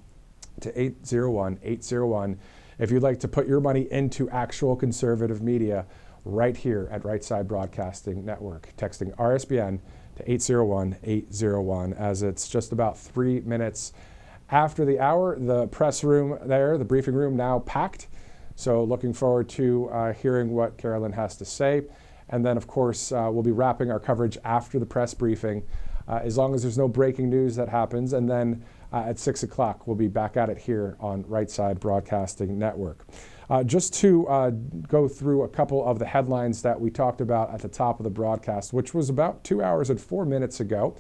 to 801-801 if you'd like to put your money into actual conservative media right here at Right Side Broadcasting Network. Texting RSBN to 801-801 as it's just about 3 minutes after the hour. The press room there, the briefing room, now packed. So looking forward to hearing what Karoline has to say. And then, of course, we'll be wrapping our coverage after the press briefing, as long as there's no breaking news that happens. And then at 6 o'clock, we'll be back at it here on Right Side Broadcasting Network. Just to go through a couple of the headlines that we talked about at the top of the broadcast, which was about 2 hours and 4 minutes ago.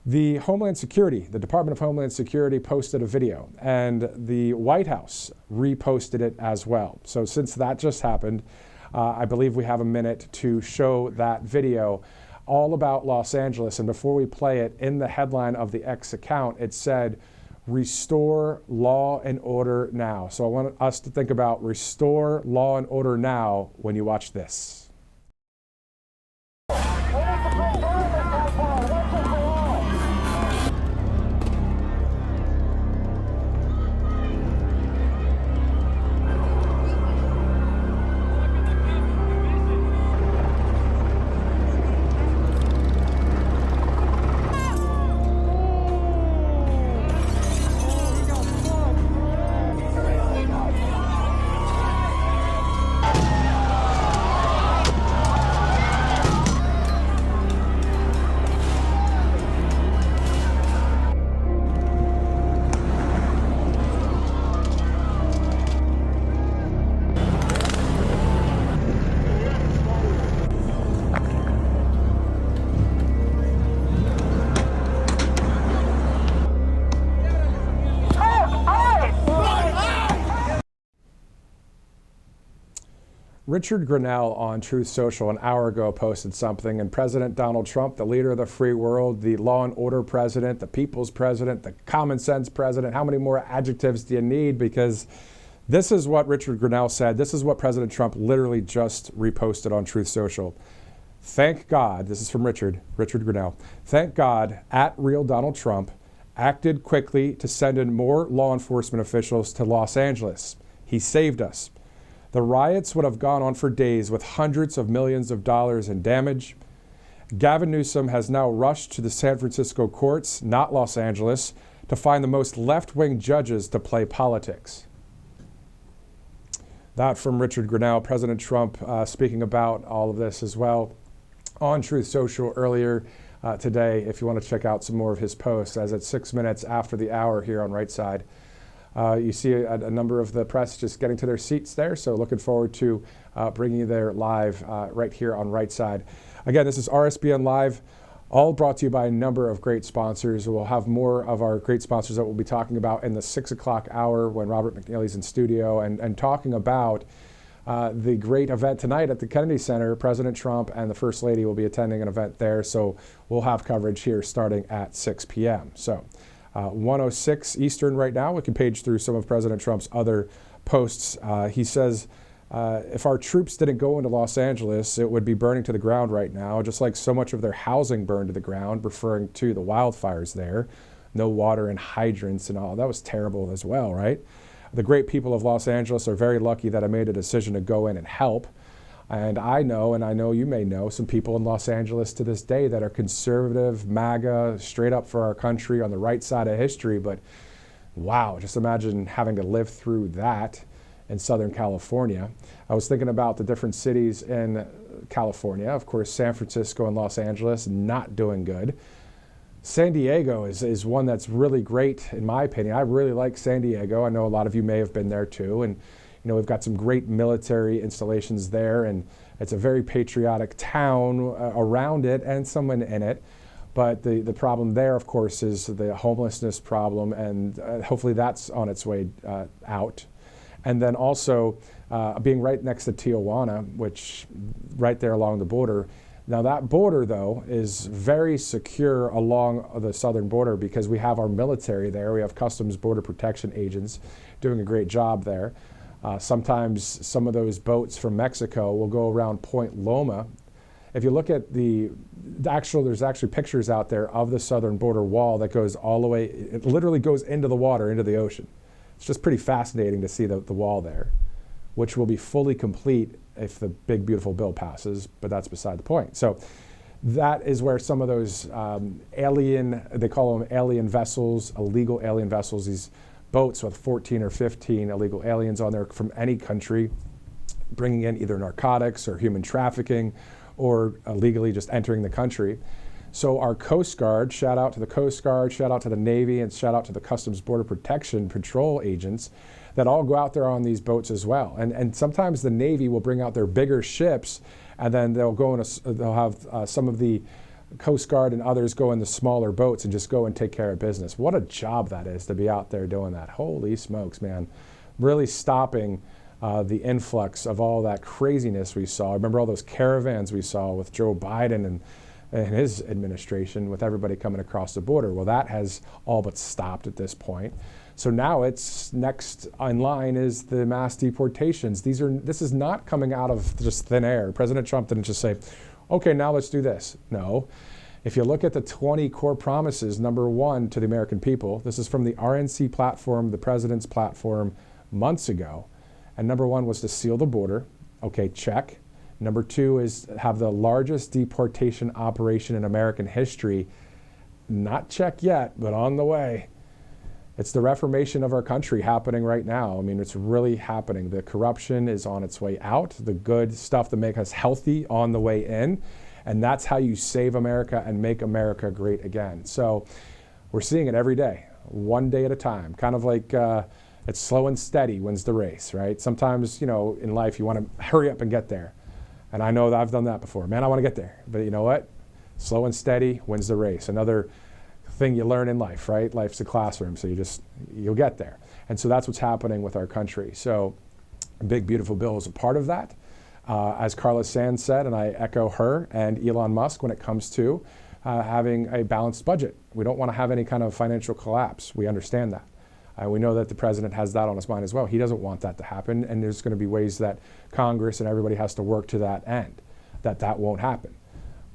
The Homeland Security, the Department of Homeland Security posted a video, and the White House reposted it as well. So since that just happened, I believe we have a minute to show that video all about Los Angeles. And before we play it, in the headline of the X account, it said, "Restore law and order now." So I want us to think about restore law and order now when you watch this. Richard Grinnell on Truth Social an hour ago posted something, and President Donald Trump, the leader of the free world, the law and order president, the people's president, the common sense president, how many more adjectives do you need? Because this is what Richard Grinnell said. This is what President Trump literally just reposted on Truth Social. Thank God, this is from Richard Grinnell. Thank God, @Real Donald Trump acted quickly to send in more law enforcement officials to Los Angeles. He saved us. The riots would have gone on for days with hundreds of millions of dollars in damage. Gavin Newsom has now rushed to the San Francisco courts, not Los Angeles, to find the most left-wing judges to play politics. That from Richard Grinnell. President Trump speaking about all of this as well on Truth Social earlier today, if you want to check out some more of his posts, as it's 6 minutes after the hour here on Right Side. You see a number of the press just getting to their seats there, so looking forward to bringing you there live right here on Right Side. Again, this is RSBN Live, all brought to you by a number of great sponsors. We'll have more of our great sponsors that we'll be talking about in the 6 o'clock hour when Robert McNeely's in studio and talking about the great event tonight at the Kennedy Center. President Trump and the First Lady will be attending an event there, so we'll have coverage here starting at 6 p.m. So 1:06 Eastern right now. We can page through some of President Trump's other posts. He says, if our troops didn't go into Los Angeles, it would be burning to the ground right now, just like so much of their housing burned to the ground, referring to the wildfires there. No water and hydrants and all. That was terrible as well, right? The great people of Los Angeles are very lucky that I made a decision to go in and help. And I know you may know, some people in Los Angeles to this day that are conservative, MAGA, straight up for our country on the right side of history. But wow, just imagine having to live through that in Southern California. I was thinking about the different cities in California. Of course, San Francisco and Los Angeles, not doing good. San Diego is one that's really great, in my opinion. I really like San Diego. I know a lot of you may have been there too. And you know, we've got some great military installations there, and it's a very patriotic town around it and someone in it. But the problem there, of course, is the homelessness problem, and hopefully that's on its way out. And then also being right next to Tijuana, which right there along the border. Now that border, though, is very secure along the southern border because we have our military there. We have Customs Border Protection agents doing a great job there. Sometimes some of those boats from Mexico will go around Point Loma. If you look at there's actually pictures out there of the southern border wall that goes all the way, it literally goes into the water, into the ocean. It's just pretty fascinating to see the wall there, which will be fully complete if the big, beautiful bill passes, but that's beside the point. So that is where some of those they call them alien vessels, illegal alien vessels, these boats with 14 or 15 illegal aliens on there from any country, bringing in either narcotics or human trafficking or illegally just entering the country. So our Coast Guard, shout out to the Coast Guard, shout out to the Navy, and shout out to the Customs Border Protection Patrol agents that all go out there on these boats as well. And sometimes the Navy will bring out their bigger ships, and then they'll have some of the Coast Guard and others go in the smaller boats and just go and take care of business. What a job that is to be out there doing that. Holy smokes, man. Really stopping the influx of all that craziness we saw. Remember all those caravans we saw with Joe Biden and his administration, with everybody coming across the border? Well, that has all but stopped at this point. So now it's next in line is the mass deportations. This is not coming out of just thin air. President Trump didn't just say, okay, now let's do this. No. If you look at the 20 core promises, number one to the American people, this is from the RNC platform, the president's platform months ago. And number one was to seal the border. Okay, check. Number two is have the largest deportation operation in American history. Not check yet, but on the way. It's the reformation of our country happening right now. I mean, it's really happening. The corruption is on its way out. The good stuff to make us healthy on the way in. And that's how you save America and make America great again. So we're seeing it every day, one day at a time. Kind of like it's slow and steady wins the race, right? Sometimes, in life you want to hurry up and get there. And I know that I've done that before. Man, I want to get there. But you know what? Slow and steady wins the race. Another thing you learn in life, right? Life's a classroom, so you'll get there. And so that's what's happening with our country. So a big, beautiful bill is a part of that. As Carla Sands said, and I echo her and Elon Musk when it comes to having a balanced budget. We don't want to have any kind of financial collapse. We understand that. We know that the president has that on his mind as well. He doesn't want that to happen, and there's going to be ways that Congress and everybody has to work to that end, that won't happen.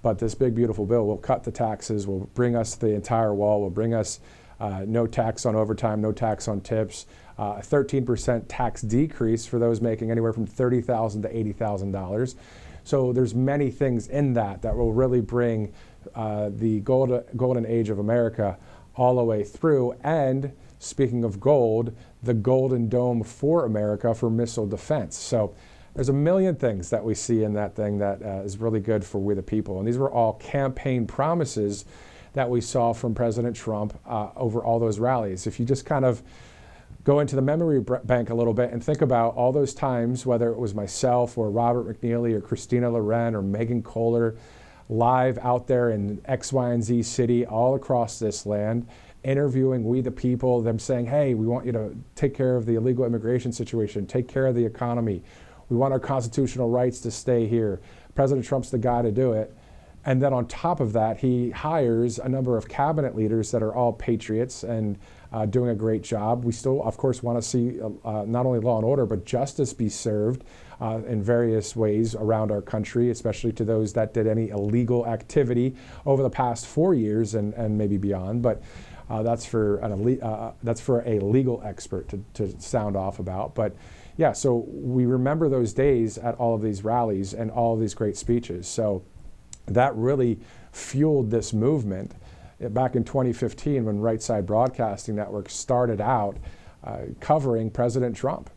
But this big, beautiful bill will cut the taxes, will bring us the entire wall, will bring us no tax on overtime, no tax on tips, a 13% tax decrease for those making anywhere from $30,000 to $80,000. So there's many things in that will really bring the golden age of America all the way through. And speaking of gold, the Golden Dome for America for missile defense. So there's a million things that we see in that thing that is really good for we the people. And these were all campaign promises that we saw from President Trump over all those rallies. If you just kind of go into the memory bank a little bit and think about all those times, whether it was myself or Robert McNeely or Christina Loren or Megan Kohler, live out there in X, Y, and Z city all across this land, interviewing we the people, them saying, hey, we want you to take care of the illegal immigration situation, take care of the economy. We want our constitutional rights to stay here. President Trump's the guy to do it. And then on top of that, he hires a number of cabinet leaders that are all patriots and doing a great job. We still, of course, want to see not only law and order, but justice be served in various ways around our country, especially to those that did any illegal activity over the past 4 years and maybe beyond. But that's for a legal expert to sound off about. But yeah, so we remember those days at all of these rallies and all of these great speeches. So that really fueled this movement back in 2015 when Right Side Broadcasting Network started out covering President Trump.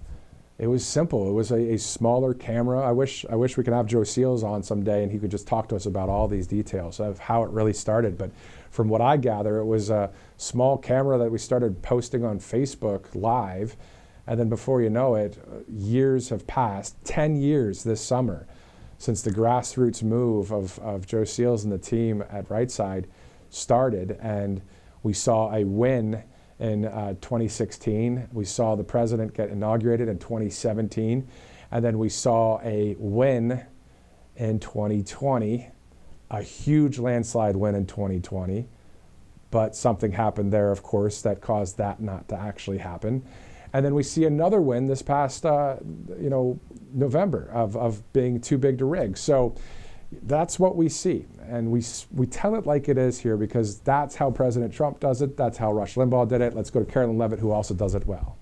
It was simple. It was a smaller camera. I wish we could have Joe Seals on someday and he could just talk to us about all these details of how it really started. But from what I gather, it was a small camera that we started posting on Facebook Live. And then before you know it, years have passed, 10 years this summer, since the grassroots move of Joe Seals and the team at Right Side started. And we saw a win in 2016. We saw the president get inaugurated in 2017. And then we saw a win in 2020, a huge landslide win in 2020. But something happened there, of course, that caused that not to actually happen. And then we see another win this past, November of being too big to rig. So that's what we see. And we tell it like it is here because that's how President Trump does it. That's how Rush Limbaugh did it. Let's go to Karoline Leavitt, who also does it well.